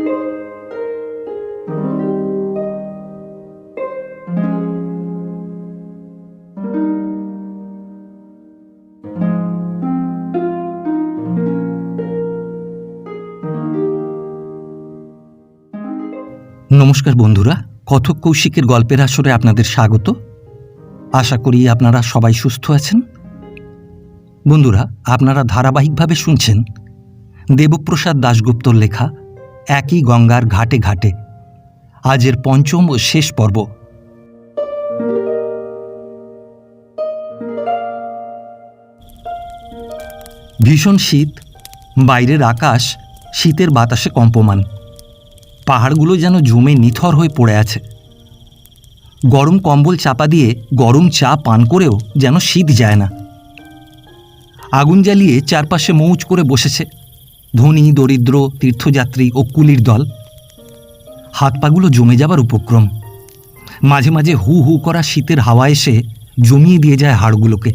নমস্কার বন্ধুরা, কথক কৌশিকের গল্পের আসরে আপনাদের স্বাগত। আশা করি আপনারা সবাই সুস্থ আছেন। বন্ধুরা, আপনারা ধারাবাহিকভাবে শুনছেন দেবপ্রসাদ দাশগুপ্তর লেখা একই গঙ্গার ঘাটে ঘাটে, আজের পঞ্চম ও শেষ পর্ব। ভীষণ শীত, বাইরের আকাশ শীতের বাতাসে কম্পমান। পাহাড়গুলো যেন জমে নিথর হয়ে পড়ে আছে। গরম কম্বল চাপা দিয়ে গরম চা পান করেও যেন শীত যায় না। আগুন জ্বালিয়ে চারপাশে মৌজ করে বসেছে ধনী দরিদ্র তীর্থযাত্রী ও কুলির দল। হাত পাগুলো জমে যাবার উপক্রম। মাঝে মাঝে হু হু করা শীতের হাওয়া এসে জমিয়ে দিয়ে যায় হাড়গুলোকে।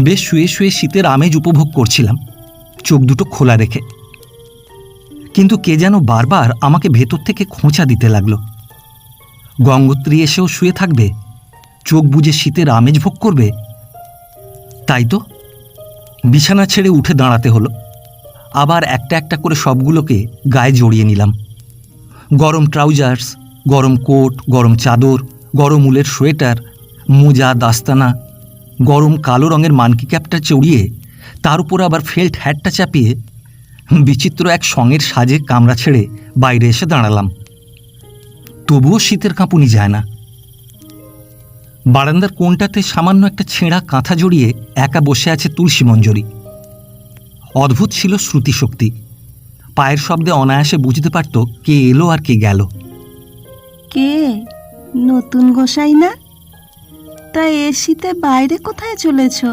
বেশ শুয়ে শুয়ে শীতের আমেজ উপভোগ করছিলাম, চোখ দুটো খোলা রেখে। কিন্তু কে যেন বারবার আমাকে ভেতর থেকে খোঁচা দিতে লাগলো। গঙ্গোত্রী এসেও শুয়ে থাকবে, চোখ বুজে শীতের আমেজ ভোগ করবে। তাই তো বিছানা ছেড়ে উঠে দাঁড়াতে হলো। আবার একটা একটা করে সবগুলোকে গায়ে জড়িয়ে নিলাম। গরম ট্রাউজার্স, গরম কোট, গরম চাদর, গরম উলের সোয়েটার, মোজা, দাস্তানা, গরম কালো রঙের মানকি ক্যাপটা চড়িয়ে তার উপর আবার ফেল্ট হ্যাটটা চাপিয়ে বিচিত্র এক সঙের সাজে কামরা ছেড়ে বাইরে এসে দাঁড়ালাম। তবুও শীতের কাঁপুনি যায় না। বারান্দার কোণটাতে সামান্য একটা ছেঁড়া কাঁথা জড়িয়ে একা বসে আছে তুলসী মঞ্জরি। অদ্ভুত ছিল শ্রুতিশক্তি। পায়ের শব্দে অনায়াসে বুঝতে পারত কে এলো আর কে গেল। কে? নতুন গোসাই না? তা এ শীতে বাইরে কোথায় চলেছ?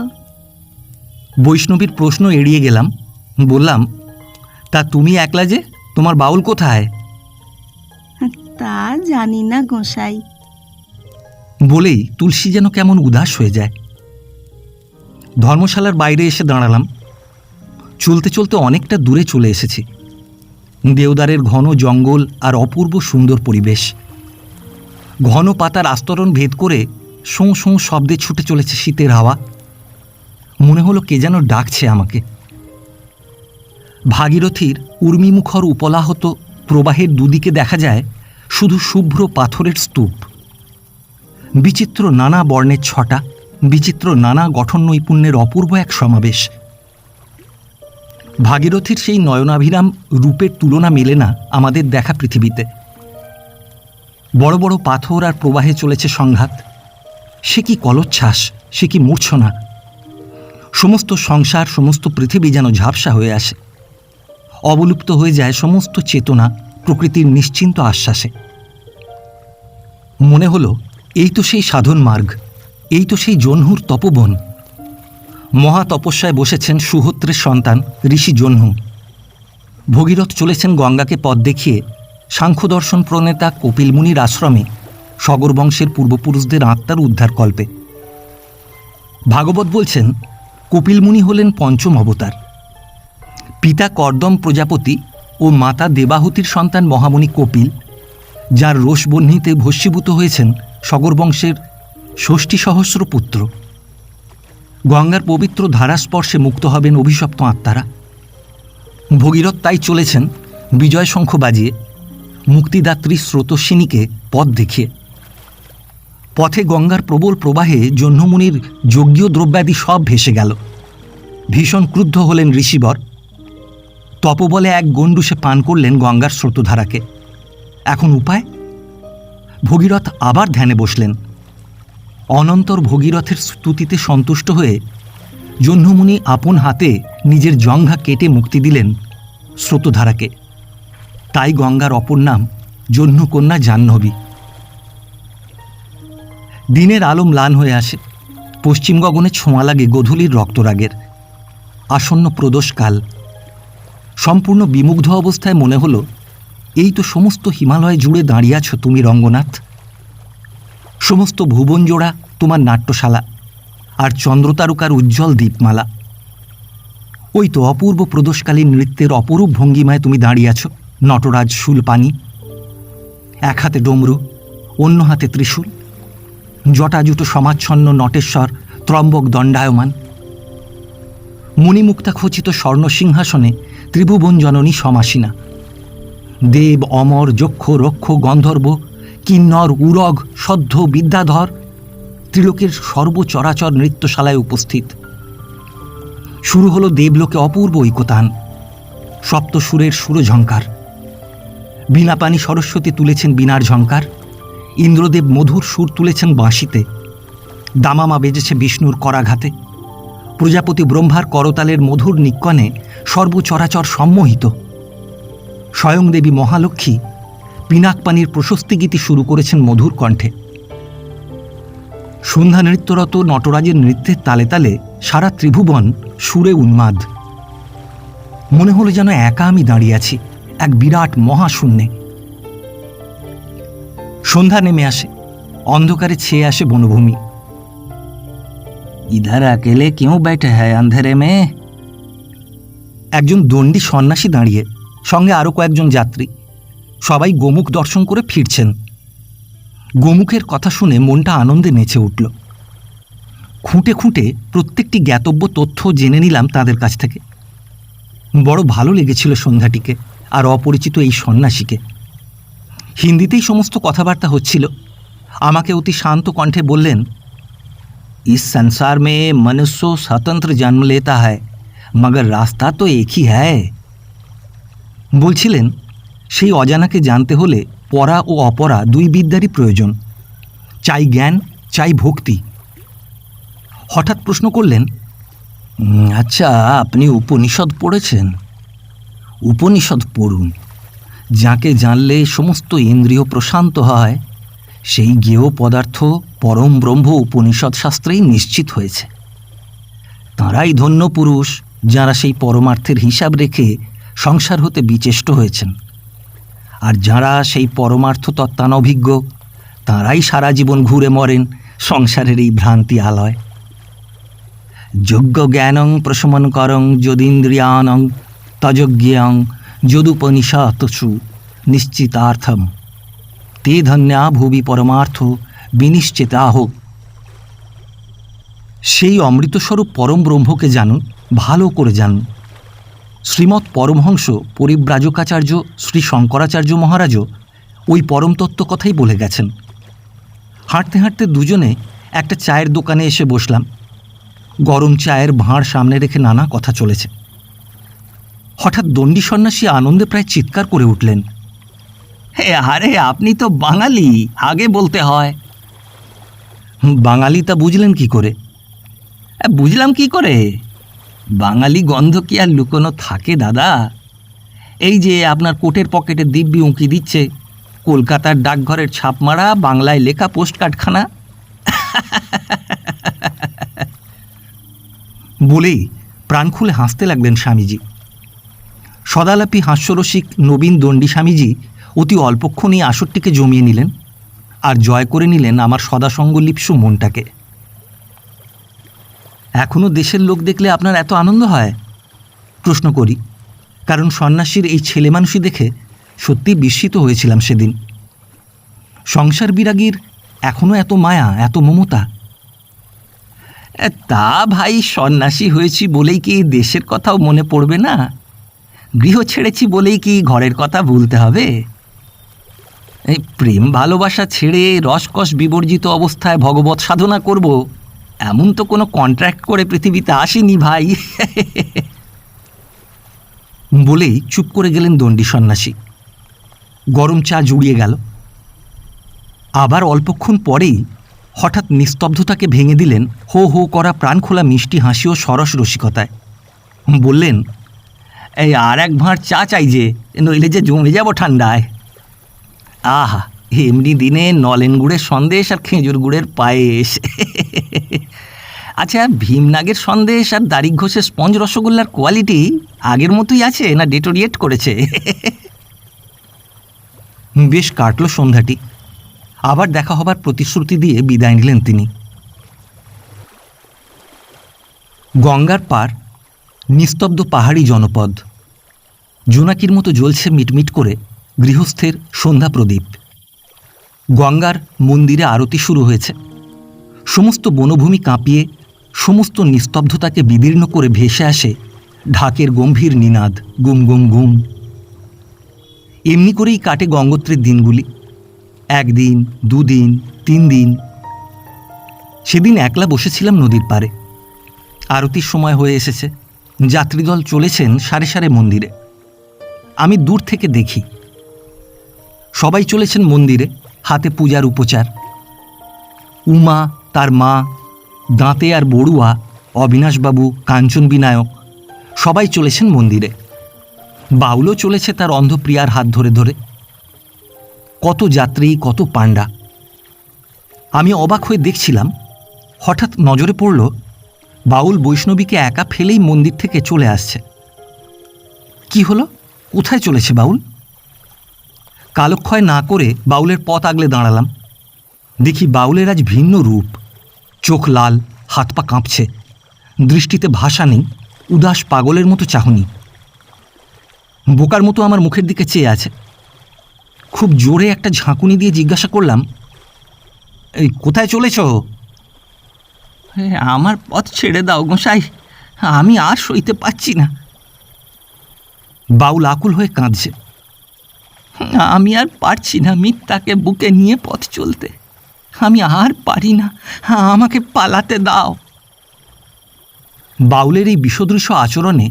বৈষ্ণবীর প্রশ্ন এড়িয়ে গেলাম। বললাম, তা তুমি একলা যে, তোমার বাউল কোথায়? তা জানি না গোসাই। বলেই তুলসী যেন কেমন উদাস হয়ে যায়। ধর্মশালার বাইরে এসে দাঁড়ালাম। চলতে চলতে অনেকটা দূরে চলে এসেছি। দেওদারের ঘন জঙ্গল আর অপূর্ব সুন্দর পরিবেশ। ঘন পাতার আস্তরণ ভেদ করে শোঁ শোঁ শব্দে ছুটে চলেছে শীতের হাওয়া। মনে হলো কে যেন ডাকছে আমাকে। ভাগীরথীর উর্মিমুখর উপলাহত প্রবাহের দুদিকে দেখা যায় শুধু শুভ্র পাথরের স্তূপ। বিচিত্র নানা বর্ণের ছটা, বিচিত্র নানা গঠন নৈপুণ্যের অপূর্ব এক সমাবেশ। ভাগীরথীর সেই নয়নাভিরাম রূপের তুলনা মেলে না আমাদের দেখা পৃথিবীতে। বড় বড় পাথর আর প্রবাহে চলেছে সংঘাত। সে কি কলোচ্ছ্বাস, সে কি মূর্ছনা! সমস্ত সংসার, সমস্ত পৃথিবী যেন ঝাপসা হয়ে আসে। অবলুপ্ত হয়ে যায় সমস্ত চেতনা প্রকৃতির নিশ্চিন্ত আশ্বাসে। মনে হলো এই তো সেই সাধন মার্গ, এই তো সেই জহ্নুর তপবন। মহা তপস্যায় বসেছেন সুহোত্রের সন্তান ঋষি জহ্নু। ভগীরথ চলেছেন গঙ্গাকে পথ দেখিয়ে সাংখ্য দর্শন প্রণেতা কপিল মুনির আশ্রমে সগর বংশের পূর্বপুরুষদের আত্মার উদ্ধার কল্পে। ভাগবত বলছেন কপিল মুনি হলেন পঞ্চম অবতার। পিতা কর্দম প্রজাপতি ও মাতা দেবাহুতির সন্তান মহামুনি কপিল, যার রোষবহ্নিতে ভস্মীভূত হয়েছেন সগর বংশের ৬০ সহস্র পুত্র। গঙ্গার পবিত্র ধারাস্পর্শে মুক্ত হবেন অভিশপ্ত আত্মারা। ভগীরথ তাই চলেছেন বিজয় শঙ্খ বাজিয়ে, মুক্তিদাত্রী স্রোতস্বিনীকে পথ দেখিয়ে। পথে গঙ্গার প্রবল প্রবাহে জহ্নমুনির যজ্ঞীয় দ্রব্যাদি সব ভেসে গেল। ভীষণ ক্রুদ্ধ হলেন ঋষিবর। তপবলে এক গণ্ডুসে পান করলেন গঙ্গার স্রোতধারাকে। এখন উপায়? ভগীরথ আবার ধ্যানে বসলেন। অনন্তর ভগীরথের স্তুতিতে সন্তুষ্ট হয়ে জহ্নমুনি আপন হাতে নিজের জঙ্ঘা কেটে মুক্তি দিলেন স্রোতধারাকে। তাই গঙ্গার অপর নাম জহ্নকন্যা জাহ্নবী। দিনের আলো ম্লান হয়ে আসে। পশ্চিম গগনে ছোঁয়া লাগে গোধূলির রক্তরাগের। আসন্ন প্রদোষকাল। সম্পূর্ণ বিমুগ্ধ অবস্থায় মনে হলো এই তো সমস্ত হিমালয় জুড়ে দাঁড়িয়ে আছো তুমি রঙ্গনাথ। সমস্ত ভুবন জোড়া তোমার নাট্যশালা, আর চন্দ্রতারকার উজ্জ্বল দীপমালা। ওই তো অপূর্ব প্রদোষকালীন নৃত্যের অপরূপ ভঙ্গিমায় তুমি দাঁড়িয়ে আছো। নটরাজ শূলপাণি, এক হাতে ডমরু, অন্য হাতে ত্রিশূল, জটাজুটো সমাচ্ছন্ন নটেশ্বর ত্রম্বক দণ্ডায়মান। মণিমুক্তা খচিত স্বর্ণসিংহাসনে ত্রিভুবন জননী সমাসীনা। দেব, অমর, যক্ষ, রক্ষ, গন্ধর্ব, কিন্নর, উরগ, সদ্ধ, বিদ্যাধর ত্রিলোকের সর্বচরাচর নৃত্যশালায় উপস্থিত। শুরু হলো দেবলোকে অপূর্ব ঐকতান, সপ্তসুরের সুরঝঙ্কার। বীণাপাণি সরস্বতী তুলেছেন বীণার ঝঙ্কার, ইন্দ্রদেব মধুর সুর তুলেছেন বাঁশিতে, দামামা বেজেছে বিষ্ণুর করাঘাতে, প্রজাপতি ব্রহ্মার করতালের মধুর নিক্কণে সর্বচরাচর সম্মোহিত। স্বয়ং দেবী মহালক্ষ্মী পিনাকপানির প্রশস্তি গীতি শুরু করেছেন মধুর কণ্ঠে। সন্ধ্যা নৃত্যরত নটরাজের নৃত্যের তালে তালে সারা ত্রিভুবন সুরে উন্মাদ। মনে হলো যেন একা আমি দাঁড়িয়ে আছি এক বিরাট মহাশূন্যে। সন্ধ্যা নেমে আসে, অন্ধকারে ছেয়ে আসে বনভূমি। ইধার अकेले क्यों बैठे हैं अंधेरे में? একজন দণ্ডী সন্ন্যাসী দাঁড়িয়ে, সঙ্গে আরো কয়েকজন যাত্রী। সবাই গোমুখ দর্শন করে ফিরছেন। গোমুখের কথা শুনে মনটা আনন্দে নেচে উঠল। খুঁটে খুঁটে প্রত্যেকটি জ্ঞাতব্য তথ্য জেনে নিলাম তাদের কাছ থেকে। বড় ভালো লেগেছিল সন্ধ্যাটিকে আর অপরিচিত এই সন্ন্যাসীকে। হিন্দিতেই সমস্ত কথাবার্তা হচ্ছিল। আমাকে অতি শান্ত কণ্ঠে বললেন, इस संसार में मनुष्य स्वतंत्र जन्म लेता है मगर रास्ता तो एक ही है। বলছিলেন, সেই অজানাকে জানতে হলে পরা ও অপরা দুই বিদ্যারই প্রয়োজন, চাই জ্ঞান, চাই ভক্তি। হঠাৎ প্রশ্ন করলেন, আচ্ছা, আপনি উপনিষদ পড়েছেন? উপনিষদ পড়ুন। যাকে জানলে সমস্ত ইন্দ্রিয় প্রশান্ত হয়, সেই জ্ঞেয় পদার্থ পরম ব্রহ্ম উপনিষদ শাস্ত্রেই নিশ্চিত হয়েছে। তাঁরাই ধন্য পুরুষ যাঁরা সেই পরমার্থের হিসাব রেখে সংসার হতে বিচেষ্ট হয়েছেন। আর যাঁরা সেই পরমার্থ তত্ত্বানভিজ্ঞ, তাঁরাই সারা জীবন ঘুরে মরেন সংসারের এই ভ্রান্তি আলয়। যোগ্য জ্ঞানং প্রশমন করং যদিন্দ্রিয়ানং তযজ্ঞেয়ং যদুপনিষৎসু নিশ্চিতার্থম তে ধন্যা ভুবি পরমার্থ বিনিশ্চিতাহ। সেই অমৃতস্বরূপ পরম ব্রহ্মকে জানুন, ভালো করে জানুন। শ্রীমৎ পরমহংস পরিব্রাজকাচার্য শ্রী শঙ্করাচার্য মহারাজও ওই পরম তত্ত্ব কথাই বলে গেছেন। হাঁটতে হাঁটতে দুজনে একটা চায়ের দোকানে এসে বসলাম। গরম চায়ের ভাঁড় সামনে রেখে নানা কথা চলেছে। হঠাৎ দণ্ডী সন্ন্যাসী আনন্দে প্রায় চিৎকার করে উঠলেন, হে আরে, আপনি তো বাঙালি, আগে বলতে হয়। বাঙালি তা বুঝলেন কি করে? বুঝলাম কি করে? বাঙালি গন্ধ কি আর লুকোনো থাকে দাদা? এই যে আপনার কোটের পকেটে দিব্যি উঁকি দিচ্ছে কলকাতার ডাকঘরের ছাপ মারা বাংলায় লেখা পোস্টকার্ডখানা। বলেই প্রাণ খুলে হাসতে লাগলেন স্বামীজি। সদালাপী হাস্যরসিক নবীন দণ্ডী স্বামীজি অতি অল্পক্ষণই আসরটিকে জমিয়ে নিলেন আর জয় করে নিলেন আমার সদাসঙ্গ লিপ্সু মনটাকে। এখনও দেশের লোক দেখলে আপনার এত আনন্দ হয়? প্রশ্ন করি, কারণ সন্ন্যাসীর এই ছেলে মানুষই দেখে সত্যি বিস্মিত হয়েছিলাম সেদিন। সংসার বিরাগীর এখনও এত মায়া, এত মমতা। তা ভাই, সন্ন্যাসী হয়েছি বলেই কি দেশের কথাও মনে পড়বে না? গৃহ ছেড়েছি বলেই কি ঘরের কথা ভুলতে হবে? এই প্রেম ভালোবাসা ছেড়ে রসকস বিবর্জিত অবস্থায় ভগবৎ সাধনা করব, এমন তো কোনো কন্ট্রাক্ট করে পৃথিবীতে আসেনি ভাই। বলেই চুপ করে গেলেন দণ্ডী সন্ন্যাসী। গরম চা জুড়িয়ে গেল। আবার অল্পক্ষণ পরেই হঠাৎ নিস্তব্ধতাকে ভেঙে দিলেন হো হো করা প্রাণখোলা মিষ্টি হাসি ও সরস রসিকতায়। বললেন, এই আর এক ভাঁড় চা চাই যে, নইলে যে জমে যাব ঠান্ডায়। আহা, এমনি দিনে নলেন গুড়ের সন্দেশ আর খেজুর গুড়ের পায়েস। আচ্ছা, ভীমনাগের সন্দেশ আর দারিক ঘোষের স্পঞ্জ রসগোল্লার কোয়ালিটি আগের মতোই আছে না ডেটোরিয়েট করেছে? বেশ কাটল সন্ধ্যাটি। আবার দেখা হবার প্রতিশ্রুতি দিয়ে বিদায় নিলেন তিনি। গঙ্গার পার নিস্তব্ধ পাহাড়ি জনপদ। জোনাকির মতো জ্বলছে মিটমিট করে গৃহস্থের সন্ধ্যা প্রদীপ। গঙ্গার মন্দিরে আরতি শুরু হয়েছে। সমস্ত বনভূমি কাঁপিয়ে সমস্ত নিস্তব্ধতাকে বিদীর্ণ করে ভেসে আসে ঢাকের গম্ভীর নিনাদ, গুম গুম গুম। এমনি করেই কাটে গঙ্গোত্রীর দিনগুলি। 1 দিন, 2 দিন, 3 দিন। সেদিন একলা বসেছিলাম নদীর পাড়ে। আরতির সময় হয়ে এসেছে। যাত্রীদল চলেছেন সারে সারে মন্দিরে। আমি দূর থেকে দেখি সবাই চলেছেন মন্দিরে, হাতে পূজার উপচার। উমা, তার মা, দাঁতে আর বড়ুয়া, অবিনাশবাবু, কাঞ্চন বিনায়ক সবাই চলেছেন মন্দিরে। বাউলও চলেছে তার অন্ধপ্রিয়ার হাত ধরে ধরে। কত যাত্রী, কত পাণ্ডা। আমি অবাক হয়ে দেখছিলাম। হঠাৎ নজরে পড়ল বাউল বৈষ্ণবীকে একা ফেলেই মন্দির থেকে চলে আসছে। কি হলো? কোথায় চলেছে বাউল? কালক্ষয় না করে বাউলের পথ আগলে দাঁড়ালাম। দেখি বাউলের আজ ভিন্ন রূপ। চোখ লাল, হাত পা কাঁপছে, দৃষ্টিতে ভাষা নেই, উদাস পাগলের মতো চাহনি। বোকার মতো আমার মুখের দিকে চেয়ে আছে। খুব জোরে একটা ঝাঁকুনি দিয়ে জিজ্ঞাসা করলাম, এই কোথায় চলেছ? আমার পথ ছেড়ে দাও গোসাই, আমি আর সইতে পারছি না। বাউল আকুল হয়ে কাঁদছে। আমি আর পারছি না মিথ্যাকে বুকে নিয়ে পথ চলতে। আমি আর পারি না, আমাকে পালাতে দাও। বাউলের এই বিষদৃশ্য আচরণে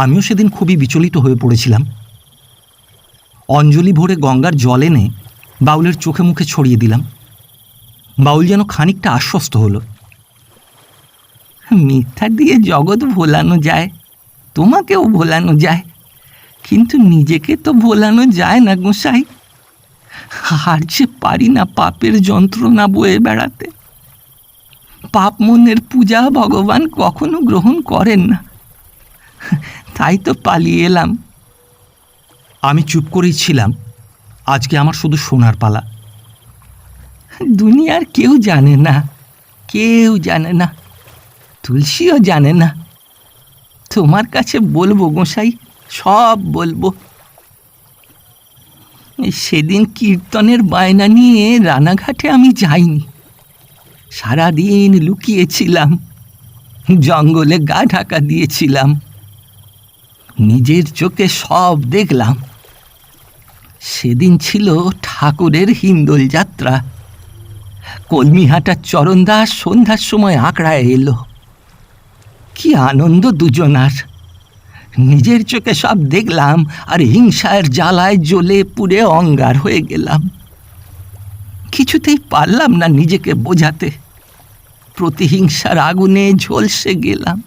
আমিও সেদিন খুবই বিচলিত হয়ে পড়েছিলাম। অঞ্জলি ভরে গঙ্গার জল এনে বাউলের চোখে মুখে ছড়িয়ে দিলাম। বাউল যেন খানিকটা আশ্বস্ত হলো। মিথ্যা দিয়ে জগৎ ভোলানো যায়, তোমাকেও ভোলানো যায়, কিন্তু নিজেকে তো ভোলানো যায় না গোসাই। আর যে পারি না পাপের যন্ত্রণা বয়ে বেড়াতে। পাপ মনের পূজা ভগবান কখনো গ্রহণ করেন না, তাই তো পালিয়ে এলাম। আমি চুপ করেই ছিলাম। আজকে আমার শুধু শোনার পালা। দুনিয়ার কেউ জানে না, কেউ জানে না, তুলসীও জানে না। তোমার কাছে বলবো গোসাই, সব বলবো। সেদিন কীর্তনের বায়না নিয়ে রানাঘাটে আমি যাইনি। সারাদিন লুকিয়েছিলাম, জঙ্গলে গা ঢাকা দিয়েছিলাম। নিজের চোখে সব দেখলাম। সেদিন ছিল ঠাকুরের হিন্দোল যাত্রা। কলমিহাটার চরণদাস সন্ধ্যার সময় আঁকড়ায় এলো। কি আনন্দ দুজনার! নিজের চোখে সব দেখলাম, আর হিংসার জ্বালায় জ্বলে পুড়ে অঙ্গার হয়ে গেলাম। কিছুতেই পারলাম না নিজেকে বোঝাতে। প্রতিহিংসার আগুনে ঝলসে গেলাম।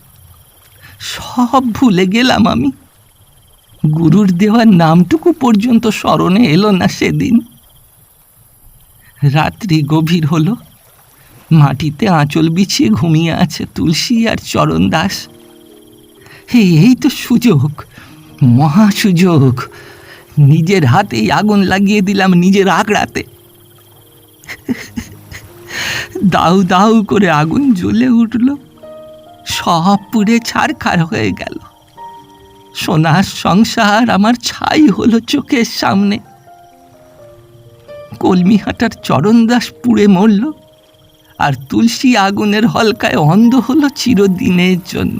সব ভুলে গেলাম আমি। গুরুর দেওয়ার নামটুকু পর্যন্ত স্মরণে এলো না সেদিন। রাত্রি গভীর হলো। মাটিতে আঁচল বিছিয়ে ঘুমিয়ে আছে তুলসী আর চরণদাস। এই তো সুযোগ, মহা সুযোগ। নিজের হাতেই আগুন লাগিয়ে দিলাম নিজের আঁকড়াতে। দাউ দাউ করে আগুন জ্বলে উঠল। সব পুড়ে ছারখার হয়ে গেল। সোনার সংসার আমার ছাই হলো চোখের সামনে। কলমিহাটার চরণদাস পুড়ে মরল, আর তুলসী আগুনের হলকায় অন্ধ হলো চিরদিনের জন্য।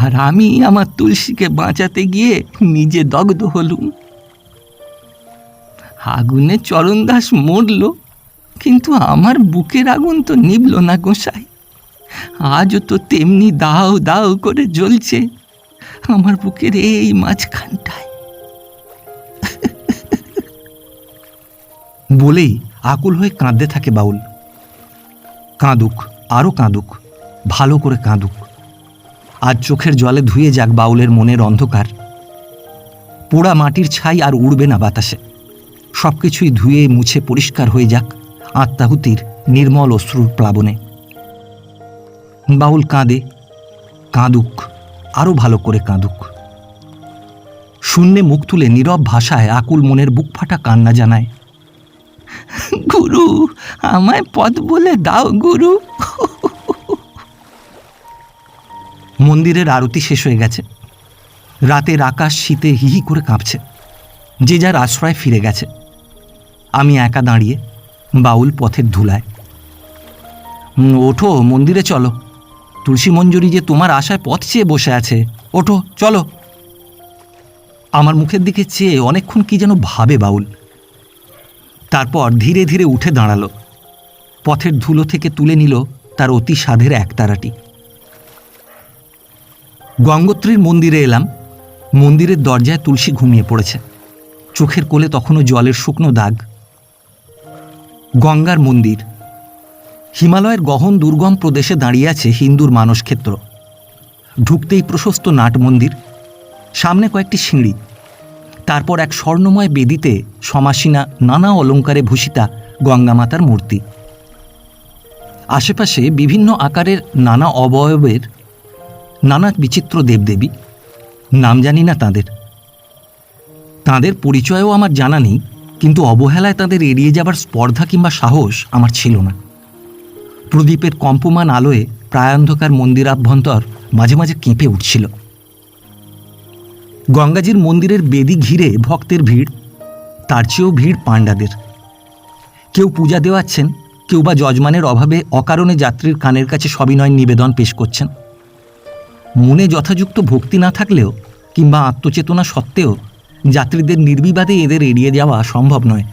আর আমি আমার তুলসীকে বাঁচাতে গিয়ে নিজে দগ্ধ হলুম। আগুনে চরণদাস মরল, কিন্তু আমার বুকের আগুন তো নিভল না গোসাই। আজও তো তেমনি দাও দাও করে জ্বলছে আমার বুকের এই মাঝখানটায়। বলেই আকুল হয়ে কাঁদতে থাকে বাউল। কাঁদুক, আরও কাঁদুক, ভালো করে কাঁদুক। আজ চোখের জলে ধুয়ে যাক বাউলের মনের অন্ধকার। পোড়া মাটির ছাই আর উড়বে না বাতাসে। সব কিছুই ধুয়ে মুছে পরিষ্কার হয়ে যাক আত্মাহুতির নির্মল অশ্রুর প্লাবনে। বাউল কাঁদে, কাঁদুক, আরও ভালো করে কাঁদুক। শূন্যে মুখ তুলে নীরব ভাষায় আকুল মনের বুক ফাটা কান্না জানায়, গুরু, আমায় পথ বলে দাও গুরু। মন্দিরের আরতি শেষ হয়ে গেছে। রাতের আকাশ শীতে হিহি করে কাঁপছে, যে যার আশ্রয় ফিরে গেছে। আমি একা দাঁড়িয়ে বাউল পথের ধুলায়। ওঠো, মন্দিরে চলো। তুলসী মঞ্জুরি যে তোমার আশায় পথ চেয়ে বসে আছে। ওঠো, চলো। আমার মুখের দিকে চেয়ে অনেকক্ষণ কি যেন ভাবে বাউল। তারপর ধীরে ধীরে উঠে দাঁড়ালো। পথের ধুলো থেকে তুলে নিল তার অতি সাধের একতারাটি। গঙ্গোত্রীর মন্দিরে এলাম। মন্দিরের দরজায় তুলসী ঘুমিয়ে পড়েছে, চোখের কোলে তখনও জলের শুকনো দাগ। গঙ্গার মন্দির। হিমালয়ের গহন দুর্গম প্রদেশে দাঁড়িয়ে আছে হিন্দুর মানসক্ষেত্র। ঢুকতেই প্রশস্ত নাট মন্দির, সামনে কয়েকটি সিঁড়ি, তারপর এক স্বর্ণময় বেদিতে সমাসীনা নানা অলঙ্কারে ভূষিতা গঙ্গামাতার মূর্তি। আশেপাশে বিভিন্ন আকারের নানা অবয়বের নানা বিচিত্র দেবদেবী। নাম জানি না তাঁদের, তাঁদের পরিচয়ও আমার জানা নেই, কিন্তু অবহেলায় তাদের এড়িয়ে যাবার স্পর্ধা কিংবা সাহস আমার ছিল না। প্রদীপের কম্পমান আলোয় প্রায়ান্ধকার মন্দিরাভ্যন্তর মাঝে মাঝে কেঁপে উঠছিল। গঙ্গাজির মন্দিরের বেদি ঘিরে ভক্তের ভিড়, তার চেয়েও ভিড় পাণ্ডাদের। কেউ পূজা দেওয়াচ্ছেন, কেউ বা যজমানের অভাবে অকারণে যাত্রীর কানের কাছে সবিনয় নিবেদন পেশ করছেন। মনে যথাযুক্ত ভক্তি না থাকলেও কিংবা আত্মচেতনা সত্ত্বেও যাত্রীদের নির্বিবাদে এদের এড়িয়ে যাওয়া সম্ভব নয়।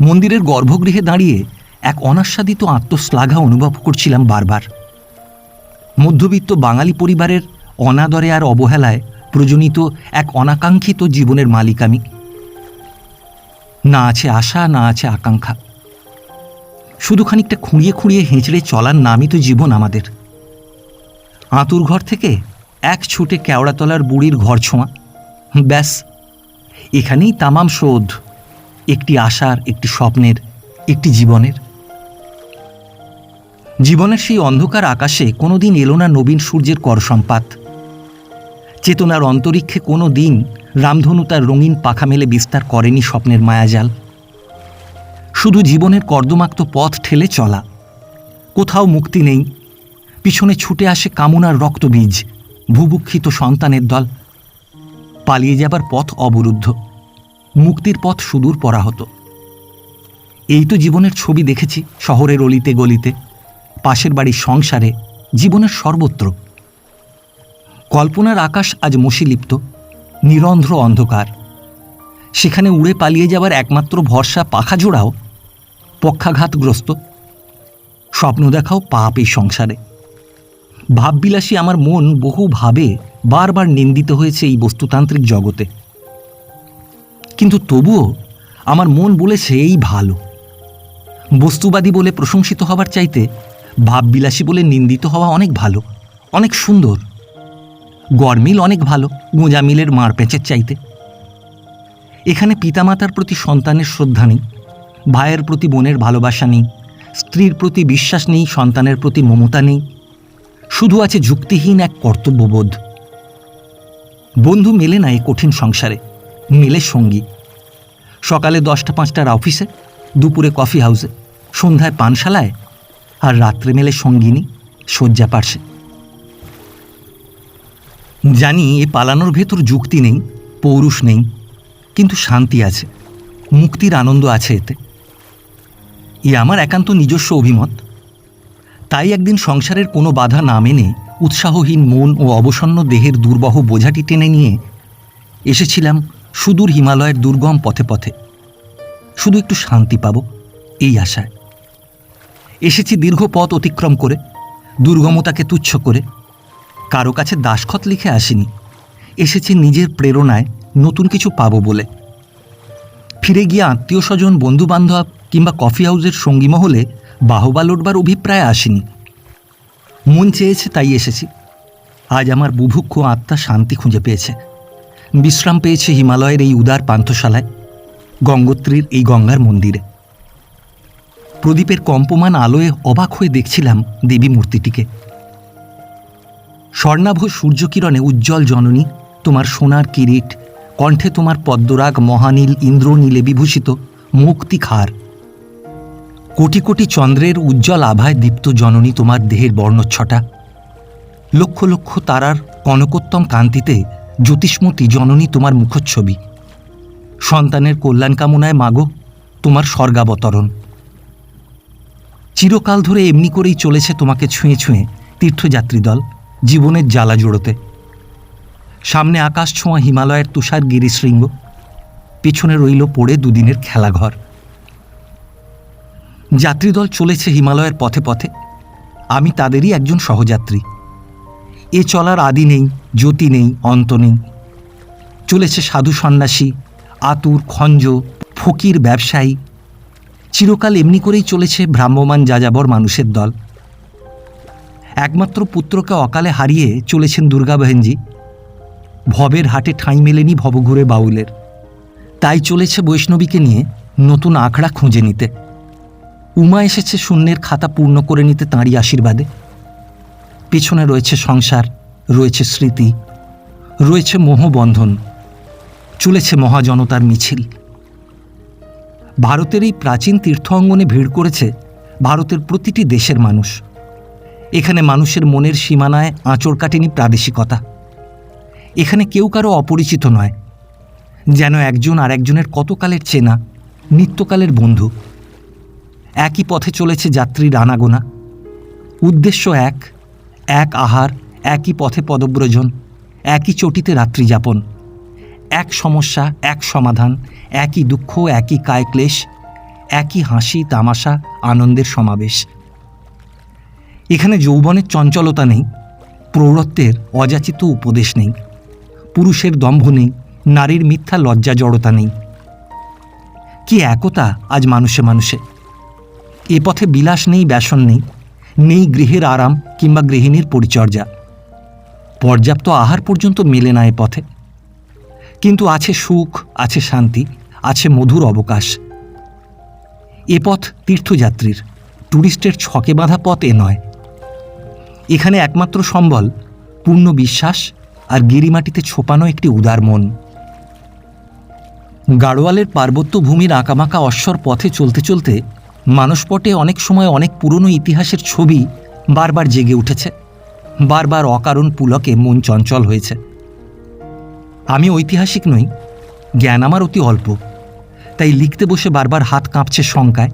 মন্দিরের গর্ভগৃহে দাঁড়িয়ে এক অনাস্বাদিত আত্মশ্লাঘা অনুভব করছিলাম বারবার। মধ্যবিত্ত বাঙালি পরিবারের অনাদরে আর অবহেলায় প্রজনিত এক অনাকাঙ্ক্ষিত জীবনের মালিক আমি। না আছে আশা, না আছে আকাঙ্ক্ষা, শুধু খানিকটা খুঁড়িয়ে খুঁড়িয়ে হেঁচড়ে চলার নামই তো জীবন আমাদের। আঁতুর ঘর থেকে এক ছুটে কেওড়াতলার বুড়ির ঘর ছোঁয়া, ব্যাস এখানেই তামাম শোধ, একটি আশার, একটি স্বপ্নের, একটি জীবনের। জীবনের সেই অন্ধকার আকাশে কোনো দিন এলো না নবীন সূর্যের করসম্পাত। চেতনার অন্তরিক্ষে কোনো দিন রামধনু তার রঙিন পাখা মেলে বিস্তার করেনি স্বপ্নের মায়াজাল। শুধু জীবনের কর্দমাক্ত পথ ঠেলে চলা, কোথাও মুক্তি নেই। পিছনে ছুটে আসে কামনার রক্তবীজ, ভুবুক্ষিত সন্তানের দল। পালিয়ে যাবার পথ অবরুদ্ধ, মুক্তির পথ সুদূর পরাহত। এই তো জীবনের ছবি দেখেছি শহরের অলিতে গলিতে, পাশের বাড়ির সংসারে, জীবনের সর্বত্র। কল্পনার আকাশ আজ মশিলিপ্ত, নিরন্ধ্র অন্ধকার। সেখানে উড়ে পালিয়ে যাবার একমাত্র ভরসা পাখা জোড়াও পক্ষাঘাতগ্রস্ত। স্বপ্ন দেখাও পাপ এই সংসারে। ভাববিলাসী আমার মন বহুভাবে বারবার নিন্দিত হয়েছে এই বস্তুতান্ত্রিক জগতে, কিন্তু তবুও আমার মন বলেছে এই ভালো। বস্তুবাদী বলে প্রশংসিত হবার চাইতে ভাববিলাসী বলে নিন্দিত হওয়া অনেক ভালো, অনেক সুন্দর। গরমিল অনেক ভালো গোঁজামিলের মারপ্যাঁচের চাইতে। এখানে পিতামাতার প্রতি সন্তানের শ্রদ্ধা নেই, ভাইয়ের প্রতি বোনের ভালোবাসা নেই, স্ত্রীর প্রতি বিশ্বাস নেই, সন্তানের প্রতি মমতা নেই। শুধু আছে যুক্তিহীন এক কর্তব্যবোধ। বন্ধু মেলে না এ কঠিন সংসারে, মেলে সঙ্গী। সকালে 10টা-5টার অফিসে, দুপুরে কফি হাউসে, সন্ধ্যায় পানশালায়, আর রাত্রে মেলে সঙ্গিনী শয্যা পার্শ্বে। জানি এ পালানোর ভেতর যুক্তি নেই, পৌরুষ নেই, কিন্তু শান্তি আছে, মুক্তির আনন্দ আছে এতে। এ আমার একান্ত নিজস্ব অভিমত। তাই একদিন সংসারের কোনো বাধা না মেনে উৎসাহহীন মন ও অবসন্ন দেহের দুর্বহ বোঝাটি টেনে নিয়ে এসেছিলাম সুদূর হিমালয়ের দুর্গম পথে পথে, শুধু একটু শান্তি পাব এই আশায়। এসেছি দীর্ঘ পথ অতিক্রম করে, দুর্গমতাকে তুচ্ছ করে। কারো কাছে দাসখত লিখে আসিনি, এসেছি নিজের প্রেরণায় নতুন কিছু পাবো বলে। ফিরে গিয়ে আত্মীয় স্বজন, বন্ধুবান্ধব কিংবা কফি হাউসের সঙ্গী মহলে বাহবা লোটবার অভিপ্রায় আসিনি। মন চেয়েছে তাই এসেছি। আজ আমার বুভুক্ষ আত্মা শান্তি খুঁজে পেয়েছে, বিশ্রাম পেয়েছে হিমালয়ের এই উদার পান্থশালায়, গঙ্গোত্রীর এই গঙ্গার মন্দিরে। প্রদীপের কম্পমান আলোয় অবাক হয়ে দেখছিলাম দেবী মূর্তিটিকে। স্বর্ণাভ সূর্যকিরণে উজ্জ্বল জননী, তোমার সোনার কিরিট, কণ্ঠে তোমার পদ্মরাগ মহানীল ইন্দ্রনীলে বিভূষিত মুক্তিখার। কোটি কোটি চন্দ্রের উজ্জ্বল আভায় দীপ্ত জননী তোমার দেহের বর্ণচ্ছটা। লক্ষ লক্ষ তারার কনকোত্তম কান্তিতে জ্যোতিষ্মতী জননী তোমার মুখচ্ছবি। সন্তানের কল্যাণ কামনায় মাগো তোমার স্বর্গাবতরণ। চিরকাল ধরে এমনি করেই চলেছে তোমাকে ছুঁয়ে ছুঁয়ে তীর্থযাত্রী দল জীবনের জ্বালা জোড়োতে। সামনে আকাশ ছোঁয়া হিমালয়ের তুষার গিরিশৃঙ্গ, পেছনে রইল পড়ে দুদিনের খেলাঘর। যাত্রীদল চলেছে হিমালয়ের পথে পথে, আমি তাদেরই একজন সহযাত্রী। এ চলার আদি নেই, জ্যোতি নেই, অন্ত নেই। চলেছে সাধু সন্ন্যাসী, আতুর, খঞ্জ, ফকির, ব্যবসায়ী। চিরকাল এমনি করেই চলেছে ভ্রাম্যমান যাযাবর মানুষের দল। একমাত্র পুত্রকে অকালে হারিয়ে চলেছেন দুর্গাবহেনজি। ভবের হাটে ঠাঁই মেলেনি ভবঘুরে বাউলের, তাই চলেছে বৈষ্ণবীকে নিয়ে নতুন আখড়া খুঁজে নিতে। উমা এসেছে শূন্যের খাতা পূর্ণ করে নিতে তাঁরই আশীর্বাদে। পেছনে রয়েছে সংসার, রয়েছে স্মৃতি, রয়েছে মোহবন্ধন। চলেছে মহাজনতার মিছিল। ভারতের এই প্রাচীন তীর্থ অঙ্গনে ভিড় করেছে ভারতের প্রতিটি দেশের মানুষ। এখানে মানুষের মনের সীমানায় আঁচড় কাটেনি প্রাদেশিকতা। এখানে কেউ কারো অপরিচিত নয়, যেন একজন আর একজনের কতকালের চেনা, নিত্যকালের বন্ধু। একই পথে চলেছে যাত্রীর আনাগোনা। উদ্দেশ্য এক, এক আহার, একই পথে পদব্রজন, একই চটিতে রাত্রিযাপন। এক সমস্যা, এক সমাধান, একই দুঃখ, একই কায়ক্লেশ, একই হাসি তামাশা, আনন্দের সমাবেশ। এখানে যৌবনের চঞ্চলতা নেই, প্রৌঢ়ত্বের অযাচিত উপদেশ নেই, পুরুষের দম্ভ নেই, নারীর মিথ্যা লজ্জা জড়তা নেই। কি একতা আজ মানুষে মানুষে! এ পথে বিলাস নেই, ব্যসন নেই, নেই গৃহের আরাম কিংবা গৃহিণীর পরিচর্যা। পর্যাপ্ত আহার পর্যন্ত মেলে না এ পথে, কিন্তু আছে সুখ, আছে শান্তি, আছে মধুর অবকাশ। এ পথ তীর্থযাত্রীর, ট্যুরিস্টের ছকে বাঁধা পথ এ নয়। এখানে একমাত্র সম্বল পূর্ণ বিশ্বাস আর গিরিমাটিতে ছোপানো একটি উদার মন। গাড়োয়ালের পার্বত্য ভূমির আঁকাবাঁকা অশ্বর পথে চলতে চলতে মানসপটে অনেক সময় অনেক পুরনো ইতিহাসের ছবি বারবার জেগে উঠেছে। বারবার অকারণ পুলকে মন চঞ্চল হয়েছে। আমি ঐতিহাসিক নই, জ্ঞান আমার অতি অল্প, তাই লিখতে বসে বারবার হাত কাঁপছে শঙ্কায়।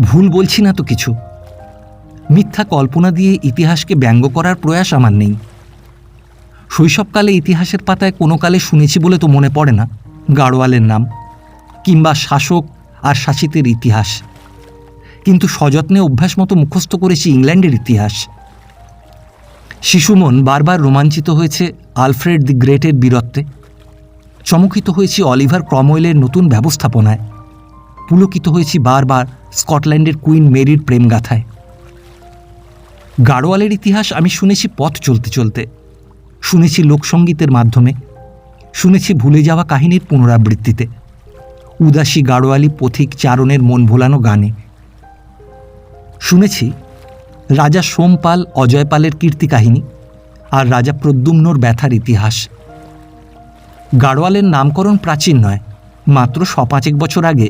ভুল বলছি না তো কিছু? মিথ্যা কল্পনা দিয়ে ইতিহাসকে ব্যঙ্গ করার প্রয়াস আমার নেই। শৈশবকালে ইতিহাসের পাতায় কোনো কালে শুনেছি বলে তো মনে পড়ে না গাড়োয়ালের নাম, কিংবা শাসক আর শাসিতের ইতিহাস, কিন্তু সযত্নে অভ্যাস মতো মুখস্থ করেছি ইংল্যান্ডের ইতিহাস। শিশুমন বারবার রোমাঞ্চিত হয়েছে আলফ্রেড দি গ্রেটের বীরত্বে, চমকিত হয়েছি অলিভার ক্রমওয়েলের নতুন ব্যবস্থাপনায়, পুলকিত হয়েছি বারবার স্কটল্যান্ডের কুইন মেরির প্রেমগাথায়। গাড়োয়ালের ইতিহাস আমি শুনেছি পথ চলতে চলতে, শুনেছি লোকসঙ্গীতের মাধ্যমে, শুনেছি ভুলে যাওয়া কাহিনীর পুনরাবৃত্তিতে, উদাসী গাড়োয়ালি পথিক চারণের মন ভোলানো গানে। শুনেছি রাজা সোমপাল অজয়পালের কীর্তি কাহিনী আর রাজা প্রদ্যুম্নর ব্যথার ইতিহাস। গাড়োয়ালের নামকরণ প্রাচীন নয়, মাত্র ৫-৫ বছর আগে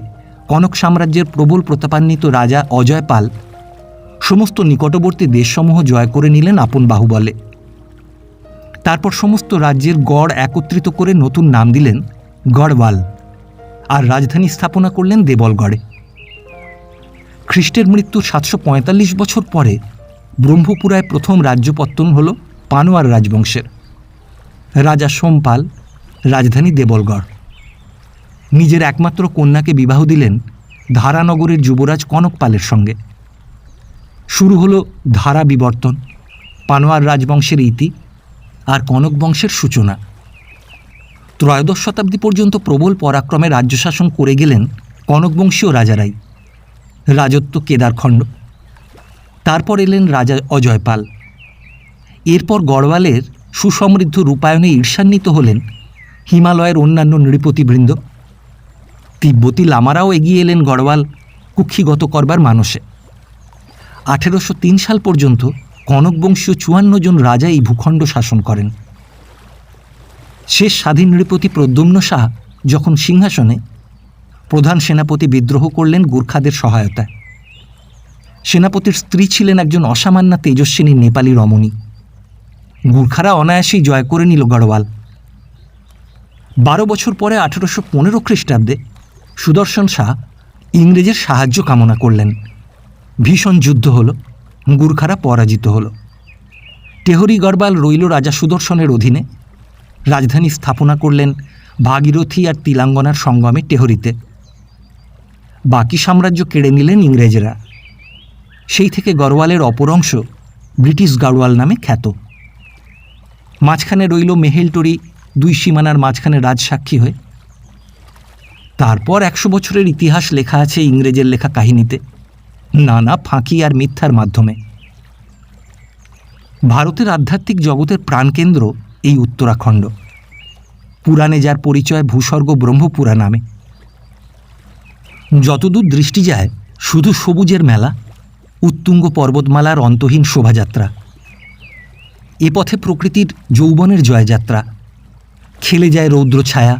কনক সাম্রাজ্যের প্রবল প্রতাপান্বিত রাজা অজয়পাল সমস্ত নিকটবর্তী দেশসমূহ জয় করে নিলেন আপন বাহুবলে। তারপর সমস্ত রাজ্যের গড় একত্রিত করে নতুন নাম দিলেন গড়ওয়াল, আর রাজধানী স্থাপনা করলেন দেবলগড়ে। খ্রিস্টের মৃত্যুর ৭৪৫ বছর পরে ব্রহ্মপুরায় প্রথম রাজ্যপত্তন হল পানোয়ার রাজবংশের। রাজা সোমপাল, রাজধানী দেবলগড়। নিজের একমাত্র কন্যাকে বিবাহ দিলেন ধারানগরের যুবরাজ কনক পালের সঙ্গে। শুরু হল ধারা বিবর্তন, পানোয়ার রাজবংশের ইতি আর কনক বংশের সূচনা। ত্রয়োদশ শতাব্দী পর্যন্ত প্রবল পরাক্রমে রাজ্য শাসন করে গেলেন কনকবংশীয় রাজারাই, রাজত্ব কেদারখণ্ড। তারপর এলেন রাজা অজয়পাল। এরপর গড়ওয়ালের সুসমৃদ্ধ রূপায়ণে ঈর্ষান্বিত হলেন হিমালয়ের অন্যান্য নৃপতিবৃন্দ। তিব্বতী লামারাও এগিয়ে এলেন গড়ওয়াল কুক্ষিগত করবার মানসে। ১৮০৩ সাল পর্যন্ত কনকবংশীয় ৫৪ জন রাজা এই ভূখণ্ড শাসন করেন। শেষ স্বাধীন নৃপতি প্রদ্যুম্ন শাহ যখন সিংহাসনে, প্রধান সেনাপতি বিদ্রোহ করলেন গুর্খাদের সহায়তায়। সেনাপতির স্ত্রী ছিলেন একজন অসামান্য তেজস্বিনী নেপালি রমণী। গুর্খারা অনায়াসেই জয় করে নিল গড়ওয়াল। 12 বছর পরে 1815 খ্রিস্টাব্দে সুদর্শন শাহ ইংরেজের সাহায্য কামনা করলেন। ভীষণ যুদ্ধ হল, গুর্খারা পরাজিত হল। টেহরি গড়বাল রইল রাজা সুদর্শনের অধীনে। রাজধানী স্থাপনা করলেন ভাগীরথী আর তিলাঙ্গনার সঙ্গমে টেহরিতে। বাকি সাম্রাজ্য কেড়ে নিলেন ইংরেজরা। সেই থেকে গড়ওয়ালের অপর অংশ ব্রিটিশ গাড়োয়াল নামে খ্যাত। মাঝখানে রইল মেহেলটরি, 2 সীমানার মাঝখানে রাজসাক্ষী হয়ে। তারপর 100 বছরের ইতিহাস লেখা আছে ইংরেজের লেখা কাহিনীতে, নানা ফাঁকি আর মিথ্যার মাধ্যমে। ভারতের আধ্যাত্মিক জগতের প্রাণকেন্দ্র এই উত্তরাখণ্ড। পুরাণে যার পরিচয় ভূস্বর্গ ব্রহ্মপুরা নামে। যতদূর দৃষ্টি যায় শুধু সবুজের মেলা, উত্তুঙ্গ পর্বতমালার অন্তহীন শোভাযাত্রা। এ পথে প্রকৃতির যৌবনের জয়যাত্রা। খেলে যায় রৌদ্র ছায়া,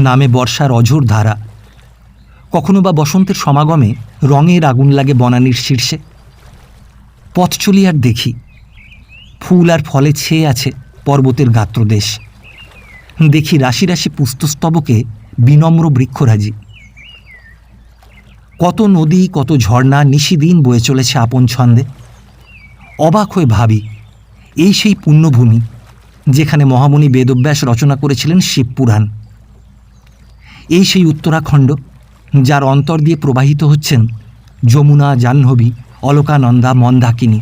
নামে বর্ষার অঝোর ধারা। কখনো বা বসন্তের সমাগমে রঙের আগুন লাগে বনানীর শীর্ষে। পথ চলি আর দেখি, ফুল আর ফলে ছেয়ে আছে পর্বতের গাত্রদেশ। দেখি রাশি রাশি পুস্তস্তবকে বিনম্র বৃক্ষরাজি। কত নদী, কত ঝর্ণা নিশিদিন বয়ে চলেছে আপন ছন্দে। অবাক হয়ে ভাবি, এই সেই পুণ্যভূমি যেখানে মহামুনি বেদব্যাস রচনা করেছিলেন শিবপুরাণ। এই সেই উত্তরাখণ্ড যার অন্তর দিয়ে প্রবাহিত হচ্ছেন যমুনা, জাহ্নবী, অলকানন্দা, মন্দাকিনী।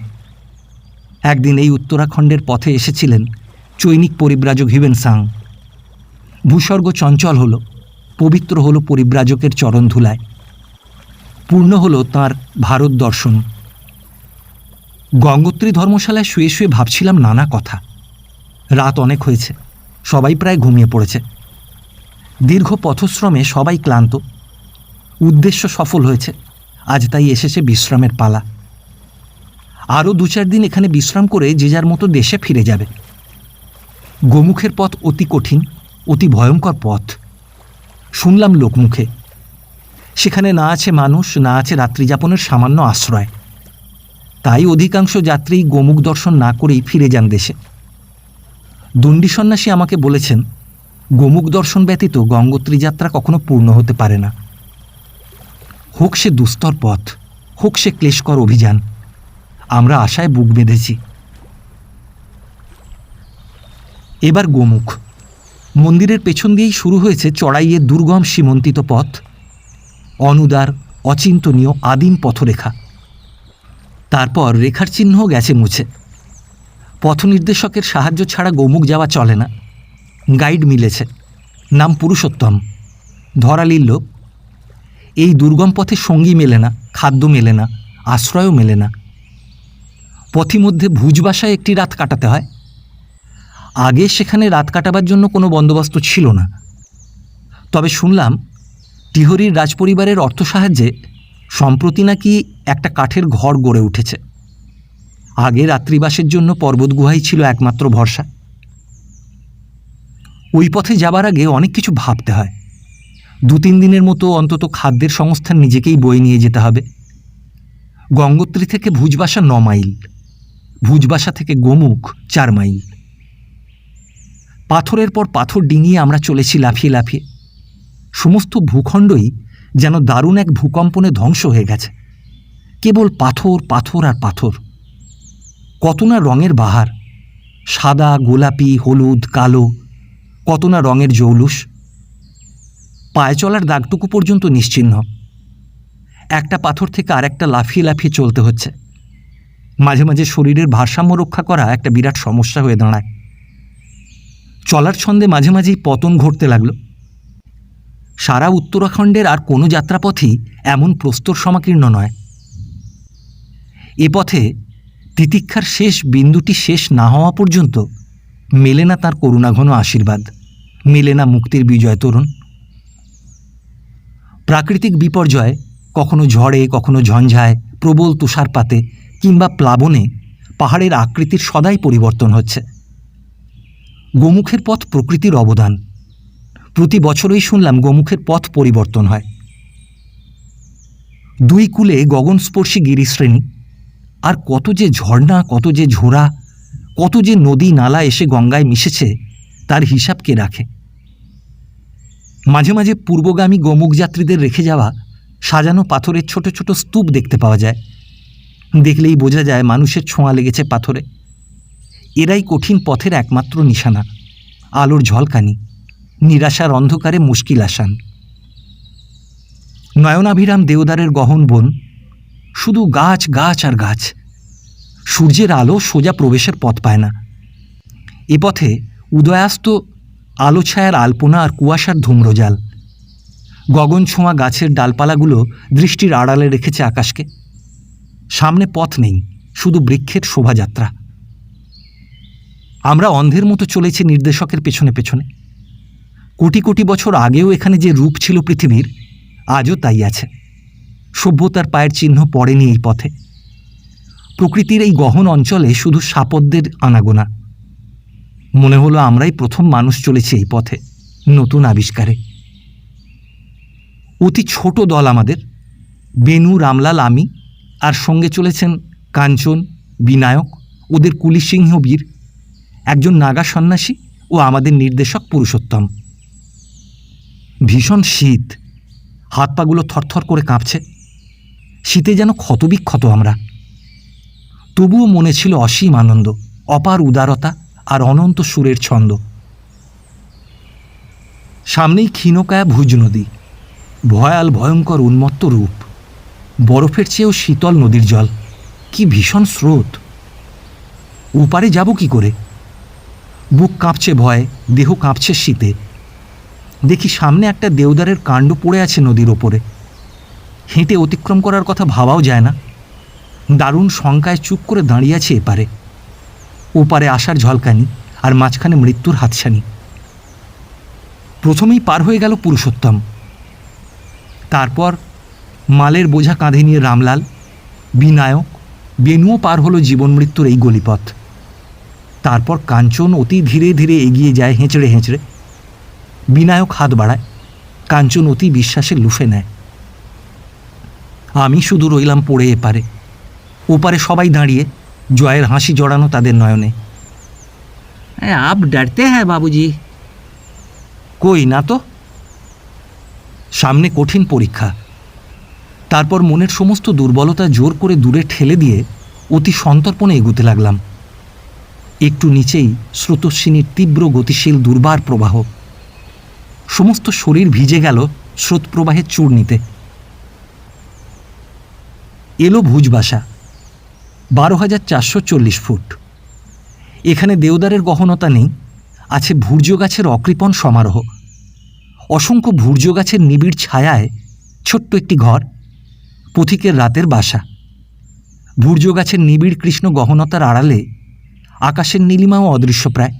একদিন এই উত্তরাখণ্ডের পথে এসেছিলেন চৈনিক পরিব্রাজক হিউয়েনসাং। ভূস্বর্গ চঞ্চল হল, পবিত্র হল পরিব্রাজকের চরণধুলায়। পূর্ণ হল তাঁর ভারত দর্শন। গঙ্গোত্রী ধর্মশালায় শুয়ে শুয়ে ভাবছিলাম নানা কথা। রাত অনেক হয়েছে, সবাই প্রায় ঘুমিয়ে পড়েছে। দীর্ঘ পথশ্রমে সবাই ক্লান্ত। উদ্দেশ্য সফল হয়েছে, আজ তাই এসেছে বিশ্রামের পালা। আরও 2-4 দিন এখানে বিশ্রাম করে যে যার মতো দেশে ফিরে যাবে। গোমুখের পথ অতি কঠিন, অতি ভয়ঙ্কর পথ শুনলাম লোকমুখে। সেখানে না আছে মানুষ, না আছে রাত্রিযাপনের সামান্য আশ্রয়। তাই অধিকাংশ যাত্রী গোমুখ দর্শন না করেই ফিরে যান দেশে। দণ্ডী সন্ন্যাসী আমাকে বলেছেন, গোমুখ দর্শন ব্যতীত গঙ্গোত্রী যাত্রা কখনো পূর্ণ হতে পারে না। হোক সে দুস্তর পথ, হোক সে ক্লেশকর অভিযান, আমরা আশায় বুক বেঁধেছি। এবার গোমুখ। মন্দিরের পেছন দিয়েই শুরু হয়েছে চড়াইয়ের দুর্গম সীমন্তিত পথ। অনুদার, অচিন্তনীয় আদিম পথরেখা। তারপর রেখার চিহ্নও গেছে মুছে। পথ নির্দেশকের সাহায্য ছাড়া গোমুখ যাওয়া চলে না। গাইড মিলেছে, নাম পুরুষোত্তম, ধরালির লোক। এই দুর্গম পথে সঙ্গী মেলে না, খাদ্য মেলে না, আশ্রয়ও মেলে না। পথিমধ্যে ভুজবাসায় একটি রাত কাটাতে হয়। আগে সেখানে রাত কাটাবার জন্য কোনো বন্দোবস্ত ছিল না। তবে শুনলাম টিহরির রাজপরিবারের অর্থ সাহায্যে সম্প্রতি নাকি একটা কাঠের ঘর গড়ে উঠেছে। আগে রাত্রিবাসের জন্য পর্বত গুহাই ছিল একমাত্র ভরসা। ওই পথে যাবার আগে অনেক কিছু ভাবতে হয়। 2-3 দিনের মতো অন্তত খাদ্যের সংস্থান নিজেকেই বয়ে নিয়ে যেতে হবে। গঙ্গোত্রী থেকে ভুজবাসা 9 মাইল, ভুজবাসা থেকে গোমুখ 4 মাইল। পাথরের পর পাথর ডিঙিয়ে আমরা চলেছি লাফিয়ে লাফিয়ে। সমস্ত ভূখণ্ডই যেন দারুণ এক ভূকম্পনে ধ্বংস হয়ে গেছে। কেবল পাথর, পাথর আর পাথর। কত না রঙের বাহার, সাদা, গোলাপি, হলুদ, কালো, কত না রঙের জৌলুস। পায়ে চলার দাগটুকু পর্যন্ত নিশ্চিহ্ন। একটা পাথর থেকে আরেকটা লাফিয়ে লাফিয়ে চলতে হচ্ছে। মাঝে মাঝে শরীরের ভারসাম্য রক্ষা করা একটা বিরাট সমস্যা হয়ে দাঁড়ায়। চলার ছন্দে মাঝে মাঝেই পতন ঘটতে লাগলো। সারা উত্তরাখণ্ডের আর কোনো যাত্রাপথই এমন প্রস্তর সমাকীর্ণ নয়। এ পথে তিতিক্ষার শেষ বিন্দুটি শেষ না হওয়া পর্যন্ত মেলে না তার করুণাঘন আশীর্বাদ, মেলে না মুক্তির বিজয় তোরণ। প্রাকৃতিক বিপর্যয়, কখনো ঝড়ে, কখনো ঝঞ্ঝায়, প্রবল তুষারপাতে কিংবা প্লাবনে পাহাড়ের আকৃতির সদাই পরিবর্তন হচ্ছে। গোমুখের পথ প্রকৃতির অবদান। প্রতি বছরই শুনলাম গোমুখের পথ পরিবর্তন হয়। 2 কূলে গগনস্পর্শী গিরিশ্রেণী, আর কত যে ঝর্ণা, কত যে ঝোড়া, কত যে নদী নালা এসে গঙ্গায় মিশেছে তার হিসাব কে রাখে। মাঝে মাঝে পূর্বগামী গোমুখ যাত্রীদের রেখে যাওয়া সাজানো পাথরের ছোট ছোট স্তূপ দেখতে পাওয়া যায়। দেখলেই বোঝা যায় মানুষের ছোঁয়া লেগেছে পাথরে। এরাই কঠিন পথের একমাত্র নিশানা, আলোর ঝলকানি, নিরাশার অন্ধকারে মুশকিল আসান। নয়নাভিরাম দেওদারের গহন বন, শুধু গাছ গাছ আর গাছ। সূর্যের আলো সোজা প্রবেশের পথ পায় না। এ পথে উদয়াস্ত আলো ছায়ার আলপনা আর কুয়াশার ধূম্রজাল। গগন ছোঁয়া গাছের ডালপালাগুলো দৃষ্টির আড়ালে রেখেছে আকাশকে। সামনে পথ নেই, শুধু বৃক্ষের শোভাযাত্রা। আমরা অন্ধের মতো চলেছি নির্দেশকের পেছনে পেছনে। কোটি কোটি বছর আগেও এখানে যে রূপ ছিল পৃথিবীর, আজও তাই আছে। সভ্যতার পায়ের চিহ্ন পড়েনি এই পথে। প্রকৃতির এই গহন অঞ্চলে শুধু সাপদদের আনাগোনা। মনে হলো আমরাই প্রথম মানুষ চলেছি এই পথে, নতুন আবিষ্কারে। অতি ছোট দল আমাদের, বেনু, রামলাল, আমি, আর সঙ্গে চলেছেন কাঞ্চন, বিনায়ক, ওদের কুলিসিংহ বীর, একজন নাগা সন্ন্যাসী ও আমাদের নির্দেশক পুরুষোত্তম। ভীষণ শীত, হাত পাগুলো থরথর করে কাঁপছে। শীতে যেন ক্ষতবিক্ষত আমরা। তবুও মনে ছিল অসীম আনন্দ, অপার উদারতা আর অনন্ত সুরের ছন্দ। সামনেই ক্ষীণকায়া ভুজ নদী, ভয়াল ভয়ঙ্কর উন্মত্ত রূপ। বরফের চেয়েও শীতল নদীর জল, কি ভীষণ স্রোত। ওপারে যাব কি করে? বুক কাঁপছে ভয়ে, দেহ কাঁপছে শীতে। দেখি সামনে একটা দেওদারের কাণ্ড পড়ে আছে নদীর ওপরে। হেঁটে অতিক্রম করার কথা ভাবাও যায় না। দারুণ শঙ্কায় চুপ করে দাঁড়িয়ে আছে এপারে। ওপারে আসার ঝলকানি, আর মাঝখানে মৃত্যুর হাতছানি। প্রথমেই পার হয়ে গেল পুরুষোত্তম। তারপর মালের বোঝা কাঁধে নিয়ে রামলাল, বিনায়ক, বেনুও পার হলো জীবন মৃত্যুর এই গলিপথ। তারপর কাঞ্চন অতি ধীরে ধীরে এগিয়ে যায় হেঁচড়ে হেঁচড়ে। বিনায়ক হাত বাড়ায়, কাঞ্চন অতি বিশ্বাসে লুফে নেয়। আমি শুধু রইলাম পড়ে এপারে। ওপারে সবাই দাঁড়িয়ে, জয়ের হাসি জড়ানো তাদের নয়নে। आप डरते हैं बाबूजी? কই না তো। সামনে কঠিন পরীক্ষা। তারপর মনের সমস্ত দুর্বলতা জোর করে দূরে ঠেলে দিয়ে অতি সন্তর্পণে এগুতে লাগলাম। একটু নিচেই স্রোতস্বিনীর তীব্র গতিশীল দুর্বার প্রবাহ। সমস্ত শরীর ভিজে গেল স্রোত প্রবাহের চূর্ণিতে। এলো ভুজবাসা, 12,440 ফুট। এখানে দেওদারের গহনতা নেই, আছে ভূর্য গাছের অকৃপণ সমারোহ। অসংখ্য ভূর্য গাছের নিবিড় ছায়ায় ছোট্ট একটি ঘর, পথিকের রাতের বাসা। ভূর্য গাছের নিবিড় কৃষ্ণ গহনতার আড়ালে আকাশের নীলিমাও অদৃশ্য প্রায়।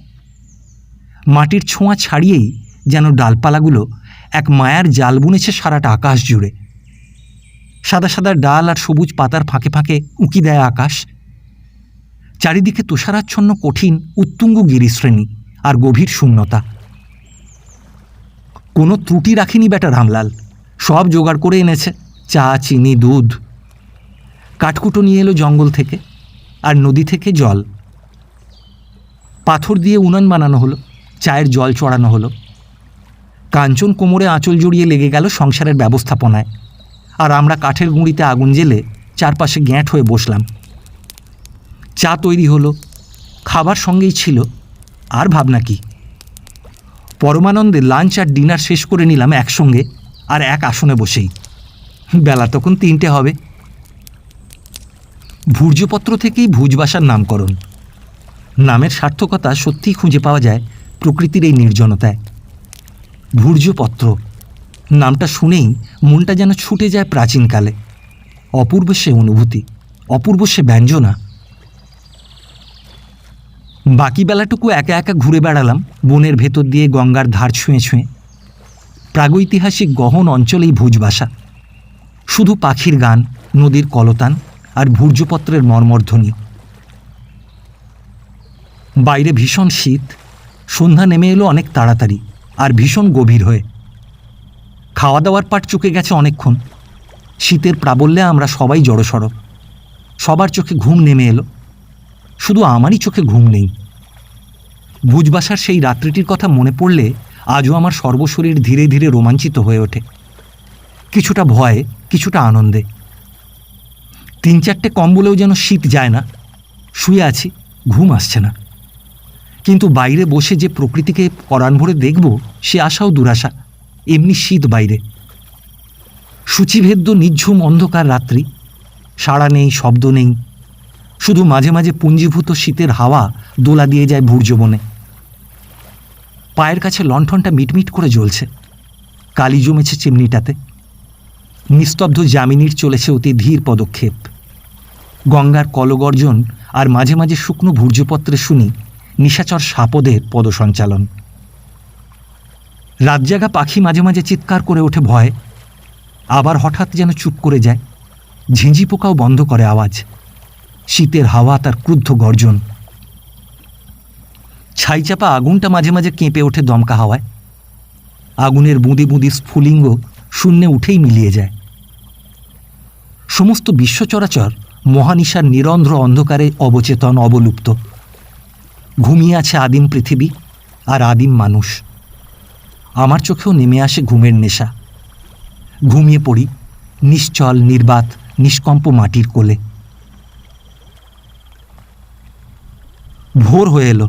মাটির ছোঁয়া ছাড়িয়েই যেন ডালপালাগুলো এক মায়ার জাল বুনেছে সারাটা আকাশ জুড়ে। সাদা সাদা ডাল আর সবুজ পাতার ফাঁকে ফাঁকে উঁকি দেয় আকাশ। চারিদিকে তুষারাচ্ছন্ন কঠিন উত্তুঙ্গ গিরিশ্রেণী আর গভীর শূন্যতা। কোনো ত্রুটি রাখেনি বেটা রামলাল, সব জোগাড় করে এনেছে। চা, চিনি, দুধ। কাঠকুটো নিয়ে এলো জঙ্গল থেকে, আর নদী থেকে জল। পাথর দিয়ে উনান বানানো হলো, চায়ের জল চড়ানো হলো। কাঞ্চন কোমরে আঁচল জড়িয়ে লেগে গেল সংসারের ব্যবস্থাপনায়, আর আমরা কাঠের গুঁড়িতে আগুন জ্বেলে চারপাশে গ্যাঁট হয়ে বসলাম। চা তৈরি হলো, খাবার সঙ্গেই ছিল, আর ভাবনা কি। পরমানন্দে লাঞ্চ আর ডিনার শেষ করে নিলাম একসঙ্গে আর এক আসনে বসেই। বেলা তখন 3টে হবে। ভূর্যপত্র থেকেই ভুজবাসার নামকরণ। নামের সার্থকতা সত্যিই খুঁজে পাওয়া যায় প্রকৃতির এই নির্জনতায়। ভূর্যপত্র নামটা শুনেই মনটা যেন ছুটে যায় প্রাচীনকালে। অপূর্ব সে অনুভূতি, অপূর্ব সে ব্যঞ্জনা। বাকি বেলাটুকু একা একা ঘুরে বেড়ালাম বনের ভেতর দিয়ে গঙ্গার ধার ছুঁয়ে ছুঁয়ে। প্রাগৈতিহাসিক গহন অঞ্চলেই ভুজবাসা। শুধু পাখির গান, নদীর কলতান আর ভূর্যপত্রের মর্মধ্বনি। বাইরে ভীষণ শীত। সন্ধ্যা নেমে এলো অনেক তাড়াতাড়ি আর ভীষণ গভীর হয়ে। খাওয়া দাওয়ার পাট চুকে গেছে অনেকক্ষণ। শীতের প্রাবল্যে আমরা সবাই জড়সড়। সবার চোখে ঘুম নেমে এলো। শুধু আমারই চোখে ঘুম নেই। ভুজবাসার সেই রাত্রিটির কথা মনে পড়লে আজও আমার সর্বশরীর ধীরে ধীরে রোমাঞ্চিত হয়ে ওঠে, কিছুটা ভয়ে, কিছুটা আনন্দে। 3-4টে কম্বলেও যেন শীত যায় না। শুয়ে আছি, ঘুম আসছে না, কিন্তু বাইরে বসে যে প্রকৃতিকে পরাণ ভরে দেখব সে আশাও দুরাশা। এমনি শীত বাইরে, সূচিভেদ্য নিঝুম অন্ধকার রাত্রি, সাড়া নেই, শব্দ নেই, শুধু মাঝে মাঝে পুঞ্জীভূত শীতের হাওয়া দোলা দিয়ে যায় ভূর্যবনে। পায়ের কাছে লণ্ঠনটা মিটমিট করে জ্বলছে, কালি জমেছে চিমনিটাতে। নিস্তব্ধ যামিনীর চলেছে অতি ধীর পদক্ষেপ। গঙ্গার কলগর্জন আর মাঝে মাঝে শুকনো ভূর্যপত্রে শুনি নিশাচর সাপদের পদসঞ্চালন। রাতজাগা পাখি মাঝে মাঝে চিৎকার করে ওঠে ভয়ে, আবার হঠাৎ যেন চুপ করে যায়। ঝিঁঝি পোকাও বন্ধ করে আওয়াজ। শীতের হাওয়া তার ক্রুদ্ধ গর্জন। ছাইচাপা আগুনটা মাঝে মাঝে কেঁপে ওঠে দমকা হাওয়ায়। আগুনের বুঁদি বুঁদি স্ফুলিঙ্গ শূন্যে উঠেই মিলিয়ে যায়। সমস্ত বিশ্ব চরাচর মহানিশার নিরন্ধ্র অন্ধকারে অবচেতন, অবলুপ্ত। ঘুমিয়ে আছে আদিম পৃথিবী আর আদিম মানুষ। আমার চোখেও নেমে আসে ঘুমের নেশা। ঘুমিয়ে পড়ি নিশ্চল, নির্বাত, নিষ্কম্প মাটির কোলে। ভোর হয়ে এলো।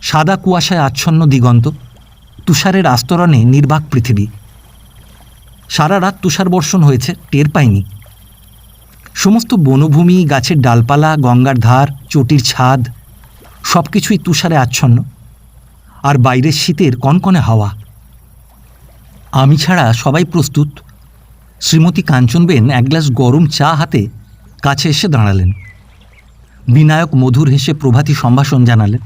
সাদা কুয়াশায় আচ্ছন্ন দিগন্ত, তুষারের আস্তরণে নির্বাক পৃথিবী। সারা রাত তুষার বর্ষণ হয়েছে, টের পাইনি। সমস্ত বনভূমি, গাছের ডালপালা, গঙ্গার ধার, চটির ছাদ সব কিছুই তুষারে আচ্ছন্ন, আর বাইরের শীতের কনকনে হাওয়া। আমি ছাড়া সবাই প্রস্তুত। শ্রীমতী কাঞ্চনবেন এক গ্লাস গরম চা হাতে কাছে এসে দাঁড়ালেন। বিনায়ক মধুর হেসে প্রভাতী সম্ভাষণ জানালেন।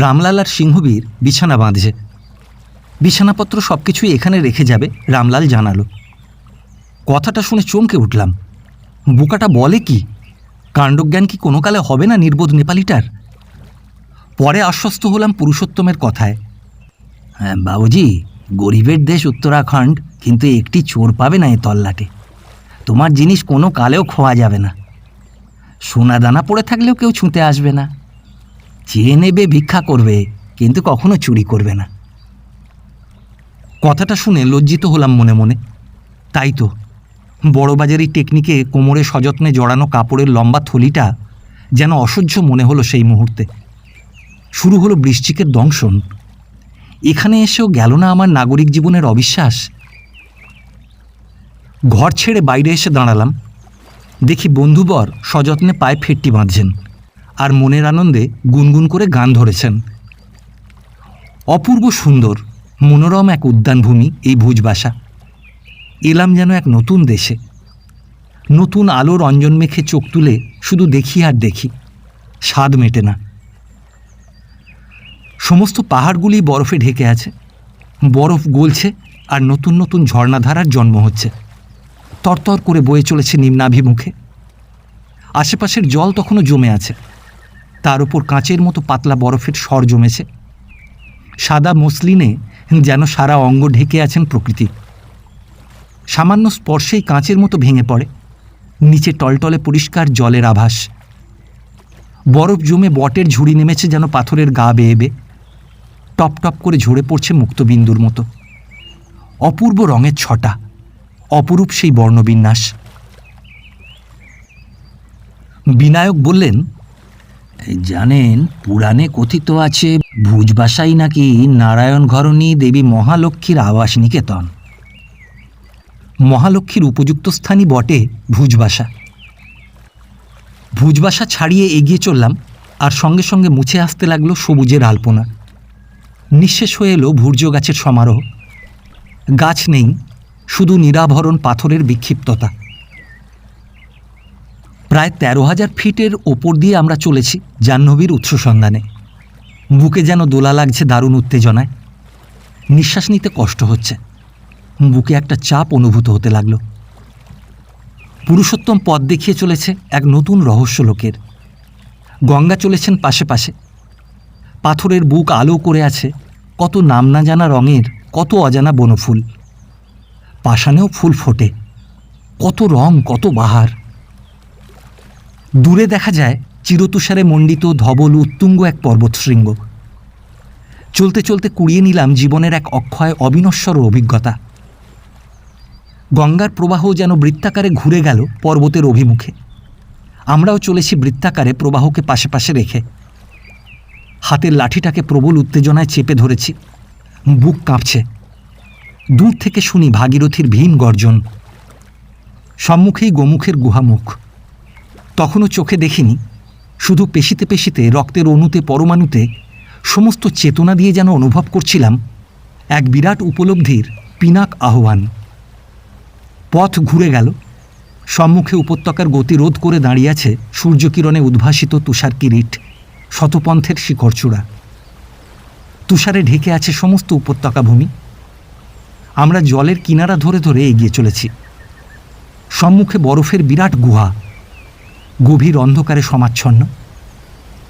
রামলাল আর সিংহবীর বিছানা বাঁধছে। বিছানাপত্র সব কিছুই এখানে রেখে যাবে, রামলাল জানালো। কথাটা শুনে চমকে উঠলাম। বুকাটা বলে কি? কাণ্ডজ্ঞান কি কোনো কালে হবে না নির্বোধ নেপালিটার? পরে আশ্বস্ত হলাম পুরুষোত্তমের কথায়। হ্যাঁ বাবুজি, গরিবের দেশ উত্তরাখণ্ড, কিন্তু একটি চোর পাবে না এ তল্লাটে। তোমার জিনিস কোনো কালেও খোয়া যাবে না। সোনা দানা পড়ে থাকলেও কেউ ছুঁতে আসবে না। চেয়ে নেবে, ভিক্ষা করবে, কিন্তু কখনো চুরি করবে না। কথাটা শুনে লজ্জিত হলাম মনে মনে। তাই তো, বড়বাজারি টেকনিকে কোমরে সযত্নে জড়ানো কাপড়ের লম্বা থলিটা যেন অসহ্য মনে হলো সেই মুহূর্তে। শুরু হলো বৃশ্চিকের দংশন। এখানে এসেও গেল না আমার নাগরিক জীবনের অবিশ্বাস। ঘর ছেড়ে বাইরে এসে দাঁড়ালাম। দেখি বন্ধুবর সযত্নে পায়ে ফেটটি বাঁধছেন আর মনের আনন্দে গুনগুন করে গান ধরেছেন। অপূর্ব সুন্দর, মনোরম এক উদ্যানভূমি এই ভুজবাসা। এলাম যেন এক নতুন দেশে। নতুন আলোর অঞ্জন মেখে চোখ তুলে শুধু দেখি আর দেখি, স্বাদ মেটে না। সমস্ত পাহাড়গুলি বরফে ঢেকে আছে। বরফ গলছে আর নতুন নতুন ঝর্ণাধারার জন্ম হচ্ছে। তরতর করে বয়ে চলেছে নিম্নাভিমুখে। আশেপাশের জল তখনও জমে আছে, তার উপর কাঁচের মতো পাতলা বরফের স্বর জমেছে। সাদা মসলিনে যেন সারা অঙ্গ ঢেকে আছেন প্রকৃতি। সামান্য স্পর্শেই কাঁচের মতো ভেঙে পড়ে। নিচে টলটলে পরিষ্কার জলের আভাস। বরফ জমে বটের ঝুড়ি নেমেছে যেন পাথরের গা বেয়ে বেয়ে। টপ টপ করে ঝরে পড়ছে মুক্তবিন্দুর মতো। অপূর্ব রঙের ছটা, অপরূপ সেই বর্ণবিন্যাস। বিনায়ক বললেন, জানেন, পুরাণে কথিত আছে ভুজবাসাই নাকি নারায়ণ ঘরণী দেবী মহালক্ষ্মীর আবাস নিকেতন। মহালক্ষ্মীর উপযুক্ত স্থানই বটে ভুজবাসা। ভুজবাসা ছাড়িয়ে এগিয়ে চললাম, আর সঙ্গে সঙ্গে মুছে আসতে লাগলো সবুজের আলপনা। নিঃশেষ হয়ে এলো ভূর্য গাছের সমারোহ। গাছ নেই, শুধু নিরাভরণ পাথরের বিক্ষিপ্ততা। প্রায় 13,000 ফিটের ওপর দিয়ে আমরা চলেছি জাহ্নবীর উৎস সন্ধানে। বুকে যেন দোলা লাগছে দারুণ উত্তেজনায়। নিঃশ্বাস নিতে কষ্ট হচ্ছে। বুকে একটা চাপ অনুভূত হতে লাগলো। পুরুষোত্তম পথ দেখিয়ে চলেছে এক নতুন রহস্য লোকের। গঙ্গা চলেছেন পাশে পাশে। পাথরের বুক আলো করে আছে কত নাম না জানা রঙের, কত অজানা বনফুল। পাষাণেও ফুল ফোটে, কত রং, কত বাহার। দূরে দেখা যায় চিরতুষারে মণ্ডিত ধবল উত্তুঙ্গ এক পর্বতশৃঙ্গ। চলতে চলতে কুড়িয়ে নিলাম জীবনের এক অক্ষয় অবিনশ্বর অভিজ্ঞতা। গঙ্গার প্রবাহ যেন বৃত্তাকারে ঘুরে গেল পর্বতের অভিমুখে। আমরাও চলেছি বৃত্তাকারে প্রবাহকে পাশে পাশে রেখে। হাতের লাঠিটাকে প্রবল উত্তেজনায় চেপে ধরেছি, বুক কাঁপছে। দূর থেকে শুনি ভাগীরথীর ভীম গর্জন। সম্মুখেই গোমুখের গুহামুখ। তখনও চোখে দেখিনি, শুধু পেশিতে পেশিতে, রক্তের অণুতে পরমাণুতে সমস্ত চেতনা দিয়ে যেন অনুভব করছিলাম এক বিরাট উপলব্ধির পিনাক আহ্বান। পথ ঘুরে গেল। সম্মুখে উপত্যকার গতিরোধ করে দাঁড়িয়ে আছে সূর্যকিরণে উদ্ভাসিত তুষার কিরিট, শতপন্থের শিখরচূড়া। তুষারে ঢেকে আছে সমস্ত উপত্যকা ভূমি। আমরা জলের কিনারা ধরে ধরে এগিয়ে চলেছি। সম্মুখে বরফের বিরাট গুহা, গভীর অন্ধকারে সমাচ্ছন্ন।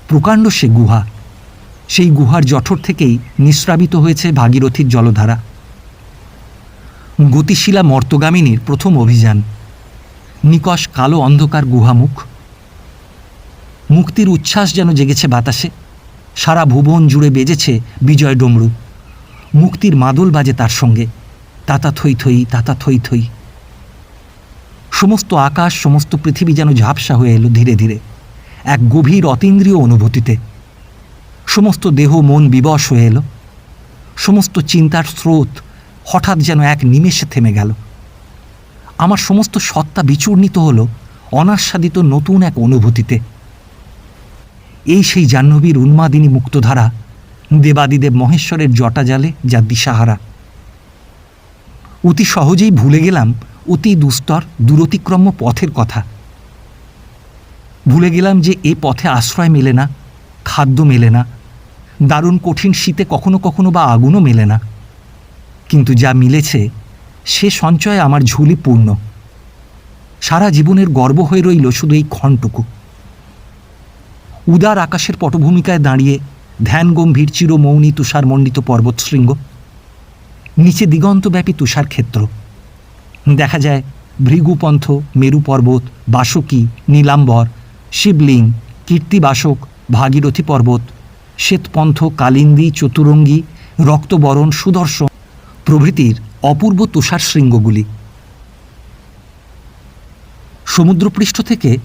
প্রকাণ্ড সে গুহা। সেই গুহার জঠর থেকেই নিঃস্রাবিত হয়েছে ভাগীরথীর জলধারা। গতিশীলা মর্তগামিনীর প্রথম অভিযান। নিকষ কালো অন্ধকার গুহামুখ। মুক্তির উচ্ছ্বাস যেন জেগেছে বাতাসে। সারা ভুবন জুড়ে বেজেছে বিজয় ডমরু। মুক্তির মাদল বাজে তার সঙ্গে, তাতা থই থই, তাতা থই থই। সমস্ত আকাশ, সমস্ত পৃথিবী যেন ঝাপসা হয়ে এলো ধীরে ধীরে এক গভীর অতীন্দ্রিয় অনুভূতিতে। সমস্ত দেহ মন বিবশ হয়ে এলো। সমস্ত চিন্তার স্রোত হঠাৎ যেন এক নিমেষে থেমে গেল। আমার সমস্ত সত্তা বিচূর্ণিত হলো অনাস্বাদিত নতুন এক অনুভূতিতে। এই সেই জাহ্নবীর উন্মাদিনী মুক্তধারা, দেবাদিদেব মহেশ্বরের জটাজালে যা দিশাহারা। অতি সহজেই ভুলে গেলাম অতি দুস্তর দূরতিক্রম্য পথের কথা। ভুলে গেলাম যে এ পথে আশ্রয় মেলে না, খাদ্য মেলে না, দারুণ কঠিন শীতে কখনো কখনো বা আগুনও মেলে না। কিন্তু যা মিলেছে সে সঞ্চয়ে আমার ঝুলি পূর্ণ। সারা জীবনের গর্ব হয়ে রইল শুধু এই ক্ষণটুকু। উদার আকাশের পটভূমিকায় দাঁড়িয়ে ধ্যান গম্ভীর চিরমৌনী তুষারমণ্ডিত পর্বতশৃঙ্গ। নিচে দিগন্তব্যাপী তুষার ক্ষেত্র। দেখা যায় ভৃগুপন্থ, মেরু পর্বত, বাসকি, নীলাম্বর, শিবলিং, কীর্তিবাসক, ভাগীরথী পর্বত, শ্বেতপন্থ, কালিন্দী, চতুরঙ্গী, রক্তবরণ, সুদর্শন প্রভৃতির অপূর্ব তুষার শৃঙ্গগুলি। সমুদ্রপৃষ্ঠ থেকে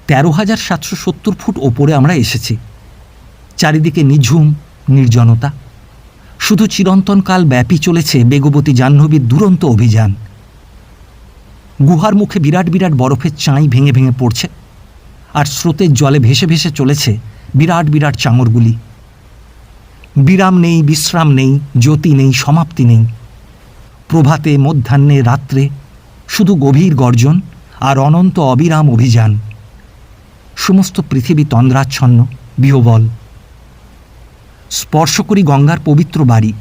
13,770 ফুট ওপরে আমরা এসেছি। চারিদিকে নিঝুম নির্জনতা। শুধু চিরন্তনকাল ব্যাপী চলেছে বেগবতী জাহ্নবীর দুরন্ত অভিযান। গুহার মুখে বিরাট বিরাট বরফের চাঁই ভেঙে ভেঙে পড়ছে, আর স্রোতের জলে ভেসে ভেসে চলেছে বিরাট বিরাট চাঙরগুলি। বিরাম নেই, বিশ্রাম নেই, জ্যোতি নেই, সমাপ্তি নেই। প্রভাতে, মধ্যাহ্নে, রাত্রে শুধু গভীর গর্জন আর অনন্ত অবিরাম অভিযান। সমস্ত পৃথিবী তন্দ্রাচ্ছন্ন, বিহ্বল। স্পর্শ করি গঙ্গার পবিত্র বাড়ি,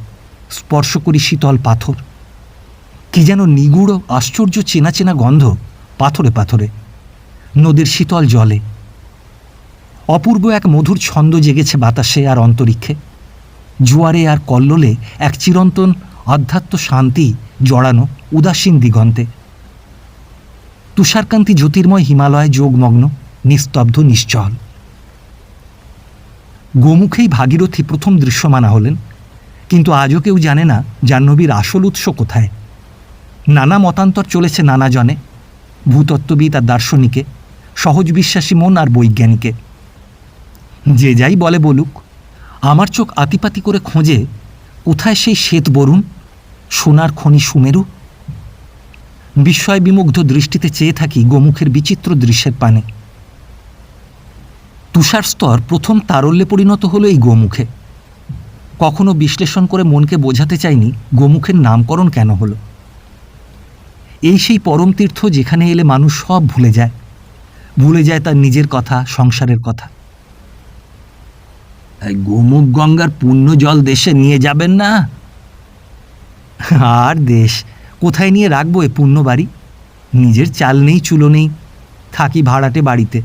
স্পর্শ করি শীতল পাথর। কি যেন নিগুড় আশ্চর্য চেনা চেনা গন্ধ পাথরে পাথরে, নদীর শীতল জলে। অপূর্ব এক মধুর ছন্দ জেগেছে বাতাসে আর অন্তরিক্ষে। জোয়ারে আর কল্লোলে এক চিরন্তন আধ্যাত্ম শান্তি জড়ানো উদাসীন দিগন্তে। তুষারকান্তি জ্যোতির্ময় হিমালয় যোগমগ্ন, নিস্তব্ধ, নিশ্চল। গোমুখেই ভাগীরথী প্রথম দৃশ্যমানা হলেন। কিন্তু আজও কেউ জানে না জাহ্নবীর আসল উৎস কোথায়। নানা মতান্তর চলেছে নানা জনে, ভূতত্ত্ববিদ আর দার্শনিকে, সহজ বিশ্বাসী মন আর বৈজ্ঞানিকে। যে যাই বলে বলুক, আমার চোখ আতিপাতি করে খোঁজে কোথায় সেই শ্বেত বরুণ, সোনার খনি সুমেরু। বিস্ময় বিমুগ্ধ দৃষ্টিতে চেয়ে থাকি গোমুখের বিচিত্র দৃশ্যের পানে। তুষার স্তর প্রথম তারল্যে পরিণত হলো এই গোমুখে। কখনো বিশ্লেষণ করে মনকে বোঝাতে চাইনি গোমুখের নামকরণ কেন হলো। এই সেই পরম তীর্থ যেখানে এলে মানুষ সব ভুলে যায়, ভুলে যায় তার নিজের কথা, সংসারের কথা। গোমুখ গঙ্গার পুণ্য জল দেশে নিয়ে যাবেন না? আর দেশ কোথায় নিয়ে রাখবো এ পুণ্য বাড়ি? নিজের চাল নেই, চুলো নেই, থাকি ভাড়াটে বাড়িতে।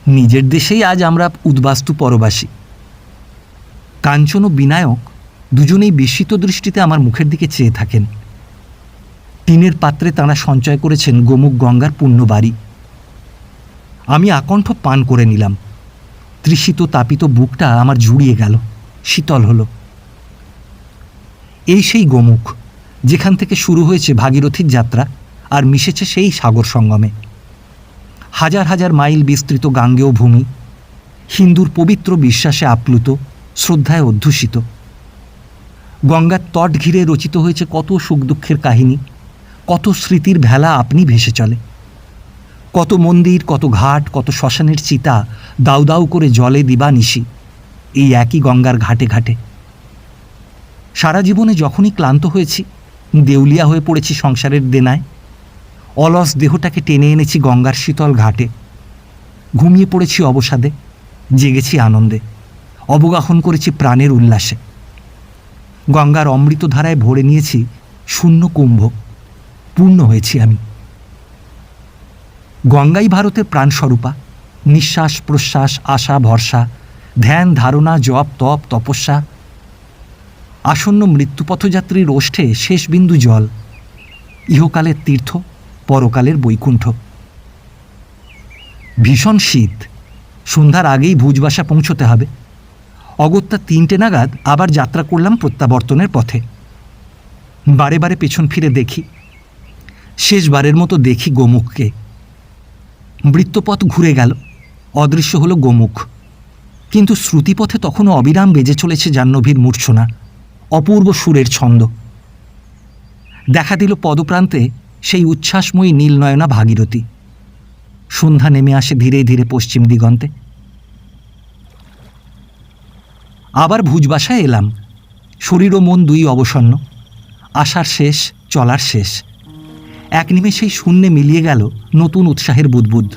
নিজের দেশেই আজ আমরা উদ্বাস্তু পরবাসী। কাঞ্চন ও বিনায়ক দুজনেই বিস্মিত দৃষ্টিতে আমার মুখের দিকে চেয়ে থাকেন। টিনের পাত্রে তাঁরা সঞ্চয় করেছেন গোমুখ গঙ্গার পুণ্য বাড়ি। আমি আকণ্ঠ পান করে নিলাম। তৃষিত তাপিত বুকটা আমার জুড়িয়ে গেল, শীতল হলো। এই সেই গোমুখ, যেখান থেকে শুরু হয়েছে ভাগীরথীর যাত্রা আর মিশেছে সেই সাগর সঙ্গমে। হাজার হাজার মাইল বিস্তৃত গাঙ্গেয় ভূমি, হিন্দুর পবিত্র বিশ্বাসে আপ্লুত, শ্রদ্ধায় অধ্যুষিত। গঙ্গার তট ঘিরে রচিত হয়েছে কত সুখ দুঃখের কাহিনী, কত স্মৃতির ভেলা আপনি ভেসে চলে। কত মন্দির, কত ঘাট, কত শ্মশানের চিতা দাউ দাউ করে জলে দিবানিশি এই একই গঙ্গার ঘাটে ঘাটে। সারা জীবনে যখনই ক্লান্ত হয়েছি, দেউলিয়া হয়ে পড়েছি সংসারের দেনায়, অলস দেহটাকে টেনে এনেছি গঙ্গার শীতল ঘাটে। ঘুমিয়ে পড়েছি অবসাদে, জেগেছি আনন্দে, অবগাহন করেছি প্রাণের উল্লাসে। গঙ্গার অমৃত ধারায় ভরে নিয়েছি শূন্য কুম্ভ, পূর্ণ হয়েছি আমি। গঙ্গাই ভারতের প্রাণস্বরূপা, নিঃশ্বাস প্রশ্বাস, আশা ভরসা, ধ্যান ধারণা, জপ তপ তপস্যা। আসন্ন মৃত্যুপথযাত্রীর ওষ্ঠে শেষ বিন্দু জল, ইহকালের তীর্থ, পরকালের বৈকুণ্ঠ। ভীষণ শীত, সন্ধ্যার আগেই ভুজবাসা পৌঁছতে হবে। অগত্যা 3টে নাগাদ আবার যাত্রা করলাম প্রত্যাবর্তনের পথে। বারে বারে পেছন ফিরে দেখি, শেষবারের মতো দেখি গোমুখকে। বৃত্তপথ ঘুরে গেল, অদৃশ্য হলো গোমুখ, কিন্তু শ্রুতিপথে তখনও অবিরাম বেজে চলেছে জাহ্নবীর মূর্ছনা, অপূর্ব সুরের ছন্দ। দেখা দিল পদপ্রান্তে সেই উচ্ছ্বাসময়ী নীলনয়না ভাগীরথী। সন্ধ্যা নেমে আসে ধীরে ধীরে পশ্চিম দিগন্তে। আবার ভুজবাসায় এলাম, শরীর ও মন দুই অবসন্ন। আসার শেষ, চলার শেষ। এক নিমেষেই শূন্যে মিলিয়ে গেল নতুন উৎসাহের বুদ্বুদ।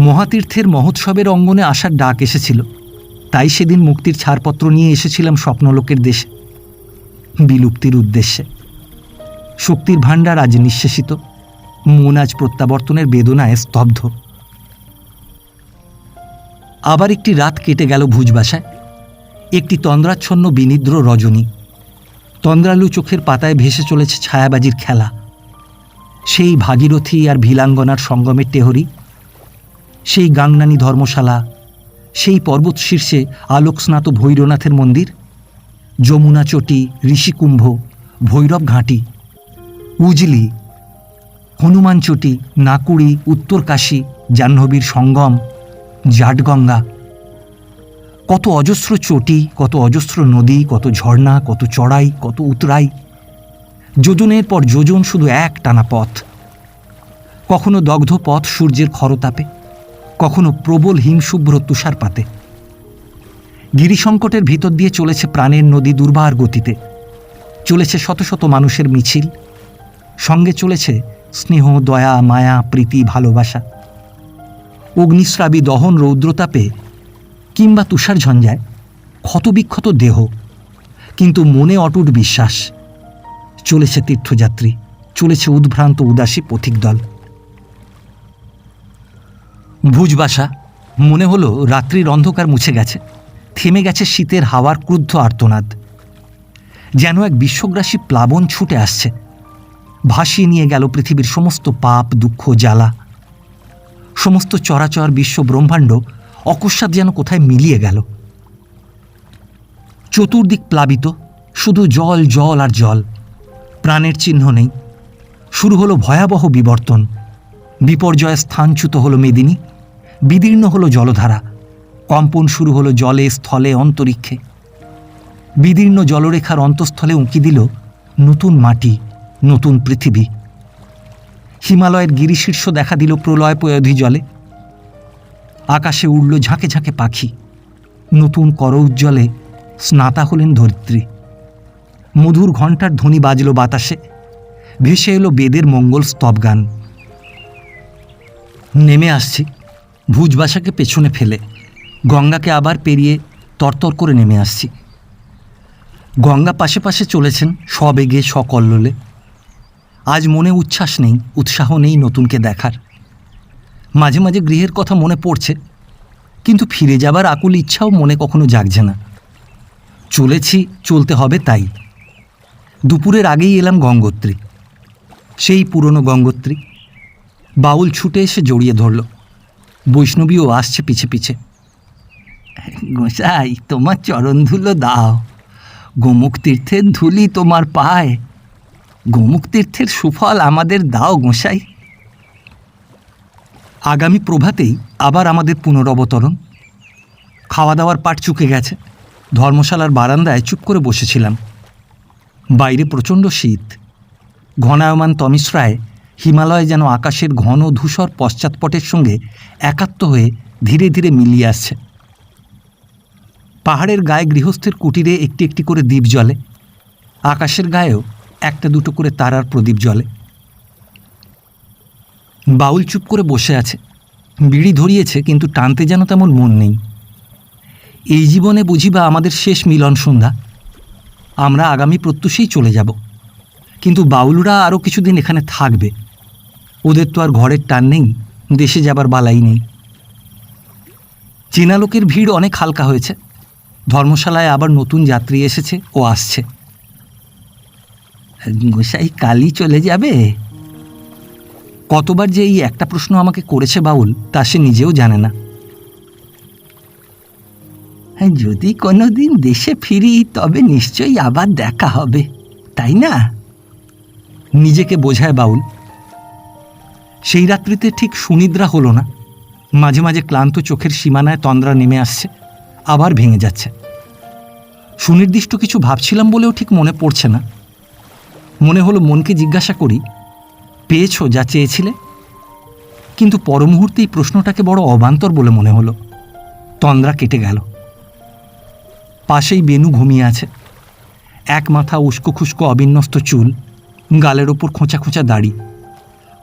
মহাতীর্থের মহোৎসবের অঙ্গনে আসার ডাক এসেছিল, তাই সেদিন মুক্তির ছাড়পত্র নিয়ে এসেছিলাম স্বপ্নলোকের দেশে, বিলুপ্তির উদ্দেশ্যে। শক্তির ভাণ্ডার আজ নিঃশেষিত, মন আজ প্রত্যাবর্তনের বেদনায় স্তব্ধ। আবার একটি রাত কেটে গেল ভুজবাসায়, একটি তন্দ্রাচ্ছন্ন বিনিদ্র রজনী। তন্দ্রালু চোখের পাতায় ভেসে চলেছে ছায়াবাজির খেলা, সেই ভাগীরথী আর ভিলাঙ্গনার সঙ্গমের টেহরি, সেই গাংনানী ধর্মশালা, সেই পর্বত শীর্ষে আলোকস্নাত ভৈরনাথের মন্দির, যমুনা চটি, ঋষিকুম্ভ, ভৈরব ঘাঁটি, উজলি, হনুমান চটি, নাকুড়ি, উত্তরকাশী, জাহ্নবীর সঙ্গম, জাটগঙ্গা। কত অজস্র চটি, কত অজস্র নদী, কত ঝর্ণা, কত চড়াই, কত উতরাই। যোজনের পর যোজন শুধু এক টানা পথ। কখনো দগ্ধ পথ সূর্যের খরতাপে, কখনো প্রবল হিমশুভ্র তুষারপাতে। গিরিসংকটের ভিতর দিয়ে চলেছে প্রাণের নদী দুর্বার গতিতে। চলেছে শত শত মানুষের মিছিল, সঙ্গে চলেছে স্নেহ, দয়া, মায়া, প্রীতি, ভালোবাসা। অগ্নিস্রাবী দহন রৌদ্রতাপে কিংবা তুষার ঝঞ্ঝায় ক্ষতবিক্ষত দেহ, কিন্তু মনে অটুট বিশ্বাস। চলেছে তীর্থযাত্রী, চলেছে উদ্ভ্রান্ত উদাসী পথিক দল। ভুজবাসা, মনে হলো রাত্রির অন্ধকার মুছে গেছে, থেমে গেছে শীতের হাওয়ার ক্রুদ্ধ আর্তনাদ। যেন এক বিশ্বগ্রাসী প্লাবন ছুটে আসছে, ভাসিয়ে নিয়ে গেল পৃথিবীর সমস্ত পাপ, দুঃখ, জ্বালা। সমস্ত চরাচর বিশ্ব ব্রহ্মাণ্ড অকস্মাৎ যেন কোথায় মিলিয়ে গেল। চতুর্দিক প্লাবিত, শুধু জল, জল আর জল। প্রাণের চিহ্ন নেই। শুরু হলো ভয়াবহ বিবর্তন। বিপর্যয়ে স্থানচ্যুত হলো মেদিনী, বিদীর্ণ হলো জলধারা। কম্পন শুরু হলো জলে, স্থলে, অন্তরিক্ষে। বিদীর্ণ জলরেখার অন্তঃস্থলে উঁকি দিল নতুন মাটি, নতুন পৃথিবী। হিমালয়ের গিরিশীর্ষ দেখা দিল প্রলয় পয়োধি জলে। আকাশে উড়ল ঝাঁকে ঝাঁকে পাখি। নতুন কর উজ্জ্বলে স্নাতা হলেন ধরিত্রী। মধুর ঘণ্টার ধ্বনি বাজল বাতাসে, ভেসে এলো বেদের মঙ্গল স্তবগান। নেমে আসছি ভুজবাসাকে পেছনে ফেলে, গঙ্গাকে আবার পেরিয়ে তরতর করে নেমে আসছি। গঙ্গা পাশে পাশে চলেছেন সবেগে, সকল্লোলে। আজ মনে উচ্ছ্বাস নেই, উৎসাহ নেই নতুনকে দেখার। মাঝে মাঝে গৃহের কথা মনে পড়ছে, কিন্তু ফিরে যাবার আকুল ইচ্ছাও মনে কখনো জাগছে না। চলেছি, চলতে হবে তাই। দুপুরের আগেই এলাম গঙ্গোত্রী, সেই পুরনো গঙ্গোত্রী। বাউল ছুটে এসে জড়িয়ে ধরল, বৈষ্ণবীও আসছে পিছে পিছে। গোসাই, তোমার চরণ ধুলো দাও, গোমুখ তীর্থের ধুলি তোমার পায়, গোমুখ তীর্থের সুফল আমাদের দাও গোসাই। আগামী প্রভাতেই আবার আমাদের পুনরবতরণ। খাওয়া দাওয়ার পাট চুকে গেছে। ধর্মশালার বারান্দায় চুপ করে বসেছিলাম। বাইরে প্রচণ্ড শীত। ঘনায়মান তমিশ্রায় হিমালয় যেন আকাশের ঘন ধূসর পশ্চাৎপটের সঙ্গে একাত্ম হয়ে ধীরে ধীরে মিলিয়ে আসছে। পাহাড়ের গায়ে গৃহস্থের কুটিরে একটি একটি করে দ্বীপ জ্বলে। আকাশের গায়েও একটা দুটো করে তারার প্রদীপ জ্বলে। বাউল চুপ করে বসে আছে। বিড়ি ধরিয়েছে, কিন্তু টানতে যেন তেমন মন নেই। এই জীবনে বুঝিবা আমাদের শেষ মিলন সন্ধ্যা। আমরা আগামী প্রত্যুষেই চলে যাব, কিন্তু বাউলরা আরও কিছুদিন এখানে থাকবে। ওদের তো আর ঘরের টান নেই, দেশে যাবার বালাই নেই। চেনা লোকের ভিড় অনেক হালকা হয়েছে। ধর্মশালায় আবার নতুন যাত্রী এসেছে ও আসছে। গোসাই, কালই চলে যাবে? কতবার যে এই একটা প্রশ্ন আমাকে করেছে বাউল, তা সে নিজেও জানে না। যদি কোনো দিন দেশে ফিরি তবে নিশ্চয়ই আবার দেখা হবে, তাই না? নিজেকে বোঝায় বাউল। সেই রাত্রিতে ঠিক সুনিদ্রা হলো না। মাঝে মাঝে ক্লান্ত চোখের সীমানায় তন্দ্রা নেমে আসছে, আবার ভেঙে যাচ্ছে। সুনির্দিষ্ট কিছু ভাবছিলাম বলেও ঠিক মনে পড়ছে না। মনে হলো মনকে জিজ্ঞাসা করি, পেয়েছো যা চেয়েছিলে? কিন্তু পরমুহূর্তেই প্রশ্নটাকে বড় অবান্তর বলে মনে হলো। তন্দ্রা কেটে গেল। পাশেই বেনু ঘুমিয়ে আছে। এক মাথা উস্কো খুস্কো অবিন্যস্ত চুল, গালের ওপর খোঁচা খোঁচা দাড়ি,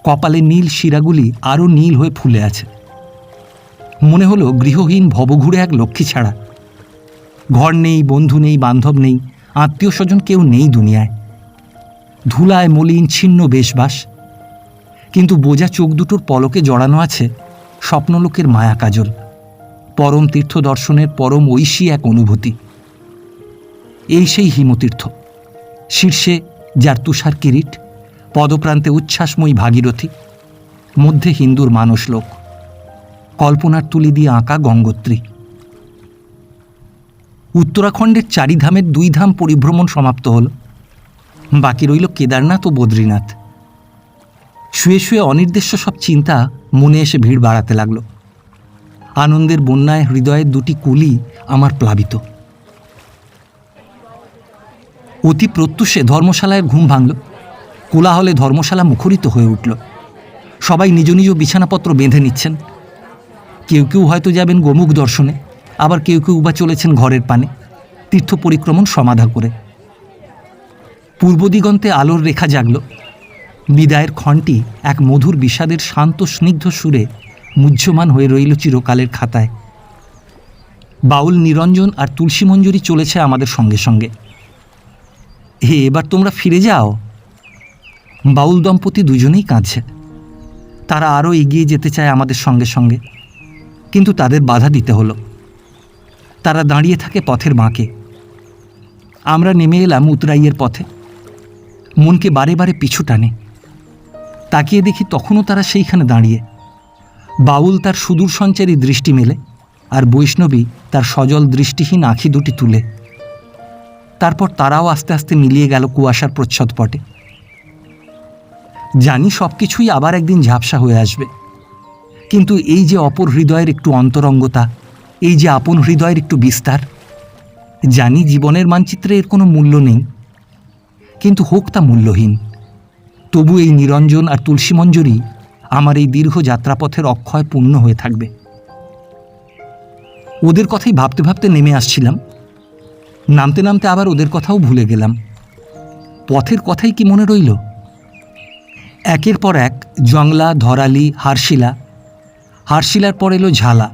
কপালে নীল শিরাগুলি আরও নীল হয়ে ফুলে আছে। মনে হলো গৃহহীন ভবঘুরে এক লক্ষ্মী ছাড়া। ঘর নেই, বন্ধু নেই, বান্ধব নেই, আত্মীয় স্বজন কেউ নেই দুনিয়ায়। ধুলায় মলিন ছিন্ন বেশবাস, কিন্তু বোঝা চোখ দুটোর পলকে জড়ানো আছে স্বপ্নলোকের মায়া কাজল, পরম তীর্থ দর্শনের পরম ঐশী এক অনুভূতি। এই সেই হিমতীর্থ, শীর্ষে যার তুষার কিরিট, পদপ্রান্তে উচ্ছ্বাসময়ী ভাগীরথী, মধ্যে হিন্দুর মানসলোক, কল্পনার তুলি দিয়ে আঁকা গঙ্গোত্রী। উত্তরাখণ্ডের 4 ধামের 2 ধাম পরিভ্রমণ সমাপ্ত হল। বাকি রইল কেদারনাথ ও বদ্রীনাথ। শুয়ে শুয়ে অনির্দেশ্য সব চিন্তা মনে এসে ভিড় বাড়াতে লাগলো। আনন্দের বন্যায় হৃদয়ের 2টি কুলি আমার প্লাবিত। অতি প্রত্যুষে ধর্মশালায় ঘুম ভাঙল। কোলাহলে ধর্মশালা মুখরিত হয়ে উঠল। সবাই নিজ নিজ বিছানাপত্র বেঁধে নিচ্ছেন। কেউ কেউ হয়তো যাবেন গোমুখ দর্শনে, আবার কেউ কেউ বা চলেছেন ঘরের পানে, তীর্থ পরিক্রমণ সমাধা করে। পূর্ব দিগন্তে আলোর রেখা জাগল। বিদায়ের ক্ষণটি এক মধুর বিষাদের শান্ত স্নিগ্ধ সুরে মুহ্যমান হয়ে রইল চিরকালের খাতায়। বাউল নিরঞ্জন আর তুলসী মঞ্জুরি চলেছে আমাদের সঙ্গে সঙ্গে। এবার তোমরা ফিরে যাও। বাউল দম্পতি দুজনেই কাঁদছে। তারা আরও এগিয়ে যেতে চায় আমাদের সঙ্গে সঙ্গে, কিন্তু তাদের বাধা দিতে হলো। তারা দাঁড়িয়ে থাকে পথের বাঁকে। আমরা নেমে এলাম উতরাইয়ের পথে। মনকে বারে বারে পিছু টানে। তাকিয়ে দেখি তখনও তারা সেইখানে দাঁড়িয়ে। বাউল তার সুদূর সঞ্চারী দৃষ্টি মেলে, আর বৈষ্ণবী তার সজল দৃষ্টিহীন আঁখি দুটি তুলে। তারপর তারাও আস্তে আস্তে মিলিয়ে গেল কুয়াশার প্রচ্ছদপটে। জানি সব কিছুই আবার একদিন ঝাপসা হয়ে আসবে, কিন্তু এই যে অপর হৃদয়ের একটু অন্তরঙ্গতা, এই যে আপন হৃদয়ের একটু বিস্তার, জানি জীবনের মানচিত্রে এর কোনো মূল্য নেই, কিন্তু হোক তা মূল্যহীন। তবু এই নিরঞ্জন আর তুলসী মঞ্জুরি আমার এই দীর্ঘ যাত্রাপথের অক্ষয় পূর্ণ হয়ে থাকবে। ওদের কথাই ভাবতে ভাবতে নেমে আসছিলাম। নামতে নামতে আবার ওদের কথাও ভুলে গেলাম। পথের কথাই কি মনে রইল? একের পর এক জংলা, ধরালি, হারশিলা, হারশিলার পর এলো ঝালা।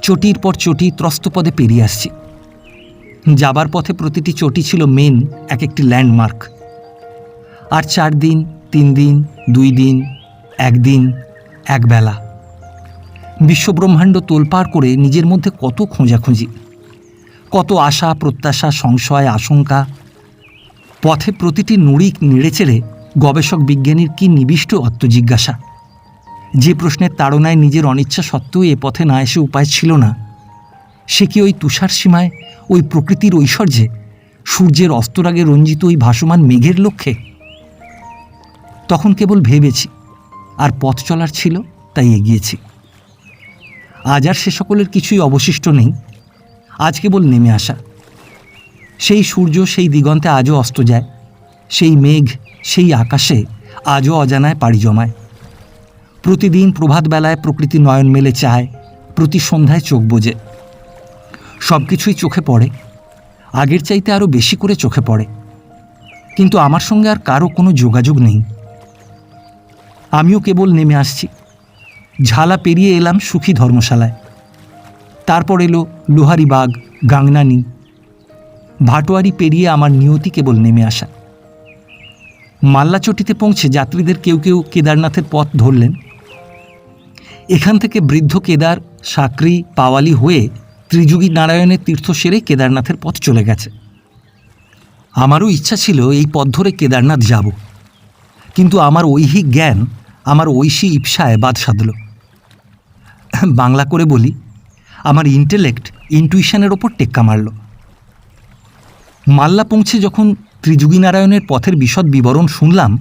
চটির পর চটি ত্রস্তপদে পেরিয়ে আসছি। যাবার পথে প্রতিটি চটি ছিল মেন এক একটি ল্যান্ডমার্ক। আর 4 দিন, 3 দিন, 2 দিন, 1 দিন, একবেলা। বিশ্বব্রহ্মাণ্ড তোলপাড় করে নিজের মধ্যে কত খোঁজাখুঁজি, কত আশা, প্রত্যাশা, সংশয়, আশঙ্কা। পথে প্রতিটি নুড়ি নেড়েচেড়ে গবেষক বিজ্ঞানীর কি নিবিষ্ট আত্মজিজ্ঞাসা, যে প্রশ্নের তাড়নায় নিজের অনিচ্ছা সত্ত্বেও এ পথে না এসে উপায় ছিল না, সে কি ওই তুষার সীমায়, ওই প্রকৃতির ঐশ্বর্যে, সূর্যের অস্তরাগে রঞ্জিত ওই ভাসমান মেঘের লক্ষ্যে? তখন কেবল ভেবেছি, আর পথ চলার ছিল, তাই এগিয়েছি। আজ আর সে সকলের কিছুই অবশিষ্ট নেই, আজ কেবল নেমে আসা। সেই সূর্য সেই দিগন্তে আজও অস্ত যায়, সেই মেঘ সেই আকাশে আজও অজানায় পাড়ি জমায়। প্রতিদিন প্রভাতবেলায় প্রকৃতি নয়ন মেলে চায়, প্রতি সন্ধ্যায় চোখ বোজে। সব কিছুই চোখে পড়ে, আগের চাইতে আরও বেশি করে চোখে পড়ে, কিন্তু আমার সঙ্গে আর কারও কোনো যোগাযোগ নেই। আমিও কেবল নেমে আসছি। ঝালা পেরিয়ে এলাম সুখী ধর্মশালায়, তারপর এলো লোহারিবাগ, গাংনানি। ভাটোয়ারি পেরিয়ে আমার নিয়তি কেবল নেমে আসা। মাল্লাচটিতে পৌঁছে যাত্রীদের কেউ কেউ কেদারনাথের পথ ধরলেন। এখান থেকে বৃদ্ধ কেদার, সাকরি, পাওয়ালি হয়ে ত্রিযুগী নারায়ণের তীর্থ সেরে কেদারনাথের পথ চলে গেছে। আমারও ইচ্ছা ছিল এই পথ ধরে কেদারনাথ যাব, কিন্তু আমার ঐহিক জ্ঞান আমার ঐশী ইপসায় বাদ সাধল। বাংলা করে বলি, আমার ইন্টেলেক্ট ইনটুইশনের ওপর টেক্কা মারল। মাল্লা পৌঁছে যখন ত্রিযুগী নারায়ণের পথের বিশদ বিবরণ শুনলাম,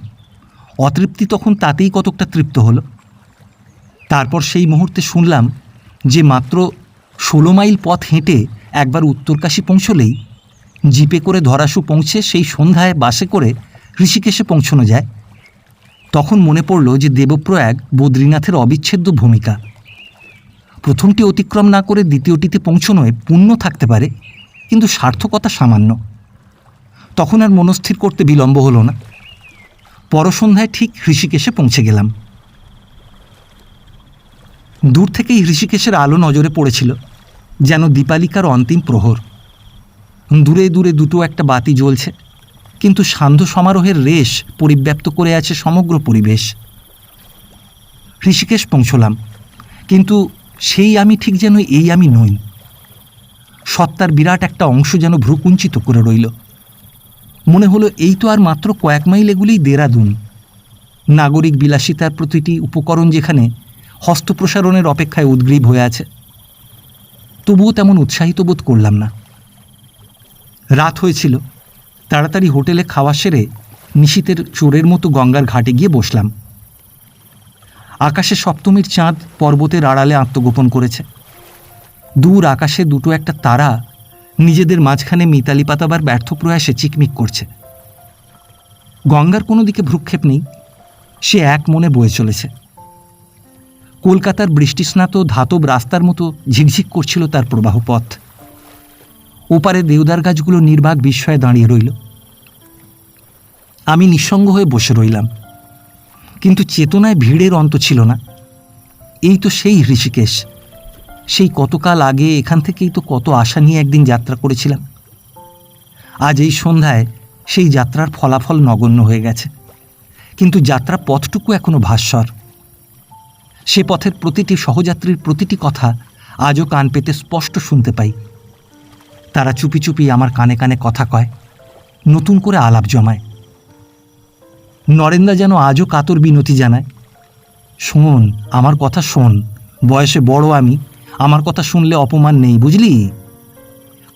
অতৃপ্তি তখন তাতেই কতকটা তৃপ্ত হলো। তারপর সেই মুহূর্তে শুনলাম যে মাত্র 16 মাইল পথ হেঁটে একবার উত্তরকাশী পৌঁছলেই জিপে করে ধরাসু পৌঁছে সেই সন্ধ্যায় বাসে করে ঋষিকেশে পৌঁছানো যায়। তখন মনে পড়ল যে দেবপ্রয়াগ বদ্রীনাথের অবিচ্ছেদ্য ভূমিকা। প্রথমটি অতিক্রম না করে দ্বিতীয়টিতে পৌঁছনোয় পুণ্য থাকতে পারে, কিন্তু সার্থকতা সামান্য। তখন আর মনস্থির করতে বিলম্ব হলো না। পরসন্ধ্যায় ঠিক ঋষিকেশে পৌঁছে গেলাম। দূর থেকেই ঋষিকেশের আলো নজরে পড়েছিল, যেন দীপালিকার অন্তিম প্রহর। দূরে দূরে দুটো একটা বাতি জ্বলছে, কিন্তু সান্ধ্য সমারোহের রেশ পরিব্যাপ্ত করে আছে সমগ্র পরিবেশ। ঋষিকেশ পৌঁছলাম, কিন্তু সেই আমি ঠিক যেন এই আমি নই। সত্তার বিরাট একটা অংশ যেন ভ্রুকুঞ্চিত করে রইল। মনে হলো এই তো আর মাত্র কয়েক মাইল এগুলিই দেরাদুন। নাগরিক বিলাসিতার প্রতিটি উপকরণ যেখানে হস্তপ্রসারণের অপেক্ষায় উদ্গ্রীব হয়ে আছে। তবুও তেমন উৎসাহিত বোধ করলাম না। রাত হয়েছিল। তাড়াতাড়ি হোটেলে খাওয়া সেরে নিশীথের চোরের মতো গঙ্গার ঘাটে গিয়ে বসলাম। আকাশে সপ্তমীর চাঁদ পর্বতের আড়ালে আত্মগোপন করেছে। দূর আকাশে দুটো একটা তারা নিজেদের মাঝখানে মিতালি পাতাবার ব্যর্থ প্রয়াসে চিকমিক করছে। গঙ্গার কোনো দিকে ভ্রুক্ষেপ নেই, সে এক মনে বয়ে চলেছে। কলকাতার বৃষ্টিস্নাত ধাতব রাস্তার মতো ঝিকঝিক করছিল তার প্রবাহ পথ। ওপারে দেওদার গাছগুলো নির্বাক বিস্ময়ে দাঁড়িয়ে রইল। আমি নিঃসঙ্গ হয়ে বসে রইলাম, কিন্তু চেতনায় ভিড়ের অন্ত ছিল না। এই তো সেই ঋষিকেশ। সেই কতকাল আগে এখান থেকেই তো কত আশা নিয়ে একদিন যাত্রা করেছিলাম। আজ এই সন্ধ্যায় সেই যাত্রার ফলাফল নগণ্য হয়ে গেছে, কিন্তু যাত্রা পথটুকু এখনো ভাস্বর। সে পথের প্রতিটি সহযাত্রীর প্রতিটি কথা আজও কান পেতে স্পষ্ট শুনতে পাই। তারা চুপি চুপি আমার কানে কানে কথা কয়, নতুন করে আলাপ জমায়। নরেন্দা যেন আজও কাতর বিনতি জানায়, শোন আমার কথা শোন, বয়সে বড় আমি, আমার কথা শুনলে অপমান নেই, বুঝলি?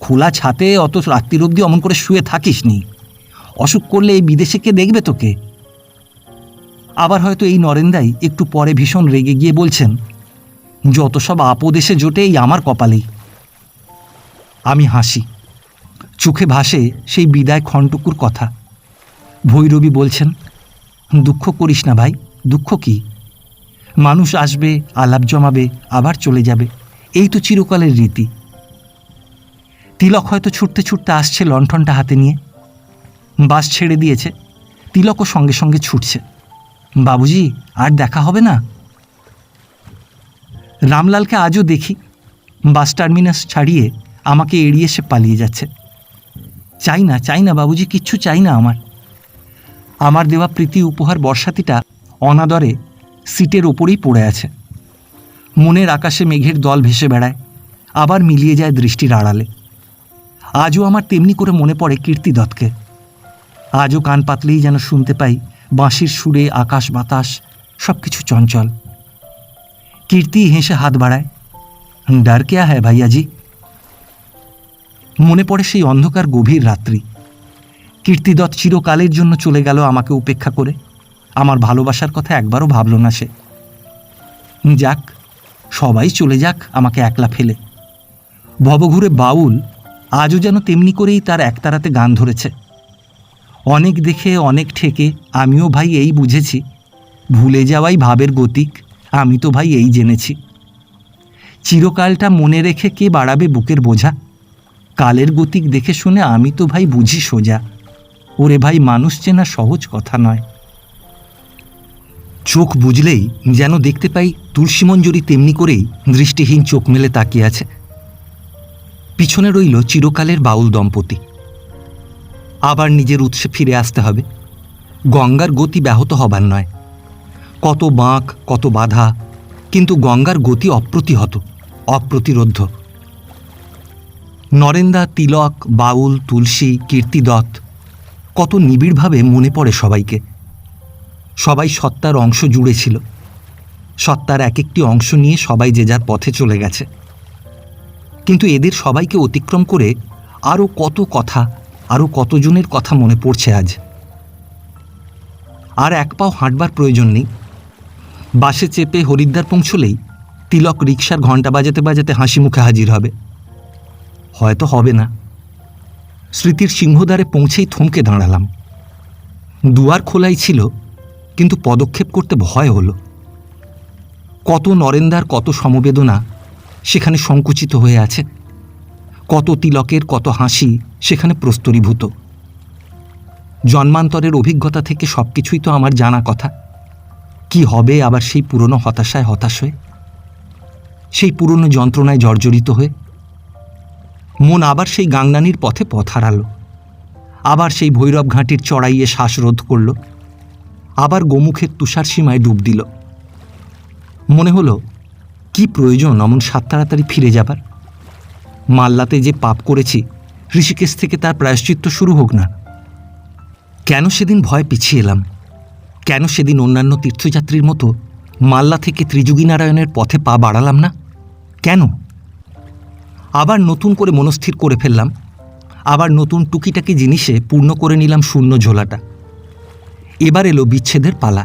খোলা ছাতে অত রাত্রির অবধি অমন করে শুয়ে থাকিস নি, অসুখ করলে এই বিদেশে কে দেখবে তোকে? আবার হয়তো এই নরেন্দাই একটু পরে ভীষণ রেগে গিয়ে বলছেন, যত সব আপদ এসে জোটে এই আমার কপালেই। আমি হাসি, চোখে ভাসে সেই বিদায় ক্ষণটুকুর কথা। ভৈরবী বলছেন, দুঃখ করিস না ভাই, দুঃখ কি? মানুষ আসবে, আলাপ জমাবে, আবার চলে যাবে, এই তো চিরকালের রীতি। তিলক হয়তো ছুটতে ছুটতে আসছে লণ্ঠনটা হাতে নিয়ে। বাস ছেড়ে দিয়েছে, তিলকও সঙ্গে সঙ্গে ছুটছে। বাবুজি, আর দেখা হবে না? রামলালকে আজও দেখি, বাস টার্মিনাস ছাড়িয়ে আমাকে এড়িয়ে সে পালিয়ে যাচ্ছে। চাই না বাবুজি, কিচ্ছু চাই না আমার। আমার দেওয়া প্রীতি উপহার বর্ষাতিটা অনাদরে সিটের ওপরেই পড়ে আছে। মনের আকাশে মেঘের দল ভেসে বেড়ায়, আবার মিলিয়ে যায় দৃষ্টির আড়ালে। আজও আমার তেমনি করে মনে পড়ে কীর্তি দত্তকে। আজও কান পাতলেই যেন শুনতে পাই বাঁশির সুরে আকাশ বাতাস সব কিছু চঞ্চল। কীর্তি হেসে হাত বাড়ায়। ডার কেয়া হ্যায় ভাইয়াজি। মনে পড়ে সেই অন্ধকার গভীর রাত্রি। কীর্তিদত্ত চিরকালের জন্য চলে গেল আমাকে উপেক্ষা করে। আমার ভালোবাসার কথা একবারও ভাবল না সে। যাক, সবাই চলে যাক আমাকে একলা ফেলে। ভবঘুরে বাউল আজও যেন তেমনি করেই তার একতারাতে গান ধরেছে। অনেক দেখে অনেক ঠেকে আমিও ভাই এই বুঝেছি, ভুলে যাওয়াই ভাবের গতিক, আমি তো ভাই এই জেনেছি। চিরকালটা মনে রেখে কে বাড়াবে বুকের বোঝা, কালের গতিক দেখে শুনে আমি তো ভাই বুঝি সোজা। ওরে ভাই, মানুষ চেনা সহজ কথা নয়। চোখ বুঝলেই যেন দেখতে পাই তুলসী মঞ্জরি তেমনি করেই দৃষ্টিহীন চোখ মেলে তাকিয়ে আছে। পিছনে রইল চিরকালের বাউল দম্পতি। আবার নিজের উৎসে ফিরে আসতে হবে। গঙ্গার গতি ব্যাহত হবার নয়। কত বাঁক, কত বাধা, কিন্তু গঙ্গার গতি অপ্রতিহত, অপ্রতিরোধ্য। নরেন্দা, তিলক, বাউল, তুলসী, কীর্তিদত্ত, কত নিবিড়ভাবে মনে পড়ে সবাইকে। সবাই সত্তার অংশ জুড়ে ছিল। সত্তার এক একটি অংশ নিয়ে সবাই যে যার পথে চলে গেছে। কিন্তু এদের সবাইকে অতিক্রম করে আরও কত কথা, আরও কতজনের কথা মনে পড়ছে আজ। আর এক পাও হাঁটবার প্রয়োজন নেই। বাসে চেপে হরিদ্বার পৌঁছলেই তিলক রিকশার ঘণ্টা বাজাতে বাজাতে হাসি মুখে হাজির হবে। হয়তো হবে না। স্মৃতির সিংহদ্বারে পৌঁছেই থমকে দাঁড়ালাম। দুয়ার খোলাই ছিল, কিন্তু পদক্ষেপ করতে ভয় হলো। কত নরেন্দার, কত সমবেদনা সেখানে সংকুচিত হয়ে আছে। কত তিলকের, কত হাসি সেখানে প্রস্তরীভূত। জন্মান্তরের অভিজ্ঞতা থেকে সব কিছুই তো আমার জানা কথা। কি হবে আবার সেই পুরনো হতাশায় হতাশ হয়ে, সেই পুরনো যন্ত্রণায় জর্জরিত হয়ে? মন আবার সেই গাংনানির পথে পথ হারালো। আবার সেই ভৈরব ঘাঁটির চড়াইয়ে শ্বাসরোধ করল। আবার গোমুখের তুষার সীমায় ডুব দিল। মনে হলো, কি প্রয়োজন অমন সাত তাড়াতাড়ি ফিরে যাবার? মাল্লাতে যে পাপ করেছি, ঋষিকেশ থেকে তার প্রায়শ্চিত্ত শুরু হোক না। কেন সেদিন ভয় পিছিয়ে এলাম? কেন সেদিন অন্যান্য তীর্থযাত্রীর মতো মাল্লা থেকে ত্রিযুগীনারায়ণের পথে পা বাড়ালাম না? কেন? আবার নতুন করে মনস্থির করে ফেললাম। আবার নতুন টুকিটাকি জিনিসে পূর্ণ করে নিলাম শূন্য ঝোলাটা। এবার এলো বিচ্ছেদের পালা।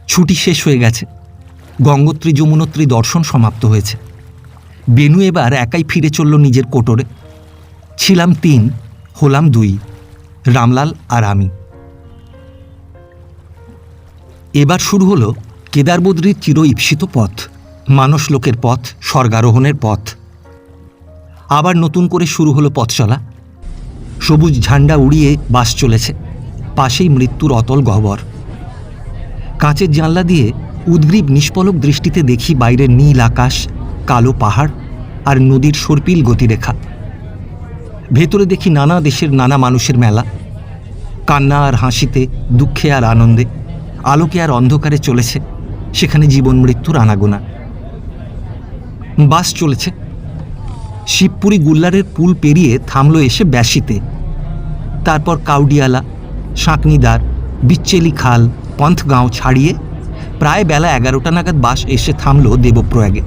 ছুটি শেষ হয়ে গেছে। গঙ্গোত্রী যমুনোত্রী দর্শন সমাপ্ত হয়েছে। বেনু এবার একাই ফিরে চলল নিজের কোটরে। ছিলাম 3, হলাম 2, রামলাল আর আমি। এবার শুরু হলো কেদারবদ্রীর চির ঈপ্সিত পথ, মানস লোকের পথ, স্বর্গারোহণের পথ। আবার নতুন করে শুরু হলো পথ চলা। সবুজ ঝান্ডা উড়িয়ে বাস চলেছে। পাশেই মৃত্যুর অতল গহ্বর। কাঁচের জানলা দিয়ে উদ্গ্রীব নিষ্পলক দৃষ্টিতে দেখি বাইরের নীল আকাশ, কালো পাহাড় আর নদীর সর্পিল গতিরেখা। ভেতরে দেখি নানা দেশের নানা মানুষের মেলা। কান্না আর হাসিতে, দুঃখে আর আনন্দে, আলোকে আর অন্ধকারে চলেছে সেখানে জীবন মৃত্যুর আনাগোনা। বাস চলেছে। শিবপুরি গুল্লারের পুল পেরিয়ে থামলো এসে ব্যাসিতে। তারপর কাউডিয়ালা, শাঁকনিদার, বিচ্চেলি খাল, পন্থগাঁও ছাড়িয়ে প্রায় বেলা 11টা নাগাদ বাস এসে থামল দেবপ্রয়াগে।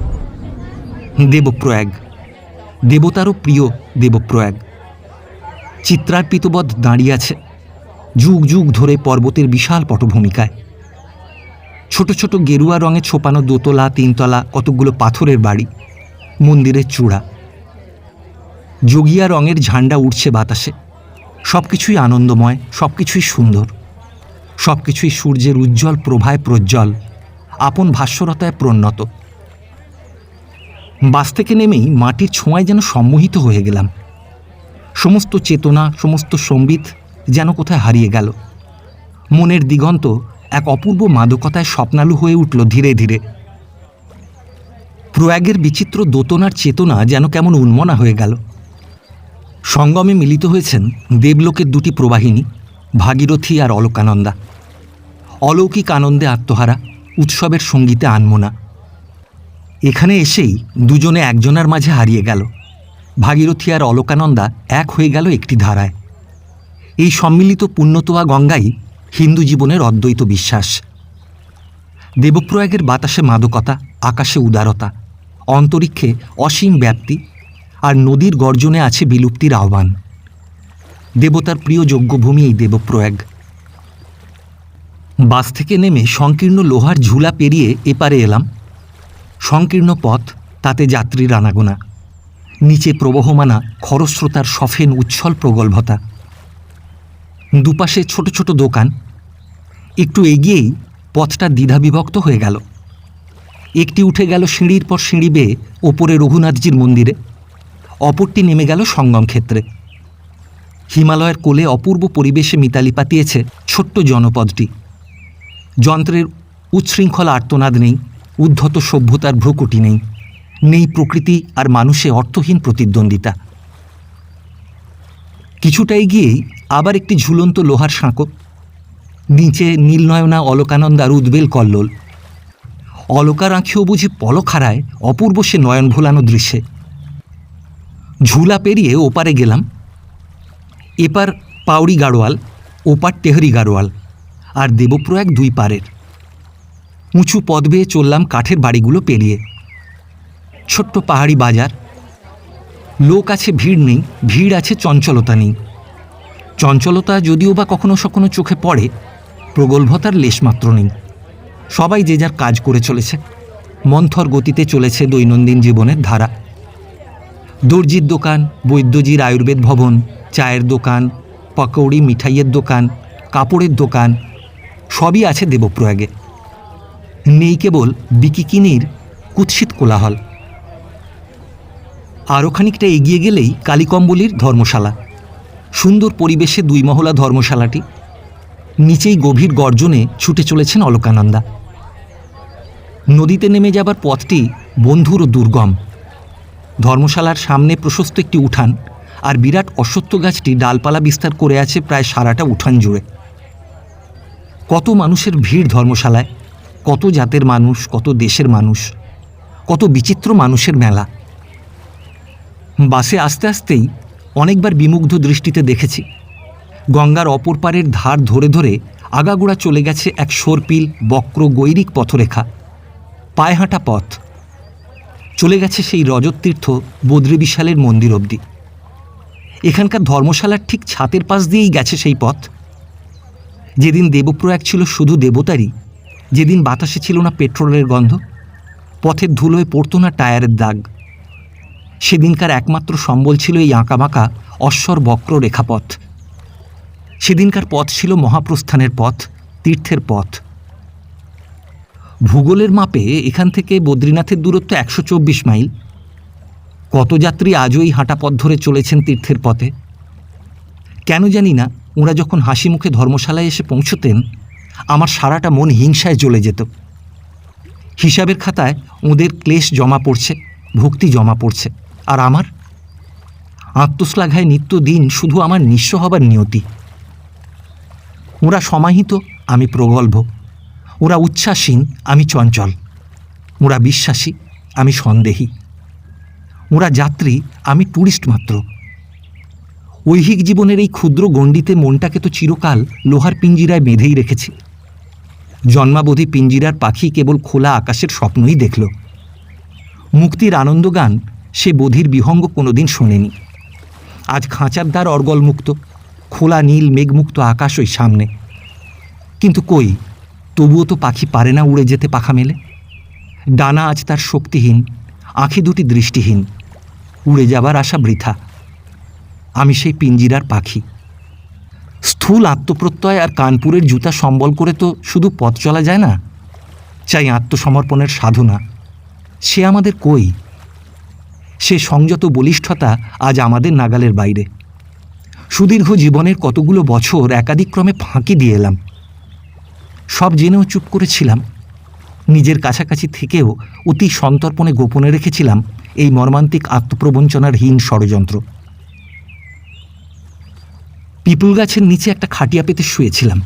দেবপ্রয়াগ, দেবতারও প্রিয় দেবপ্রয়াগ। চিত্রার্পিতবৎ দাঁড়িয়ে আছে যুগ যুগ ধরে পর্বতের বিশাল পটভূমিকায়। ছোট ছোট গেরুয়া রঙে ছোপানো দোতলা, 3 তলা কতকগুলো পাথরের বাড়ি, মন্দিরের চূড়া। যোগিয়া রঙের ঝান্ডা উঠছে বাতাসে। সব কিছুই আনন্দময়, সব কিছুই সুন্দর, সব কিছুই সূর্যের উজ্জ্বল প্রভায় প্রজ্জ্বল, আপন ভাস্বরতায় প্রণত। বাস থেকে নেমেই মাটির ছোঁয়ায় যেন সম্মোহিত হয়ে গেলাম। সমস্ত চেতনা, সমস্ত সম্বিত যেন কোথায় হারিয়ে গেল। মনের দিগন্ত এক অপূর্ব মাদকতায় স্বপ্নালু হয়ে উঠল ধীরে ধীরে। প্রয়াগের বিচিত্র দোতনার চেতনা যেন কেমন উন্মনা হয়ে গেল। সঙ্গমে মিলিত হয়েছেন দেবলোকের 2টি প্রবাহিনী, ভাগীরথী আর অলকানন্দা। অলৌকিক আনন্দে আত্মহারা, উৎসবের সঙ্গীতে আনমনা। এখানে এসেই দুজনে একজনের মাঝে হারিয়ে গেল। ভাগীরথী আর অলকানন্দা এক হয়ে গেল একটি ধারায়। এই সম্মিলিত পুণ্যতোয়া গঙ্গাই হিন্দু জীবনের অদ্বৈত বিশ্বাস। দেবপ্রয়াগের বাতাসে মাদকতা, আকাশে উদারতা, অন্তরিক্ষে অসীম ব্যাপ্তি, আর নদীর গর্জনে আছে বিলুপ্তির আহ্বান। দেবতার প্রিয় যজ্ঞভূমি এই দেবপ্রয়াগ। বাস থেকে নেমে সংকীর্ণ লোহার ঝুলা পেরিয়ে এপারে এলাম। সংকীর্ণ পথ, তাতে যাত্রীর আনাগোনা, নিচে প্রবহমানা খরস্রোতার সফেন উচ্ছল প্রগল্ভতা, দুপাশে ছোট ছোট দোকান। একটু এগিয়েই পথটা দ্বিধাবিভক্ত হয়ে গেল। একটি উঠে গেল সিঁড়ির পর সিঁড়ি বেয়ে ওপরে রঘুনাথজির মন্দিরে, অপরটি নেমে গেল সঙ্গম ক্ষেত্রে। হিমালয়ের কোলে অপূর্ব পরিবেশে মিতালি পাতিয়েছে ছোট্ট জনপদটি। যন্ত্রের উচ্ছৃঙ্খল আর্তনাদ নেই, উদ্ধত সভ্যতার ভ্রুকুটি নেই, নেই প্রকৃতি আর মানুষে অর্থহীন প্রতিদ্বন্দ্বিতা। কিছুটা এগিয়েই আবার একটি ঝুলন্ত লোহার সাঁকো, নিচে নীলনয়না অলকানন্দার উদ্বেল কল্লোল। অলকার আঁখিও বুঝি পলক হারায় অপূর্ব সে নয়ন ভোলানো দৃশ্যে। ঝুলা পেরিয়ে ওপারে গেলাম। এপার পাউড়ি গাড়োয়াল, ওপার টেহরি গাড়োয়াল, আর দেবপ্রয়াগ দুই পারের। উঁচু পথ বেয়ে চললাম কাঠের বাড়িগুলো পেরিয়ে। ছোট্ট পাহাড়ি বাজার, লোক আছে ভিড় নেই, ভিড় আছে চঞ্চলতা নেই। চঞ্চলতা যদিও বা কখনো সখনো চোখে পড়ে, প্রগল্ভতার লেশমাত্র নেই। সবাই যে যার কাজ করে চলেছে, মন্থর গতিতে চলেছে দৈনন্দিন জীবনের ধারা। দর্জির দোকান, বৈদ্যজির আয়ুর্বেদ ভবন, চায়ের দোকান, পকৌড়ি মিঠাইয়ের দোকান, কাপড়ের দোকান, সবই আছে দেবপ্রয়াগে। নেই কেবল বিকিকিনির কুৎসিত কোলাহল। আরও খানিকটা এগিয়ে গেলেই কালীকম্বলির ধর্মশালা। সুন্দর পরিবেশে দুই মহলা ধর্মশালাটি। নিচেই গভীর গর্জনে ছুটে চলেছেন অলকানন্দা। নদীতে নেমে যাবার পথটি বন্ধুর ও দুর্গম। ধর্মশালার সামনে প্রশস্ত একটি উঠান, আর বিরাট অশ্বত্থ গাছটি ডালপালা বিস্তার করে আছে প্রায় সারাটা উঠান জুড়ে। কত মানুষের ভিড় ধর্মশালায়, কত জাতের মানুষ, কত দেশের মানুষ, কত বিচিত্র মানুষের মেলা। বাসে আসতে আসতেই অনেকবার বিমুগ্ধ দৃষ্টিতে দেখেছি গঙ্গার অপর পারের ধার ধরে ধরে আগাগোড়া চলে গেছে এক সর্পিল বক্র গৈরিক পথরেখা, পায়ে হাঁটা পথ। চলে গেছে সেই রজততীর্থ বদ্রী বিশালের মন্দির অবধি। এখানকার ধর্মশালার ঠিক ছাতের পাশ দিয়েই গেছে সেই পথ। যেদিন দেবপ্রয়াগ ছিল শুধু দেবতারই, যেদিন বাতাসে ছিল না পেট্রোলের গন্ধ, পথের ধুলোয় পড়তো না টায়ারের দাগ, সেদিনকার একমাত্র সম্বল ছিল এই আঁকাবাঁকা অশ্বর বক্র রেখাপথ। সেদিনকার পথ ছিল মহাপ্রস্থানের পথ, তীর্থের পথ। ভূগোলের মাপে এখান থেকে বদ্রীনাথের দূরত্ব 124 মাইল। কত যাত্রী আজও এই হাঁটা পথ ধরে চলেছেন তীর্থের পথে। কেন জানি না, ওরা যখন হাসি মুখে ধর্মশালায় এসে পৌঁছতেন, আমার সারাটা মন হিংসায় জ্বলে যেত। হিসাবের খাতায় ওদের ক্লেশ জমা পড়ছে, ভক্তি জমা পড়ছে, আর আমার আত্মশ্লাঘায় নিত্যদিন শুধু আমার নিঃস্ব হবার নিয়তি। ওরা সমাহিত, আমি প্রগল্ভ। ওরা উচ্ছ্বাসীন, আমি চঞ্চল। ওরা বিশ্বাসী, আমি সন্দেহী। ওরা যাত্রী, আমি ট্যুরিস্ট মাত্র। ঐহিক জীবনের এই ক্ষুদ্র গণ্ডিতে মনটাকে তো চিরকাল লোহার পিঞ্জিরায় বেঁধেই রেখেছি। জন্মাবধি পিঞ্জিরার পাখি কেবল খোলা আকাশের স্বপ্নই দেখল। মুক্তির আনন্দগান সে বধির বিহঙ্গ কোনোদিন শোনেনি। আজ খাঁচার দ্বার অর্গলমুক্ত, খোলা নীল মেঘমুক্ত আকাশ ওই সামনে। কিন্তু কই, তবুও তো পাখি পারে না উড়ে যেতে পাখা মেলে। ডানা আজ তার শক্তিহীন, আঁখি দুটি দৃষ্টিহীন, উড়ে যাবার আশা বৃথা। আমি সেই পিঞ্জিরার পাখি। স্থূল আত্মপ্রত্যয় আর কানপুরের জুতা সম্বল করে তো শুধু পথ চলা যায় না, চাই আত্মসমর্পণের সাধনা। সে আমাদের কই? সে সংযত বলিষ্ঠতা আজ আমাদের নাগালের বাইরে। সুদীর্ঘ জীবনের কতগুলো বছর একাদিক্রমে ফাঁকি দিয়ে এলাম। সব জেনেও চুপ করেছিলাম। নিজের কাছাকাছি থেকেও অতি সন্তর্পণে গোপনে রেখেছিলাম এই মর্মান্তিক আত্মপ্রবঞ্চনার হীন ষড়যন্ত্র। পিপুল গাছের নিচে একটা খাটিয়া পেতে শুয়েছিলাম।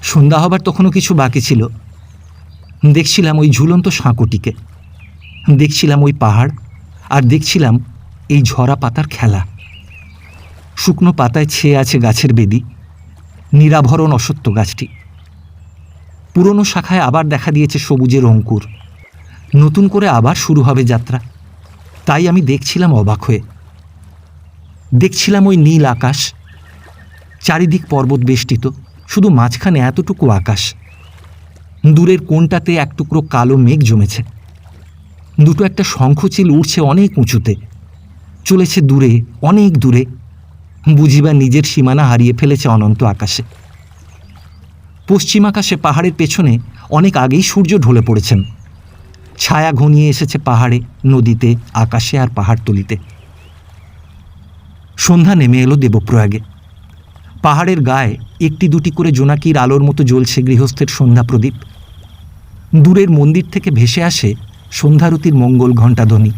সন্ধ্যা হবার তখনও কিছু বাকি ছিল। দেখছিলাম ওই ঝুলন্ত সাঁকোটিকে, দেখছিলাম ওই পাহাড়, আর দেখছিলাম এই ঝরা পাতার খেলা। শুকনো পাতায় ছেয়ে আছে গাছের বেদি, নিরাভরণ অসত্য গাছটি। পুরনো শাখায় আবার দেখা দিয়েছে সবুজের অঙ্কুর। নতুন করে আবার শুরু হবে যাত্রা। তাই আমি দেখছিলাম অবাক হয়ে। দেখছিলাম ওই নীল আকাশ, চারিদিক পর্বত বেষ্টিত, শুধু মাঝখানে এতটুকু আকাশ। দূরের কোণটাতে এক টুকরো কালো মেঘ জমেছে। দুটো একটা শঙ্খচিল উড়ছে অনেক উঁচুতে, চলেছে দূরে, অনেক দূরে, বুঝিবা নিজের সীমানা হারিয়ে ফেলেছে অনন্ত আকাশে। পশ্চিম আকাশে পাহাড়ের পেছনে অনেক আগেই সূর্য ঢলে পড়েছেন। ছায়া ঘনিয়ে এসেছে পাহাড়ে, নদীতে, আকাশে আর পাহাড়তলিতে। সন্ধ্যা নেমে এলো দেবপ্রয়াগে। পাহাড়ের গায়ে একটি দুটি করে জোনাকির আলোর মতো জ্বলছে গৃহস্থের সন্ধ্যা প্রদীপ। দূরের মন্দির থেকে ভেসে আসে সন্ধ্যারতির মঙ্গল ঘণ্টাধ্বনি।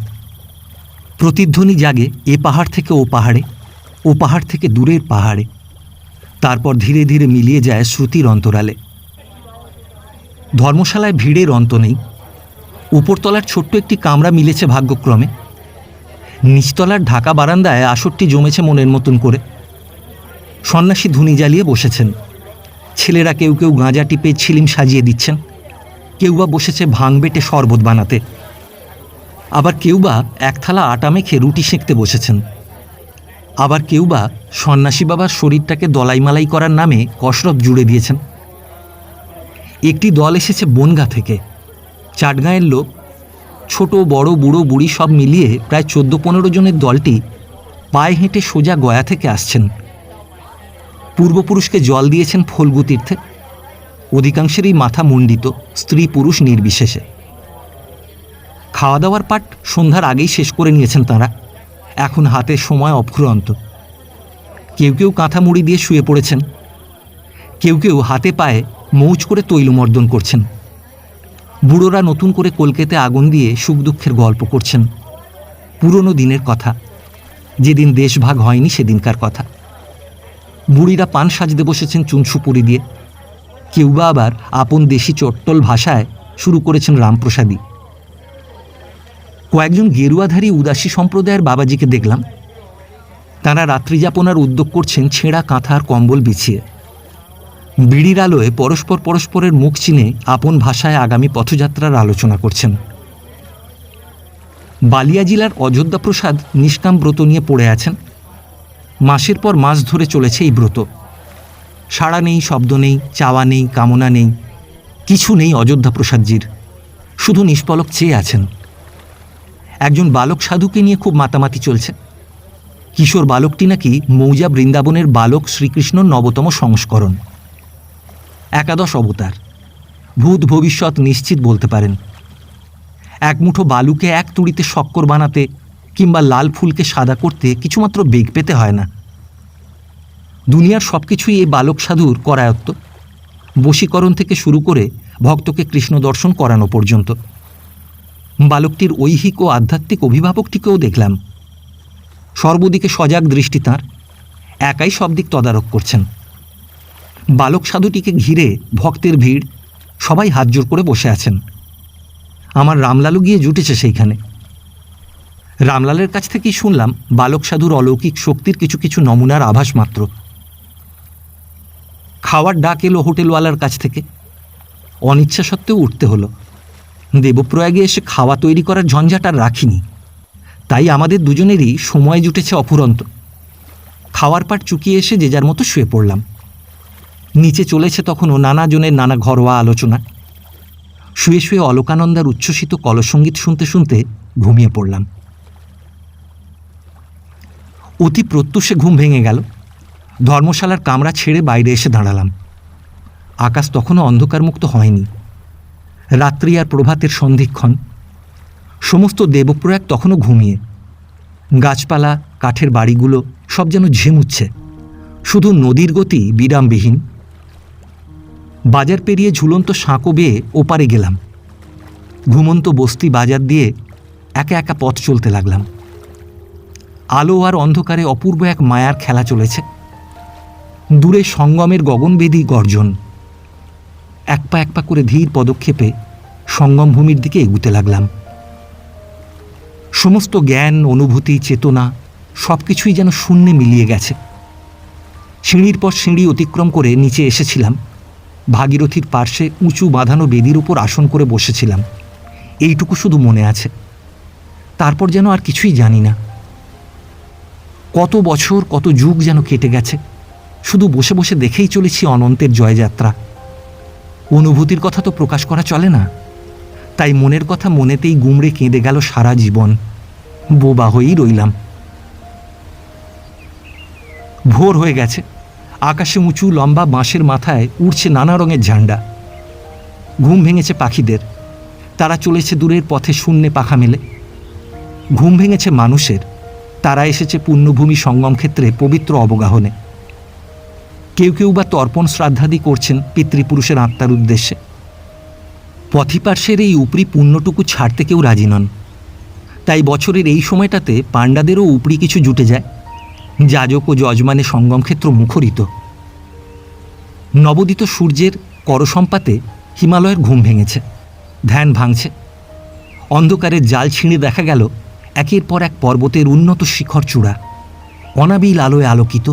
প্রতিধ্বনি জাগে এ পাহাড় থেকে ও পাহাড়ে, ও পাহাড় থেকে দূরের পাহাড়ে, তারপর ধীরে ধীরে মিলিয়ে যায় শ্রুতির অন্তরালে। ধর্মশালায় ভিড়ের অন্ত নেই। উপরতলার ছোট্ট একটি কামরা মিলেছে ভাগ্যক্রমে। নিচতলার ঢাকা বারান্দায় আসরটি জমেছে মনের মতন করে। সন্ন্যাসী ধুনি জ্বালিয়ে বসেছেন। ছেলেরা কেউ কেউ গাঁজা টিপে ছিলিম সাজিয়ে দিচ্ছেন, কেউ বা বসেছে ভাং বেটে শরবত বানাতে, আবার কেউ বা এক থালা আটা মেখে রুটি সেঁকতে বসেছেন, আবার কেউ বা সন্ন্যাসী বাবার শরীরটাকে দলাইমালাই করার নামে কসরত জুড়ে দিয়েছেন। একটি দল এসেছে বনগা থেকে, চাটগাঁয়ের লোক, ছোট বড় বুড়ো বুড়ি সব মিলিয়ে প্রায় 14-15 জনের দলটি পায়ে হেঁটে সোজা গয়া থেকে আসছেন। পূর্বপুরুষকে জল দিয়েছেন ফল্গু তীর্থে। অধিকাংশেরই মাথা মুণ্ডিত, স্ত্রী পুরুষ নির্বিশেষে। খাওয়া দাওয়ার পাট সন্ধ্যার আগেই শেষ করে নিয়েছেন তাঁরা। এখন হাতে সময় অফুরন্ত। কেউ কেউ কাঁথা মুড়ি দিয়ে শুয়ে পড়েছেন, কেউ কেউ হাতে পায়ে মৌজ করে তৈলমর্দন করছেন। বুড়োরা নতুন করে কলকেতে আগুন দিয়ে সুখ দুঃখের গল্প করছেন, পুরনো দিনের কথা, যেদিন দেশভাগ হয়নি সেদিনকার কথা। বুড়িরা পান সাজতে বসেছেন চুনসুপুরি দিয়ে, কেউ বা আবার আপন দেশি চট্টল ভাষায় শুরু করেছেন রামপ্রসাদী। কয়েকজন গেরুয়াধারী উদাসী সম্প্রদায়ের বাবাজিকে দেখলাম। তাঁরা রাত্রিযাপনার উদ্যোগ করছেন ছেঁড়া কাঁথা আর কম্বল বিছিয়ে। বিড়ির আলোয় পরস্পর পরস্পরের মুখ চিনে আপন ভাষায় আগামী পথযাত্রার আলোচনা করছেন। বালিয়া জেলার অযোধ্যা প্রসাদ নিষ্কাম ব্রত নিয়ে পড়ে আছেন। মাসের পর মাস ধরে চলেছে এই ব্রত। সাড়া নেই, শব্দ নেই, চাওয়া নেই, কামনা নেই, কিছু নেই অযোধ্যা প্রসাদজির, শুধু নিষ্পলক চেয়ে আছেন। একজন বালক সাধুকে নিয়ে খুব মাতামাতি চলছে। কিশোর বালকটি নাকি মৌজা বৃন্দাবনের বালক শ্রীকৃষ্ণর নবতম সংস্করণ। 11 অবতার, ভূত ভবিষ্যৎ নিশ্চিত বলতে পারেন। এক মুঠো বালুকে এক তুড়িতে শক্কর বানাতে কিংবা লাল ফুলকে সাদা করতে কিছুমাত্র বেগ পেতে হয় না। দুনিয়ার সব কিছুই এই বালক সাধুর করায়ত্ত, বশীকরণ থেকে শুরু করে ভক্তকে কৃষ্ণ দর্শন করানো পর্যন্ত। বালকটির ঐহিক ও আধ্যাত্মিক অভিভাবকটিকেও দেখলাম। সর্বদিকে সজাগ দৃষ্টি তাঁর, একাই সব দিক তদারক করছেন। বালক সাধুটিকে ঘিরে ভক্তের ভিড়, সবাই হাত জোর করে বসে আছেন। আমার রামলালও গিয়ে জুটেছে সেইখানে। রামলালের কাছ থেকেই শুনলাম বালক সাধুর অলৌকিক শক্তির কিছু কিছু নমুনার আভাস মাত্র। খাওয়ার ডাক এলো হোটেলওয়ালার কাছ থেকে। অনিচ্ছা সত্ত্বেও উঠতে হলো। দেবপ্রয়াগে এসে খাওয়া তৈরি করার ঝঞ্ঝাট আর রাখিনি, তাই আমাদের দুজনেরই সময় জুটেছে অফুরন্ত। খাওয়ার পাট চুকিয়ে এসে যে যার মতো শুয়ে পড়লাম। নিচে চলেছে তখনও নানা জনের নানা ঘরোয়া আলোচনা। শুয়ে শুয়ে অলোকানন্দার উচ্ছ্বসিত কলসঙ্গীত শুনতে শুনতে ঘুমিয়ে পড়লাম। অতি প্রত্যুষে ঘুম ভেঙে গেল। ধর্মশালার কামরা ছেড়ে বাইরে এসে দাঁড়ালাম। আকাশ তখনও অন্ধকারমুক্ত হয়নি। রাত্রি আর প্রভাতের সন্ধিক্ষণ। সমস্ত দেবপ্রয়াগ তখনও ঘুমিয়ে। গাছপালা, কাঠের বাড়িগুলো সব যেন ঝিমুচ্ছে, শুধু নদীর গতি বিরামবিহীন। বাজার পেরিয়ে ঝুলন্ত সাঁকো বেয়ে ওপারে গেলাম। ঘুমন্ত বস্তি বাজার দিয়ে একা একা পথ চলতে লাগলাম। আলো আর অন্ধকারে অপূর্ব এক মায়ার খেলা চলেছে। দূরে সঙ্গমের গগনভেদী গর্জন। এক পা করে ধীর পদক্ষেপে সঙ্গম ভূমির দিকে এগুতে লাগলাম। সমস্ত জ্ঞান, অনুভূতি, চেতনা সব কিছুই যেন শূন্যে মিলিয়ে গেছে। সিঁড়ির পর সিঁড়ি অতিক্রম করে নিচে এসেছিলাম। ভাগীরথীর পার্শ্বে উঁচু বাঁধানো বেদির উপর আসন করে বসেছিলাম। এইটুকু শুধু মনে আছে। তারপর যেন আর কিছুই জানি না। কত বছর কত যুগ যেন কেটে গেছে, শুধু বসে বসে দেখেই চলেছি অনন্তের জয়যাত্রা। অনুভূতির কথা তো প্রকাশ করা চলে না, তাই মনের কথা মনেতেই গুমড়ে কেঁদে গেল সারা জীবন। বোবা হয়েই রইলাম। ভোর হয়ে গেছে, আকাশে উঁচু লম্বা বাঁশের মাথায় উড়ছে নানা রঙের ঝান্ডা। ঘুম ভেঙেছে পাখিদের, তারা চলেছে দূরের পথে শূন্যে পাখা মেলে। ঘুম ভেঙেছে মানুষের, তারা এসেছে পুণ্যভূমি সঙ্গম ক্ষেত্রে পবিত্র অবগাহনে। কেউ কেউ বা তর্পণ শ্রাদ্ধাদি করছেন পিতৃপুরুষের আত্মার উদ্দেশ্যে। পথিপার্শ্বের এই উপরি পুণ্যটুকু ছাড়তে কেউ রাজি নন, তাই বছরের এই সময়টাতে পাণ্ডাদেরও উপরি কিছু জুটে যায়। যাজক ও যজমানে সঙ্গম ক্ষেত্র মুখরিত। নবোদিত সূর্যের করসম্পাতে হিমালয়ের ঘুম ভেঙেছে, ধ্যান ভাঙছে। অন্ধকারের জাল ছিঁড়ে দেখা গেল একের পর এক পর্বতের উন্নত শিখর চূড়া, অনাবিল আলোয় আলোকিত,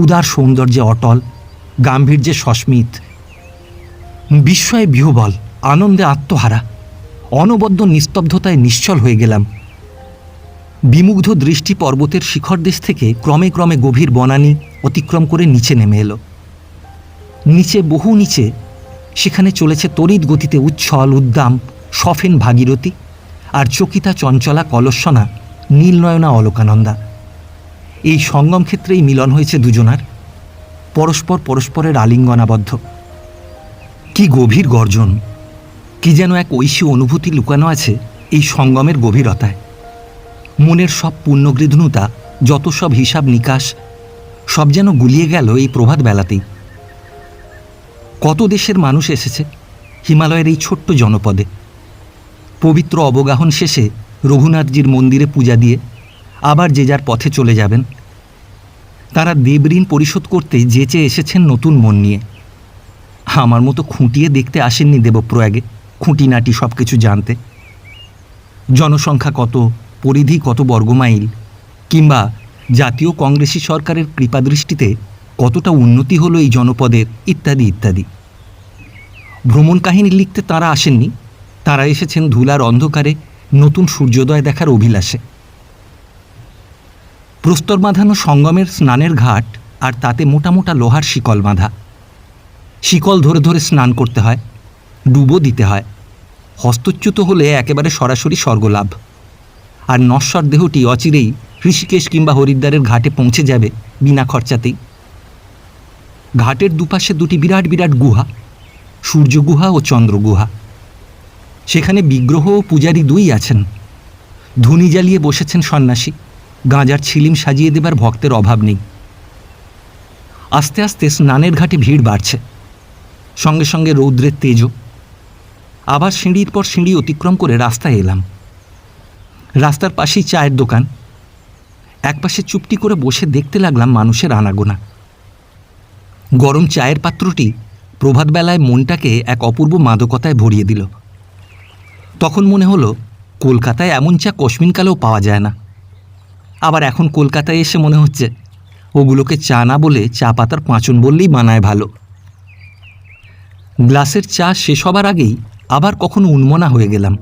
উদার সৌন্দর্যে অটল, গাম্ভীর্যে সস্মিত। বিস্ময়ে বিহ্বল, আনন্দে আত্মহারা, অনবদ্য নিস্তব্ধতায় নিশ্চল হয়ে গেলাম। বিমুগ্ধ দৃষ্টি পর্বতের শিখরদেশ থেকে ক্রমে ক্রমে গভীর বনানী অতিক্রম করে নিচে নেমে এলো। নিচে, বহু নিচে, সেখানে চলেছে তড়িৎ গতিতে উচ্ছল উদ্দাম সফেন ভাগীরথী, আর চকিতা চঞ্চলা কলস্বনা নীলনয়না অলকানন্দা। এই সঙ্গম ক্ষেত্রেই মিলন হয়েছে দুজনার, পরস্পর পরস্পরের আলিঙ্গনাবদ্ধ। কি গভীর গর্জন, কি যেন এক ঐশী অনুভূতি লুকানো আছে এই সঙ্গমের গভীরতায়। মনের সব পুণ্যগৃধনুতা, যত সব হিসাব নিকাশ, সব যেন গুলিয়ে গেল এই প্রভাত বেলাতেই। কত দেশের মানুষ এসেছে হিমালয়ের এই ছোট্ট জনপদে। পবিত্র অবগাহন শেষে রঘুনাথজির মন্দিরে পূজা দিয়ে আবার যে যার পথে চলে যাবেন। তারা দেবঋণ পরিশোধ করতে যেচে এসেছেন নতুন মন নিয়ে। আমার মতো খুঁটিয়ে দেখতে আসেননি দেবপ্রয়াগে, খুঁটিনাটি সব কিছু জানতে। জনসংখ্যা কত, পরিধি কত বর্গমাইল, কিংবা জাতীয় কংগ্রেসি সরকারের কৃপাদৃষ্টিতে কতটা উন্নতি হলো এই জনপদের, ইত্যাদি ইত্যাদি। ভ্রমণ কাহিনী লিখতে তারা আসেননি, তারা এসেছেন ধুলার অন্ধকারে নতুন সূর্যোদয় দেখার অভিলাষে। প্রস্তর বাঁধানো সঙ্গমের স্নানের ঘাট, আর তাতে মোটা মোটা লোহার শিকল বাঁধা। শিকল ধরে ধরে স্নান করতে হয়, ডুবো দিতে হয়। হস্তচ্যুত হলে একেবারে সরাসরি স্বর্গলাভ। আর নশ্বর দেহটি অচিরেই ঋষিকেশ কিংবা হরিদ্বারের ঘাটে পৌঁছে যাবে বিনা খরচাতেই। ঘাটের দুপাশে দুটি বিরাট বিরাট গুহা, সূর্য গুহা ও চন্দ্র গুহা। সেখানে বিগ্রহ ও পূজারী দুই আছেন। ধুনি জ্বালিয়ে বসেছেন সন্ন্যাসী, গাঁজার ছিলিম সাজিয়ে দেবার ভক্তের অভাব নেই। আস্তে আস্তে স্নানের ঘাটে ভিড় বাড়ছে, সঙ্গে সঙ্গে রৌদ্রের তেজও। আবার সিঁড়ির পর সিঁড়ি অতিক্রম করে রাস্তায় এলাম। রাস্তার পাশেই চায়ের দোকান। একপাশে চুপটি করে বসে দেখতে লাগলাম মানুষের আনাগোনা। গরম চায়ের পাত্রটি প্রভাতবেলায় মনটাকে এক অপূর্ব মাদকতায় ভরিয়ে দিল। তখন মনে হলো কলকাতায় এমন চা কস্মিনকালেও পাওয়া যায় না। আবার এখন কলকাতায় এসে মনে হচ্ছে ওগুলোকে চা না বলে চা পাতার পাঁচন বললেই মানায় ভালো। গ্লাসের চা শেষ হবার আগেই আবার কখনো উন্মনা হয়ে গেলাম।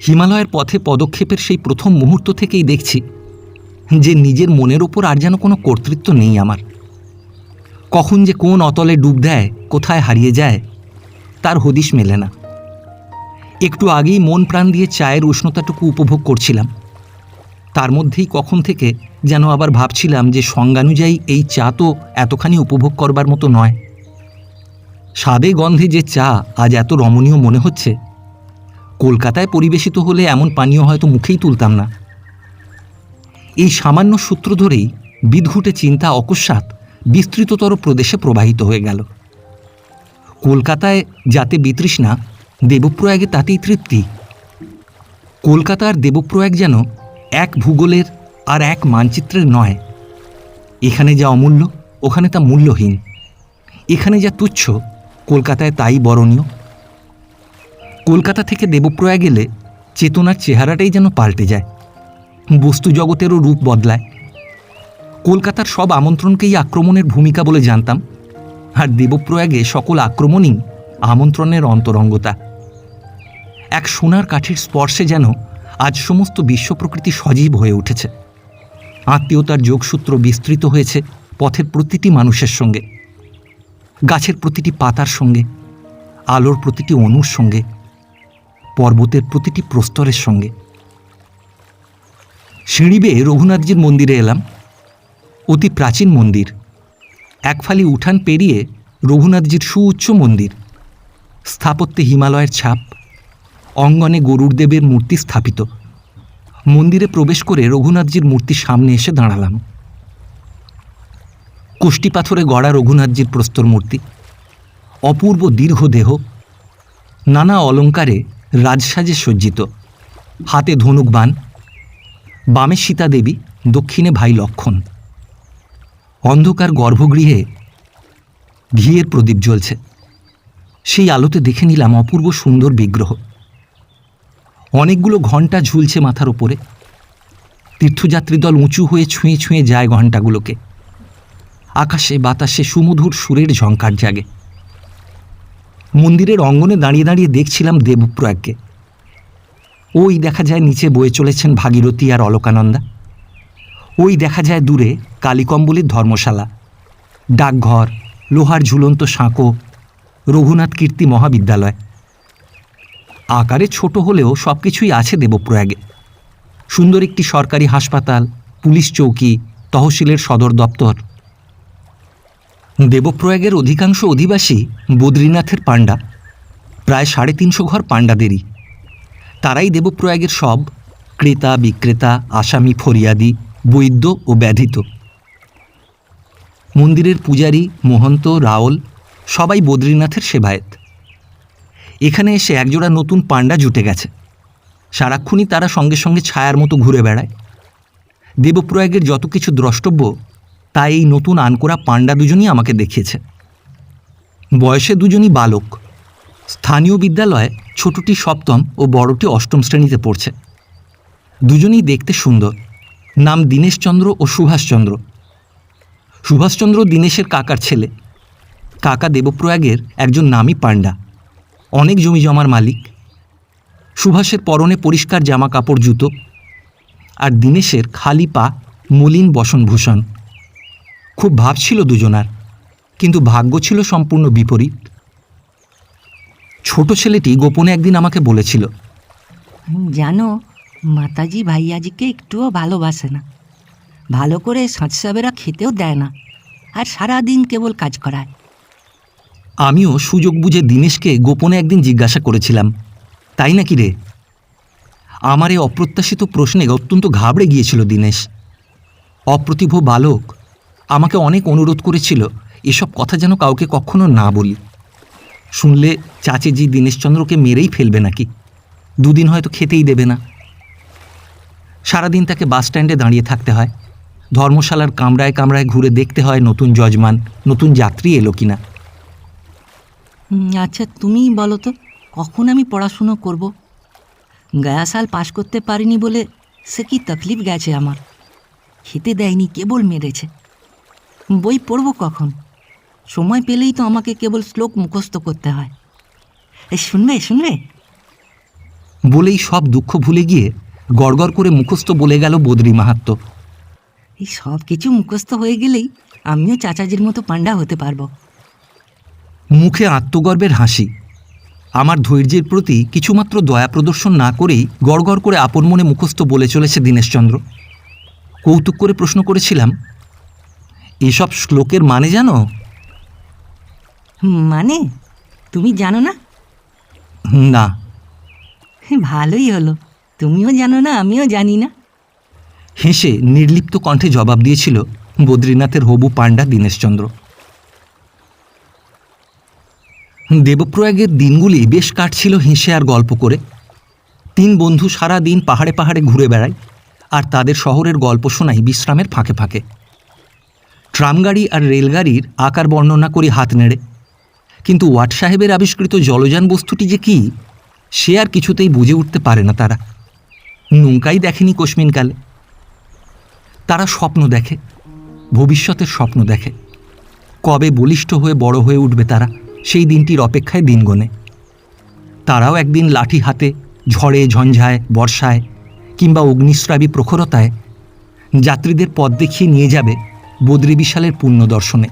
হিমালয়ের পথে পদক্ষেপের সেই প্রথম মুহূর্ত থেকেই দেখছি যে নিজের মনের ওপর আর যেন কোনো কর্তৃত্ব নেই আমার। কখন যে কোন অতলে ডুব দেয়, কোথায় হারিয়ে যায়, তার হদিশ মেলে না। একটু আগেই মন প্রাণ দিয়ে চায়ের উষ্ণতাটুকু উপভোগ করছিলাম। তার মধ্যেই কখন থেকে যেন আবার ভাবছিলাম যে সংজ্ঞানুযায়ী এই চা তো এতখানি উপভোগ করবার মতো নয়। স্বাদে গন্ধে যে চা আজ এত রমণীয় মনে হচ্ছে, কলকাতায় পরিবেশিত হলে এমন পানীয় হয়তো মুখেই তুলতাম না। এই সামান্য সূত্র ধরেই বিদঘুটে চিন্তা অকস্মাৎ বিস্তৃততর প্রদেশে প্রবাহিত হয়ে গেল। কলকাতায় যাতে বিতৃষ্ণা, দেবপ্রয়াগে তাতেই তৃপ্তি। কলকাতা আর দেবপ্রয়াগ যেন এক ভূগোলের আর এক মানচিত্রের নয়। এখানে যা অমূল্য, ওখানে তা মূল্যহীন। এখানে যা তুচ্ছ, কলকাতায় তাই বরণীয়। কলকাতা থেকে দেবপ্রয়াগ গেলে চেতনার চেহারাটাই যেন পাল্টে যায়, বস্তু জগতেরও রূপ বদলায়। কলকাতার সব আমন্ত্রণকেই আক্রমণের ভূমিকা বলে জানতাম, আর দেবপ্রয়াগে সকল আক্রমণই আমন্ত্রণের অন্তরঙ্গতা। এক সোনার কাঠির স্পর্শে যেন আজ সমস্ত বিশ্ব প্রকৃতি সজীব হয়ে উঠেছে। আত্মীয়তার যোগসূত্র বিস্তৃত হয়েছে পথের প্রতিটি মানুষের সঙ্গে, গাছের প্রতিটি পাতার সঙ্গে, আলোর প্রতিটি অণুর সঙ্গে, পর্বতের প্রতিটি প্রস্তরের সঙ্গে। সিঁড়ি বেয়ে রঘুনাথজির মন্দিরে এলাম। অতি প্রাচীন মন্দির। এক ফালি উঠান পেরিয়ে রঘুনাথজির সুউচ্চ মন্দির। স্থাপত্যে হিমালয়ের ছাপ, অঙ্গনে গরুড় দেবের মূর্তি স্থাপিত। মন্দিরে প্রবেশ করে রঘুনাথজির মূর্তির সামনে এসে দাঁড়ালাম। কোষ্টি পাথরে গড়া রঘুনাথজির প্রস্তর মূর্তি, অপূর্ব দীর্ঘ দেহ, নানা অলঙ্কারে রাজসাজে সজ্জিত, হাতে ধনুক বাণ, বামে সীতা দেবী, দক্ষিণে ভাই লক্ষণ। অন্ধকার গর্ভগৃহে ঘিয়ের প্রদীপ জ্বলছে। সেই আলোতে দেখে নিলাম অপূর্ব সুন্দর বিগ্রহ। অনেকগুলো ঘণ্টা ঝুলছে মাথার ওপরে। তীর্থযাত্রী দল উঁচু হয়ে ছুঁয়ে ছুঁয়ে যায় ঘণ্টাগুলোকে। আকাশে বাতাসে সুমধুর সুরের ঝঙ্কার জাগে। মন্দিরের অঙ্গনে দাঁড়িয়ে দাঁড়িয়ে দেখছিলাম দেবপ্রয়াগকে। ওই দেখা যায় নিচে বয়ে চলেছেন ভাগীরথী আর অলকানন্দা। ওই দেখা যায় দূরে কালীকম্বলীর ধর্মশালা, ডাকঘর, লোহার ঝুলন্ত সাঁকো, রঘুনাথ কীর্তি মহাবিদ্যালয়। আকারে ছোট হলেও সব কিছুই আছে দেবপ্রয়াগে। সুন্দর একটি সরকারি হাসপাতাল, পুলিশ চৌকি, তহসিলের সদর দপ্তর। দেবপ্রয়াগের অধিকাংশ অধিবাসী বদ্রীনাথের পাণ্ডা। প্রায় 350 ঘর পাণ্ডাদেরই। তারাই দেবপ্রয়াগের সব ক্রেতা বিক্রেতা, আসামি ফরিয়াদি, বৈদ্য ও ব্যাধিত। মন্দিরের পূজারী, মহন্ত, রাওল সবাই বদ্রীনাথের সেবায়েত। এখানে এসে একজোড়া নতুন পাণ্ডা জুটে গেছে। সারাক্ষণই তারা সঙ্গে সঙ্গে ছায়ার মতো ঘুরে বেড়ায়। দেবপ্রয়াগের যত কিছু দ্রষ্টব্য তা এই নতুন আনকোরা পাণ্ডা দুজনই আমাকে দেখিয়েছে। বয়সে দুজনই বালক। স্থানীয় বিদ্যালয়ে ছোটটি 7ম ও বড়টি 8ম শ্রেণীতে পড়ছে। দুজনেই দেখতে সুন্দর। নাম দীনেশচন্দ্র ও সুভাষচন্দ্র। সুভাষচন্দ্র দীনেশের কাকার ছেলে। কাকা দেবপ্রয়াগের একজন নামী পাণ্ডা, অনেক জমি জমার মালিক। সুভাষের পরনে পরিষ্কার জামা কাপড়, জুতো, আর দীনেশের খালি পা, মলিন বসনভূষণ। খুব ভাব ছিল দুজনার, কিন্তু ভাগ্য ছিল সম্পূর্ণ বিপরীত। ছোট ছেলেটি গোপনে একদিন আমাকে বলেছিল, জানো, মাতাজি ভাইয়াজিকে একটুও ভালোবাসে না। ভালো করে সাঁচসাবেরা খেতেও দেয় না, আর সারাদিন কেবল কাজ করায়। আমিও সুযোগ বুঝে দীনেশকে গোপনে একদিন জিজ্ঞাসা করেছিলাম, তাই নাকি রে? আমার এই অপ্রত্যাশিত প্রশ্নে অত্যন্ত ঘাবড়ে গিয়েছিল দীনেশ। অপ্রতিভ বালক আমাকে অনেক অনুরোধ করেছিল এসব কথা যেন কাউকে কখনো না বলি। শুনলে চাচেজি দীনেশচন্দ্রকে মেরেই ফেলবে নাকি, দুদিন হয়তো খেতেই দেবে না। সারাদিন তাকে বাস স্ট্যান্ডে দাঁড়িয়ে থাকতে হয়। ধর্মশালার কামরায় কামরায় ঘুরে দেখতে হয় নতুন যজমান, নতুন যাত্রী এলো কিনা। আচ্ছা, তুমিই বলো তো, কখন আমি পড়াশুনো করব? গয়া সাল পাশ করতে পারিনি বলে সে কি তকলিফ গেছে আমার। খেতে দেয়নি, কেবল মেরেছে। বই পড়ব কখন? সময় পেলেই তো আমাকে কেবল শ্লোক মুখস্থ করতে হয়। শুনবে শুনবে? বলেই সব দুঃখ ভুলে গিয়ে গড়গড় করে মুখস্থ বলে গেল বদ্রী মাহাত্ম্য। এই সব কিছু মুখস্থ হয়ে গেলেই আমিও চাচাজির মতো পাণ্ডা হতে পারবো। মুখে আত্মগর্বের হাসি। আমার ধৈর্যের প্রতি কিছুমাত্র দয়া প্রদর্শন না করেই গড়গড় করে আপন মনে মুখস্থ বলে চলেছে দীনেশচন্দ্র। কৌতুক করে প্রশ্ন করেছিলাম, এসব শ্লোকের মানে জানো? মানে? তুমি জানো না? না। ভালোই হলো, তুমিও জানো না, আমিও জানি না। হেসে নির্লিপ্ত কণ্ঠে জবাব দিয়েছিল বদ্রীনাথের হবু পাণ্ডা দীনেশচন্দ্র। দেবপ্রয়াগের দিনগুলি বেশ কাটছিল হেসে আর গল্প করে। 3 বন্ধু সারা দিন পাহাড়ে পাহাড়ে ঘুরে বেড়ায়, আর তাদের শহরের গল্প শোনাই বিশ্রামের ফাঁকে ফাঁকে। ট্রামগাড়ি আর রেলগাড়ির আকার বর্ণনা করি হাত নেড়ে, কিন্তু ওয়াট সাহেবের আবিষ্কৃত জলযান বস্তুটি যে কী সে আর কিছুতেই বুঝে উঠতে পারে না তারা। নৌকাই দেখেনি কোশমিনকালে। তারা স্বপ্ন দেখে, ভবিষ্যতের স্বপ্ন দেখে। কবে বলিষ্ঠ হয়ে বড় হয়ে উঠবে তারা, সেই দিনটির অপেক্ষায় দিন গোনে। তারাও একদিন লাঠি হাতে ঝড়ে ঝঞ্ঝায় বর্ষায় কিংবা অগ্নিস্রাবী প্রখরতায় যাত্রীদের পথ দেখিয়ে নিয়ে যাবে বদ্রী বিশালের পুণ্য দর্শনে।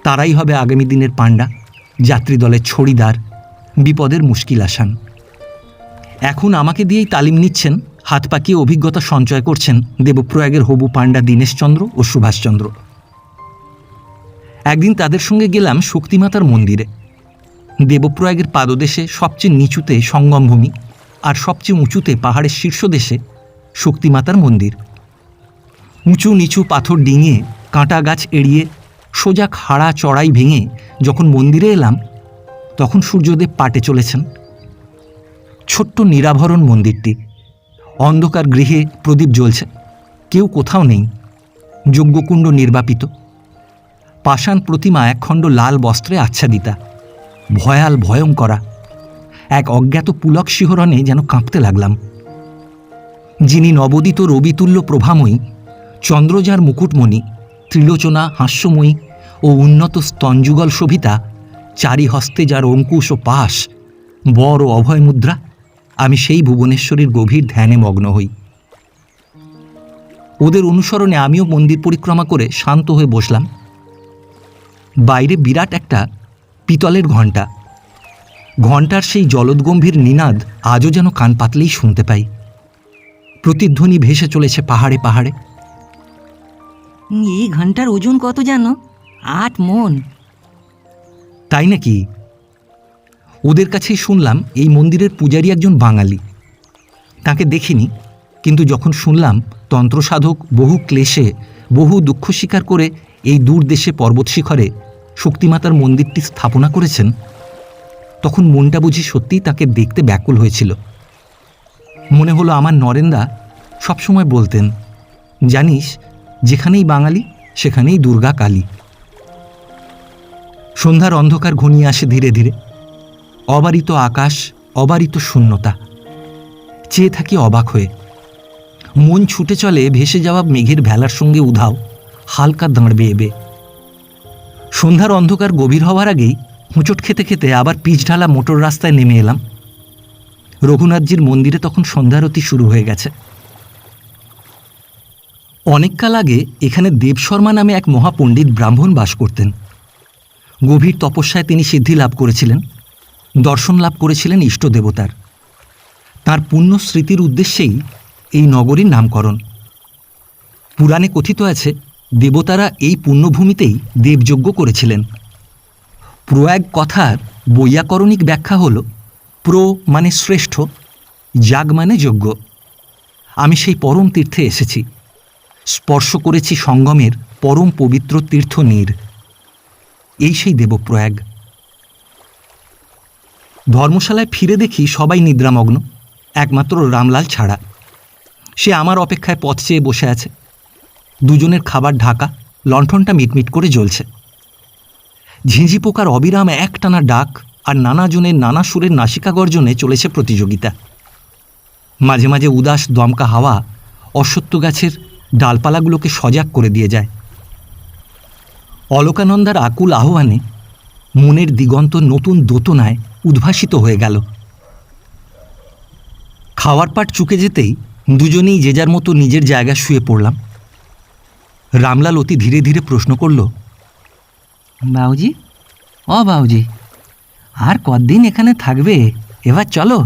তারাই হবে আগামী দিনের পাণ্ডা, যাত্রী দলের ছড়িদার, বিপদের মুশকিল আসান। এখন আমাকে দিয়েই তালিম নিচ্ছেন, হাত পাকিয়ে অভিজ্ঞতা সঞ্চয় করছেন দেবপ্রয়াগের হবু পাণ্ডা দীনেশচন্দ্র ও সুভাষচন্দ্র। একদিন তাদের সঙ্গে গেলাম শক্তিমাতার মন্দিরে। দেবপ্রয়াগের পাদদেশে সবচেয়ে নিচুতে সঙ্গমভূমি আর সবচেয়ে উঁচুতে পাহাড়ের শীর্ষদেশে শক্তিমাতার মন্দির। উঁচু নিচু পাথর ডিঙিয়ে, কাঁটা গাছ এড়িয়ে, সোজা খাড়া চড়াই ভেঙে যখন মন্দিরে এলাম, তখন সূর্যদেব পাটে চলেছেন। ছোট্ট নিরাভরণ মন্দিরটি, অন্ধকার গৃহে প্রদীপ জ্বলছে, কেউ কোথাও নেই, যজ্ঞকুণ্ড নির্বাপিত, পাষাণ প্রতিমা একখণ্ড লাল বস্ত্রে আচ্ছাদিতা, ভয়াল ভয়ঙ্করা। এক অজ্ঞাত পুলক শিহরণে যেন কাঁপতে লাগলাম। যিনি নবোদিত রবিতুল্য প্রভাময়ী, চন্দ্রজার মুকুটমণি, ত্রিলোচনা হাস্যময়ী ও উন্নত স্তনযুগল শোভিতা, চারি হস্তে যার অঙ্কুশ ও পাশ, বর ও অভয় মুদ্রা, আমি সেই ভুবনেশ্বরীর গভীর ধ্যানে মগ্ন হই। ওদের অনুসরণে আমিও মন্দির পরিক্রমা করে শান্ত হয়ে বসলাম। বাইরে বিরাট একটা পিতলের ঘণ্টা। ঘণ্টার সেই জলদগম্ভীর নিনাদ আজও যেন কান পাতলেই শুনতে পাই। প্রতিধ্বনি ভেসে চলেছে পাহাড়ে পাহাড়ে। এই ঘন্টার ওজন কত জানো? 8 মণ। তাই নাকি? ওদের কাছেই শুনলাম এই মন্দিরের পূজারী একজন বাঙালি। তাকে দেখিনি, কিন্তু যখন শুনলাম তন্ত্রসাধক বহু ক্লেশে বহু দুঃখ স্বীকার করে এই দূর দেশে পর্বত শিখরে শক্তিমাতার মন্দিরটি স্থাপনা করেছেন, তখন মনটা বুঝি সত্যিই তাকে দেখতে ব্যাকুল হয়েছিল। মনে হলো আমার নরেন্দা সবসময় বলতেন, জানিস, যেখানেই বাঙালি সেখানেই দুর্গা কালী। সন্ধ্যার অন্ধকার ঘনিয়ে আসে ধীরে ধীরে। অবারিত আকাশ, অবারিত শূন্যতা। চেয়ে থাকি অবাক হয়ে। মন ছুটে চলে ভেসে যাওয়া মেঘের ভেলার সঙ্গে উধাও, হালকা দাঁড় বেয়ে বেয়ে। সন্ধ্যার অন্ধকার গভীর হওয়ার আগেই হোঁচট খেতে খেতে আবার পিচ ঢালা মোটর রাস্তায় নেমে এলাম। রঘুনাথজির মন্দিরে তখন সন্ধ্যারতি শুরু হয়ে গেছে। অনেককাল আগে এখানে দেবশর্মা নামে এক মহাপণ্ডিত ব্রাহ্মণ বাস করতেন। গভীর তপস্যায় তিনি সিদ্ধি লাভ করেছিলেন, দর্শন লাভ করেছিলেন ইষ্ট দেবতার। তাঁর পুণ্য স্মৃতির উদ্দেশ্যেই এই নগরীর নামকরণ। পুরাণে কথিত আছে, দেবতারা এই পুণ্যভূমিতেই দেবযজ্ঞ করেছিলেন। প্রয়াগ কথার বৈয়াকরণিক ব্যাখ্যা হল, প্র মানে শ্রেষ্ঠ, যাগ মানে যজ্ঞ। আমি সেই পরম তীর্থে এসেছি, স্পর্শ করেছি সঙ্গমের পরম পবিত্র তীর্থ নীর। এই সেই দেবপ্রয়াগ। ধর্মশালায় ফিরে দেখি সবাই নিদ্রামগ্ন, একমাত্র রামলাল ছাড়া। সে আমার অপেক্ষায় পথ চেয়ে বসে আছে। দুজনের খাবার ঢাকা, লণ্ঠনটা মিটমিট করে জ্বলছে। ঝিঁঝি পোকার অবিরাম একটানা ডাক আর নানাজনের নানা সুরের নাসিকা গর্জনে চলেছে প্রতিযোগিতা। মাঝে মাঝে উদাস দমকা হাওয়া অশ্বত্থ গাছের ডালপালাগুলোকে সজাগ করে দিয়ে যায়। অলকানন্দার আকুল আহ্বানে মনের দিগন্ত নতুন দোতনায় উদ্ভাসিত হয়ে গেল। খাওয়ার পাট চুকে যেতেই দুজনেই যে যার মতো নিজের জায়গায় শুয়ে পড়লাম। রামলাল অতি ধীরে ধীরে প্রশ্ন করল, বাবুজি, ও বাবুজি, আর কতদিন এখানে থাকবে? এবার চলো।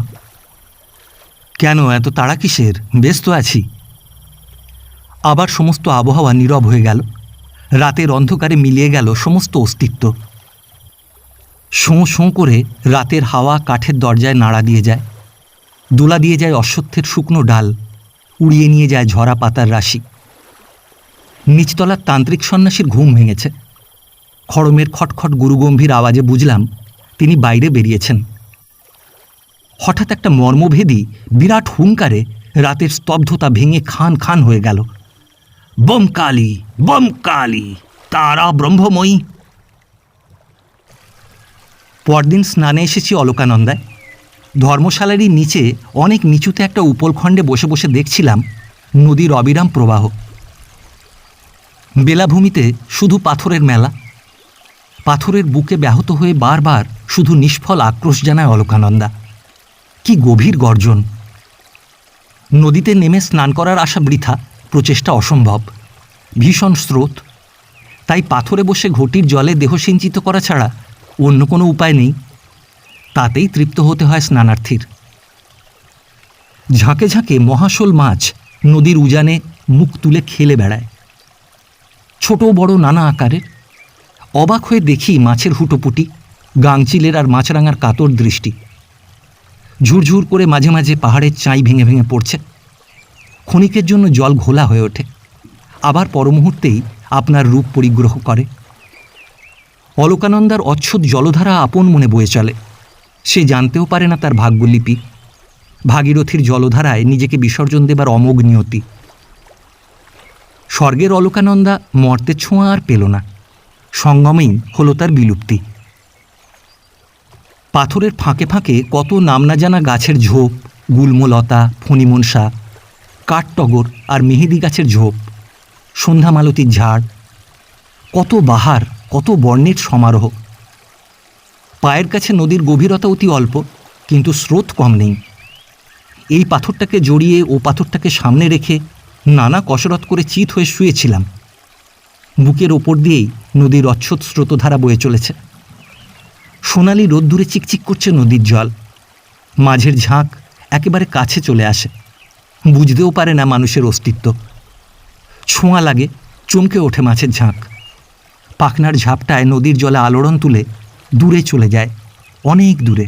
কেন এত তাড়া কিসের? ব্যস্ত আছি। আবার সমস্ত আবহাওয়া নীরব হয়ে গেল। রাতের অন্ধকারে মিলিয়ে গেল সমস্ত অস্তিত্ব। শোঁ শোঁ করে রাতের হাওয়া কাঠের দরজায় নাড়া দিয়ে যায়, দোলা দিয়ে যায় অশ্বত্থের শুকনো ডাল, উড়িয়ে নিয়ে যায় ঝরা পাতার রাশি। নিচতলার তান্ত্রিক সন্ন্যাসীর ঘুম ভেঙেছে। খড়মের খটখট গুরুগম্ভীর আওয়াজে বুঝলাম তিনি বাইরে বেরিয়েছেন। হঠাৎ একটা মর্মভেদী বিরাট হুঙ্কারে রাতের স্তব্ধতা ভেঙে খান খান হয়ে গেল। বম কালী, বম কালী, তারা ব্রহ্মময়ী। পরদিন স্নানে এসেছি অলকানন্দায়। ধর্মশালারই নিচে অনেক নিচুতে একটা উপলখণ্ডে বসে বসে দেখছিলাম নদীর অবিরাম প্রবাহ। বেলাভূমিতে শুধু পাথরের মেলা। পাথরের বুকে ব্যাহত হয়ে বারবার শুধু নিষ্ফল আক্রোশ জানায় অলকানন্দা। কি গভীর গর্জন! নদীতে নেমে স্নান করার আশা বৃথা, প্রচেষ্টা অসম্ভব। ভীষণ স্রোত, তাই পাথরে বসে ঘটির জলে দেহ সিঞ্চিত করা ছাড়া অন্য কোনো উপায় নেই। তাতেই তৃপ্ত হতে হয় স্নানার্থীর। ঝাঁকে ঝাঁকে মহাশোল মাছ নদীর উজানে মুখ তুলে খেলে বেড়ায়, ছোট বড় নানা আকারের। অবাক হয়ে দেখি মাছের হুটোপুটি, গাংচিলের আর মাছরাঙার কাতর দৃষ্টি। ঝুরঝুর করে মাঝে মাঝে পাহাড়ের চাই ভেঙে ভেঙে পড়ছে। ক্ষণিকের জন্য জল ঘোলা হয়ে ওঠে, আবার পরমুহূর্তেই আপনার রূপ পরিগ্রহ করে। অলকানন্দার অচ্ছদ জলধারা আপন মনে বয়ে চলে। সে জানতেও পারে না তার ভাগ্যলিপি, ভাগীরথীর জলধারায় নিজেকে বিসর্জন দেবার অমোঘ নিয়তি। স্বর্গের অলকানন্দা মর্তের ছোঁয়া আর পেল না, সঙ্গমেই হলো তার বিলুপ্তি। পাথরের ফাঁকে ফাঁকে কত নাম না জানা গাছের ঝোপ, গুল্মলতা, ফণিমনসা, কাঠটগর আর মেহেদি গাছের ঝোপ, সন্ধ্যামালতির ঝাড়, কত বাহার, কত বর্ণের সমারোহ। পায়ের কাছে নদীর গভীরতা অতি অল্প, কিন্তু স্রোত কম নেই। এই পাথরটাকে জড়িয়ে ও পাথরটাকে সামনে রেখে নানা কসরত করে চিত হয়ে শুয়েছিলাম। বুকের ওপর দিয়েই নদীর অচ্ছদ স্রোতধারা বয়ে চলেছে। সোনালি রোদ্দুরে চিকচিক করছে নদীর জল। মাঝের ঝাঁক একেবারে কাছে চলে আসে, বুঝতেও পারে না মানুষের অস্তিত্ব। ছোঁয়া লাগে, চমকে ওঠে মাছের ঝাঁক। পাখনার ঝাপটায় নদীর জলে আলোড়ন তুলে দূরে চলে যায়, অনেক দূরে।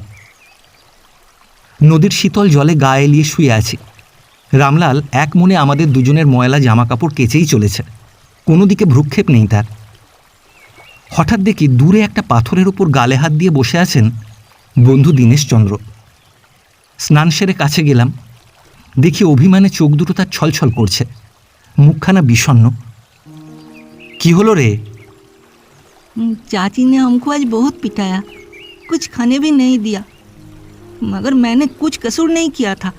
নদীর শীতল জলে গা এলিয়ে শুয়ে আছি। রামলাল এক মনে আমাদের দুজনের ময়লা জামা কাপড় কেচেই চলেছে, কোনো দিকে ভ্রুক্ষেপ নেই তার। হঠাৎ দেখি দূরে একটা পাথরের ওপর গালে হাত দিয়ে বসে আছেন বন্ধু দীনেশচন্দ্র। স্নান সেরে কাছে গেলাম, দেখি অভিমানে চোখ দুটো তার ছলছল করছে, মুখখানা বিষণ্ণ। কি হলো রে? चाची ने हमको आज बहुत पिटाया, कुछ खाने भी नहीं दिया, मगर मैंने कुछ कसूर नहीं किया था।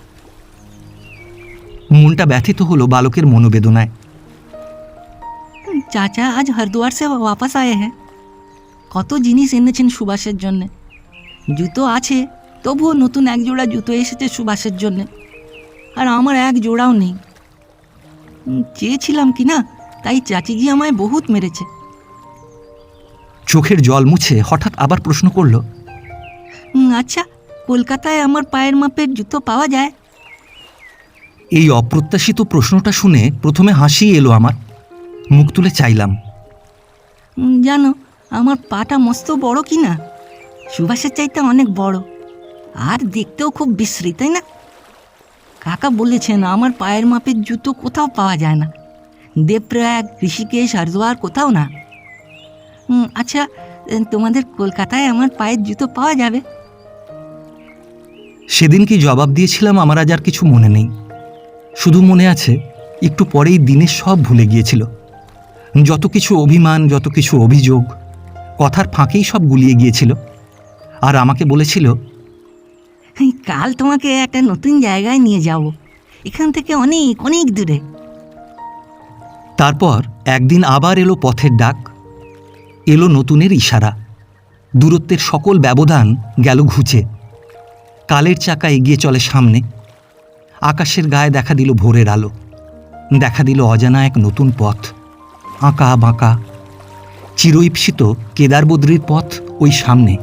মনটা ব্যথিত হলো বালকের মনোবেদনায়। চাচা আজ হরিদ্বার से वापस आए हैं। কত জিনিস এনেছেন সুভাষের জন্যে। জুতো আছে, তবুও নতুন এক জোড়া জুতো এসেছে সুভাষের জন্যে, আর আমার এক জোড়াও নেই। চেয়েছিলাম কি না, তাই চাচিজি আমায় বহুত মেরেছে। চোখের জল মুছে হঠাৎ আবার প্রশ্ন করল, আচ্ছা, কলকাতায় আমার পায়ের মাপের জুতো পাওয়া যায়? এই অপ্রত্যাশিত প্রশ্নটা শুনে প্রথমে হাসি এলো আমার। মুখ তুলে চাইলাম। জানো, আমার পাটা মস্ত বড় কি না, সুভাষের চাইতে অনেক বড়, আর দেখতেও খুব বিশ্রী, তাই না? কাকা বলেছেন আমার পায়ের মাপের জুতো কোথাও পাওয়া যায় না, দেবপ্রয়াগ, ঋষিকেশ, হরিদ্বার কোথাও না। আচ্ছা, তোমাদের কলকাতায় আমার পায়ের জুতো পাওয়া যাবে? সেদিন কি জবাব দিয়েছিলাম আমার আজ আর কিছু মনে নেই। শুধু মনে আছে একটু পরেই দিনের সব ভুলে গিয়েছিল। যত কিছু অভিমান, যত কিছু অভিযোগ, কথার ফাঁকেই সব গুলিয়ে গিয়েছিল। আর আমাকে বলেছিল, কাল তোমাকে একটা নতুন জায়গায় নিয়ে যাব, এখান থেকে অনেক অনেক দূরে। তারপর একদিন আবার এলো পথের ডাক, এলো নতুনের ইশারা। দূরত্বের সকল ব্যবধান গেল ঘুচে। কালের চাকা এগিয়ে চলে সামনে। আকাশের গায়ে দেখা দিল ভোরের আলো, দেখা দিল অজানা এক নতুন পথ, আঁকা বাঁকা, চিরঈপ্সিত কেদারবদ্রীর পথ ওই সামনে।